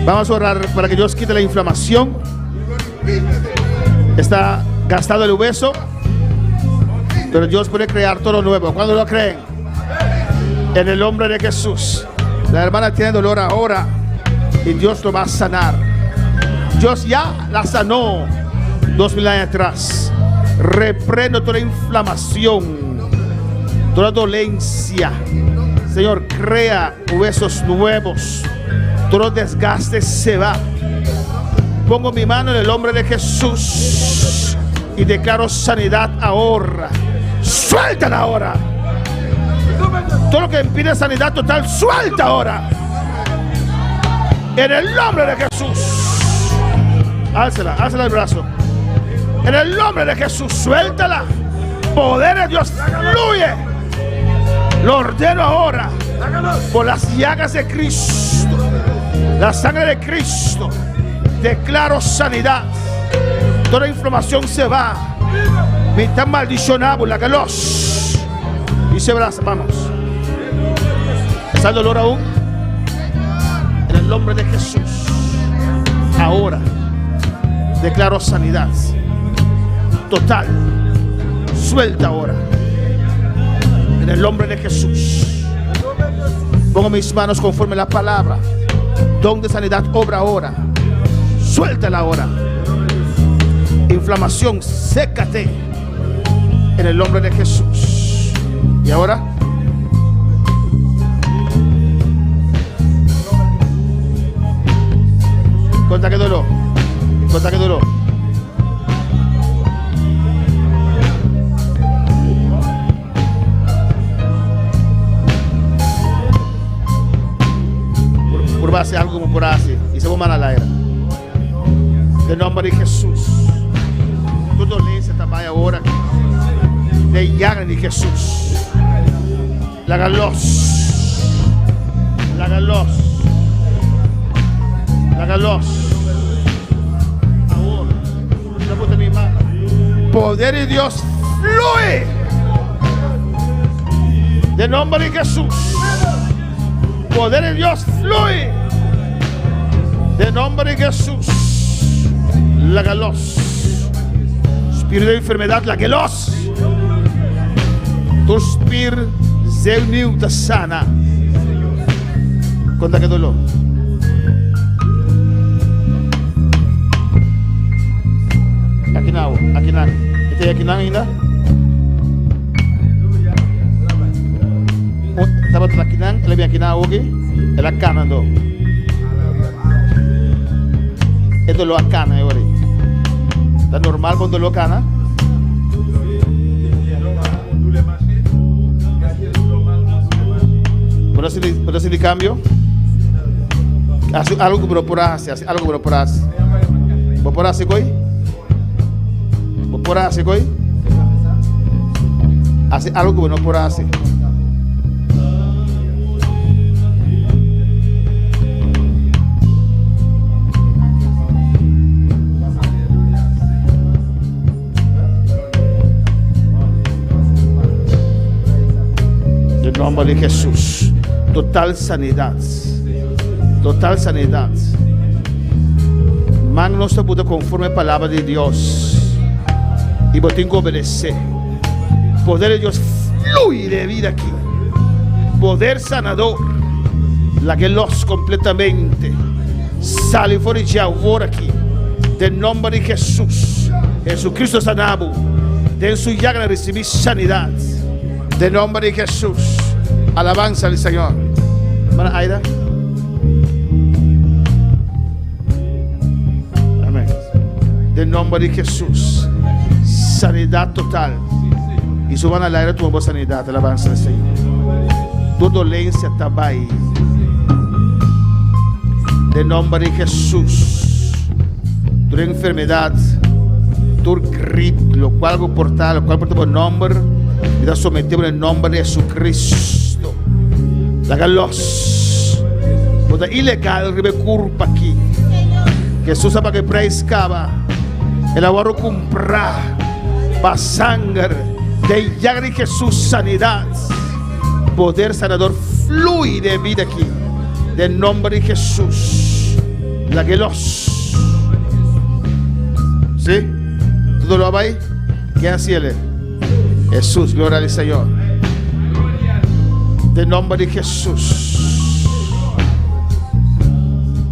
vamos a orar para que Dios quite la inflamación. Está gastado el hueso, pero Dios puede crear todo nuevo. ¿Cuándo lo creen? En el nombre de Jesús. La hermana tiene dolor ahora y Dios lo va a sanar. Dios ya la sanó 2000 años atrás. Reprendo toda inflamación, toda dolencia. Señor, crea huesos nuevos. Todo desgaste se va. Pongo mi mano en el nombre de Jesús y declaro sanidad ahora. Suéltala ahora. Todo lo que impide sanidad total, suelta ahora. En el nombre de Jesús. Álzala, álzala el brazo. En el nombre de Jesús, suéltala. Poder de Dios fluye. Lo ordeno ahora por las llagas de Cristo, la sangre de Cristo. Declaro sanidad. Toda inflamación se va. Mitad maldicionado, la galos. Y se abraza, vamos. ¿Está el dolor aún? En el nombre de Jesús. Ahora declaro sanidad total. Suelta ahora. En el nombre de Jesús. Pongo mis manos conforme a la palabra. Don de sanidad obra ahora. Suéltala ahora. Inflamación, sécate. En el nombre de Jesús. Y ahora. ¿Cuánta que dolor? ¿Cuánta que dolor? Por base algo como por así. Y se va mal al aire. En el nombre de Jesús. Tu dolencia también ahora. De llaga de Jesús. La galos. La galos. La galos. Ahora. No puedo mi mano. Poder de Dios fluye. De nombre de Jesús. Poder de Dios fluye. De nombre de Jesús. La galos. Espíritu de enfermedad, la galos. Tu espíritu se unió, te sana. ¿Cuánta que dolor? Aqui não. Tem aqui não ainda? Estava tudo aqui não, ele vem aqui não hoje, ele é cana não. É dolor a cana agora. Está normal com dolor cana? Pode ser de cambio? Algo que procurasse, algo que procurasse. Vou por assim coi? Vou por assim coi? Hace algo que no por hacer. En nombre de Jesús, total sanidad. Total sanidad. Man no se puede conforme a la palabra de Dios. Y vos tengo que obedecer. Poder de Dios fluye de vida aquí. Poder sanador. La que los completamente. Sale fuera ya ahora aquí. En nombre de Jesús. Jesucristo sanado. De su llaga recibir sanidad. De nombre de Jesús. Alabanza al Señor. Hermana Aida. Amén. De nombre de Jesús. Sanidad total. Y suban al aire tu voz sanidad. Alabanza al Señor. Tu dolencia está ahí. De nombre de Jesús. Tu toda enfermedad, todo grip, lo cual porta por nombre, y da sometemos en el nombre de Jesucristo. La los, toda ilegal ribe curpa aquí. Jesús para que preiscaba, el ahorro comprar, para sangre, de llagre Jesús sanidad, poder sanador fluye de vida aquí, del nombre de Jesús. La que los, ¿sí? ¿Todo lo va ahí? ¿Qué hace él? Jesús, gloria al Señor. Del nombre de Jesús,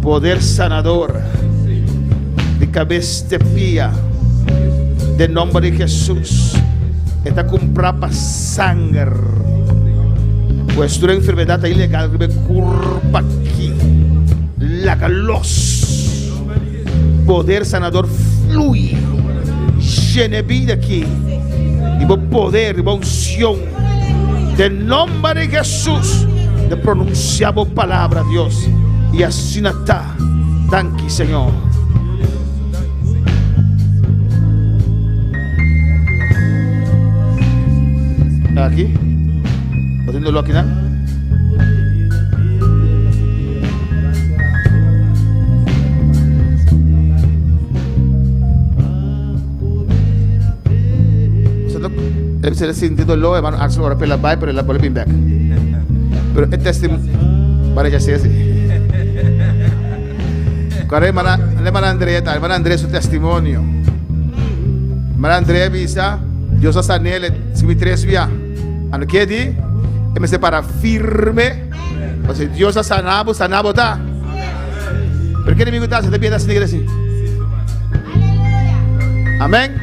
poder sanador de cabeza de pía, del nombre de Jesús. Está comprada para sangre. Pues tu enfermedad ilegal que me curva aquí. La los poder sanador fluye, llena vida aquí. Y poder, y unción. Del nombre de Jesús, de pronunciamos palabra, Dios. Y así está. Danke, Señor. Aquí, haciéndolo aquí, ¿no? Se sintiendo lo, hermano, Axel ahora pela bye, pero la vuelve bien back. Pero el testimonio, para ya sea así. Cuando hermana Andrea su testimonio. Hermana Andrea visa, Dios ha sanado, si me tres vía. Ano que di, me separa firme. O sea, Dios ha sanado, ta. ¿Por qué enemigo está? Se te pierde así. Amén.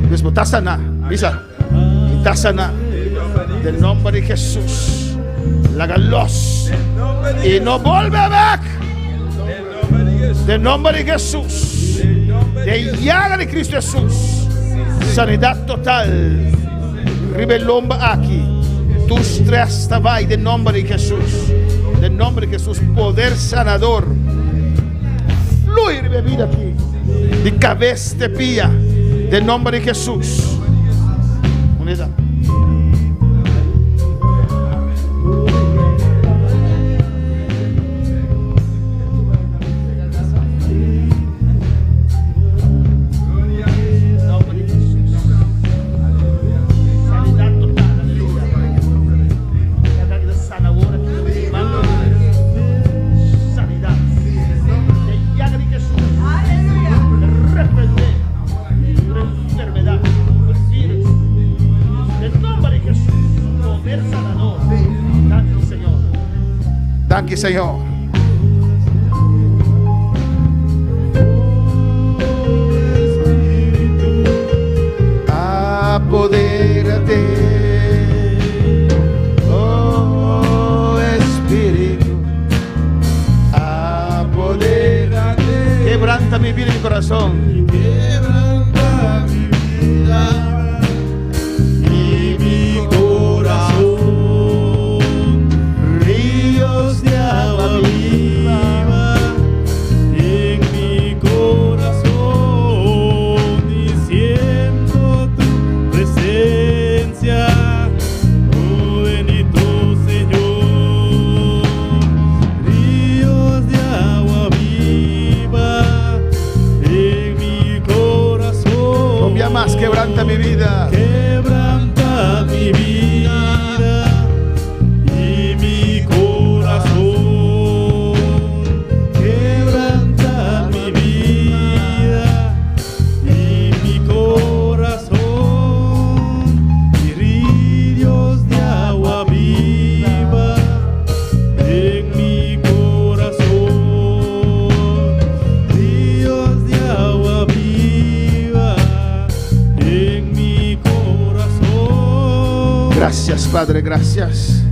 Dios está sana, visa. Está sana. Del nombre de Jesús. La galos. Y no vuelve back. Del nombre de Jesús. De llaga de Cristo Jesús. Sanidad total. Ribelomba aquí. Tus tres tabay del nombre de Jesús. Del nombre de Jesús. Poder sanador. Fluir de vida aquí. De cabeza de pía. Del nombre de Jesús. Unidad. Danke, Señor. Apodérate, oh Espíritu, apodérate. Quebranta mi vida y mi corazón. Quebranta mi vida y mi corazón. De agua viva en mi corazón y siento tu presencia, oh bendito Señor. Ríos de agua viva en mi corazón. Cambia más, quebranta mi vida. Quebranta mi vida. Quebranta mi vida y mi corazón y ríos de agua viva en mi corazón, ríos de agua viva en mi corazón. Gracias, Padre, gracias.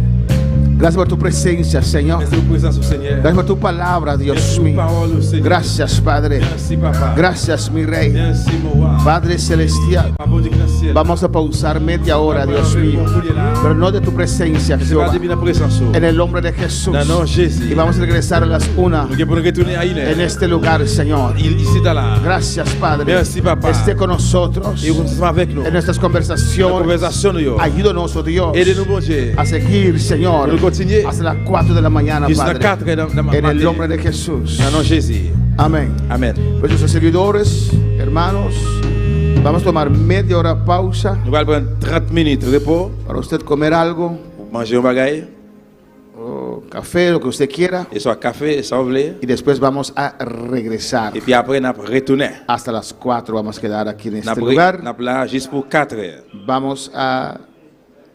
Gracias por tu presencia, Señor. Merci pour présence au Seigneur. Gracias por tu palabra, Dios Merci pour mío. parole au Seigneur. Gracias, Padre. Merci, Papa. Gracias, mi Rey. Merci, mon roi. Padre Celestial, Papa du grand ciel. vamos a pausar media hora, Dios mío, pero no de tu presencia, C'est Jehová. pas de la présence. En el nombre de Jesús. Dans le nom de Jésus. Y vamos a regresar a las 1 Nous allons retourner à une heure. en este lugar, Señor. Ici dans la. Gracias, Padre. Merci, Papa. Esté con nosotros Et continue avec nous. en nuestras La conversaciones. conversation, nous. Ayúdanos, oh Dios, Aidez-nous, bon Dieu. a seguir, Señor, Nous continuer. hasta las 4 de la mañana, Jusqu'à Padre. 4 dans En el nombre de Jesús. Dans le nom de Jésus. Amén. Amen. Pues nuestros seguidores, hermanos, vamos a tomar media hora pausa Nous allons prendre 30 minutes de repos para usted comer algo, pour manger un bagaille. o café, lo que usted quiera, Et soit café, et soit voulez. y después vamos a regresar. Et puis après, nous allons retourner. Hasta las 4 vamos a quedar aquí en Nous este allons lugar. là juste pour 4 heures. Vamos a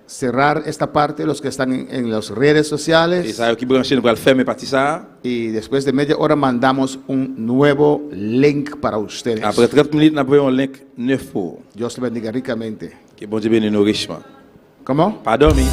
cerrar esta parte, los que están en las redes Et sociales, ça, qui branche, nous allons fermer partie ça. y después de media hora mandamos un nuevo link para ustedes. Après 30 minutes, nous avons un link 9 pour. Dios le bendiga ricamente. Que bon Dieu bénisse nous richement. ¿Cómo? Pas dormir.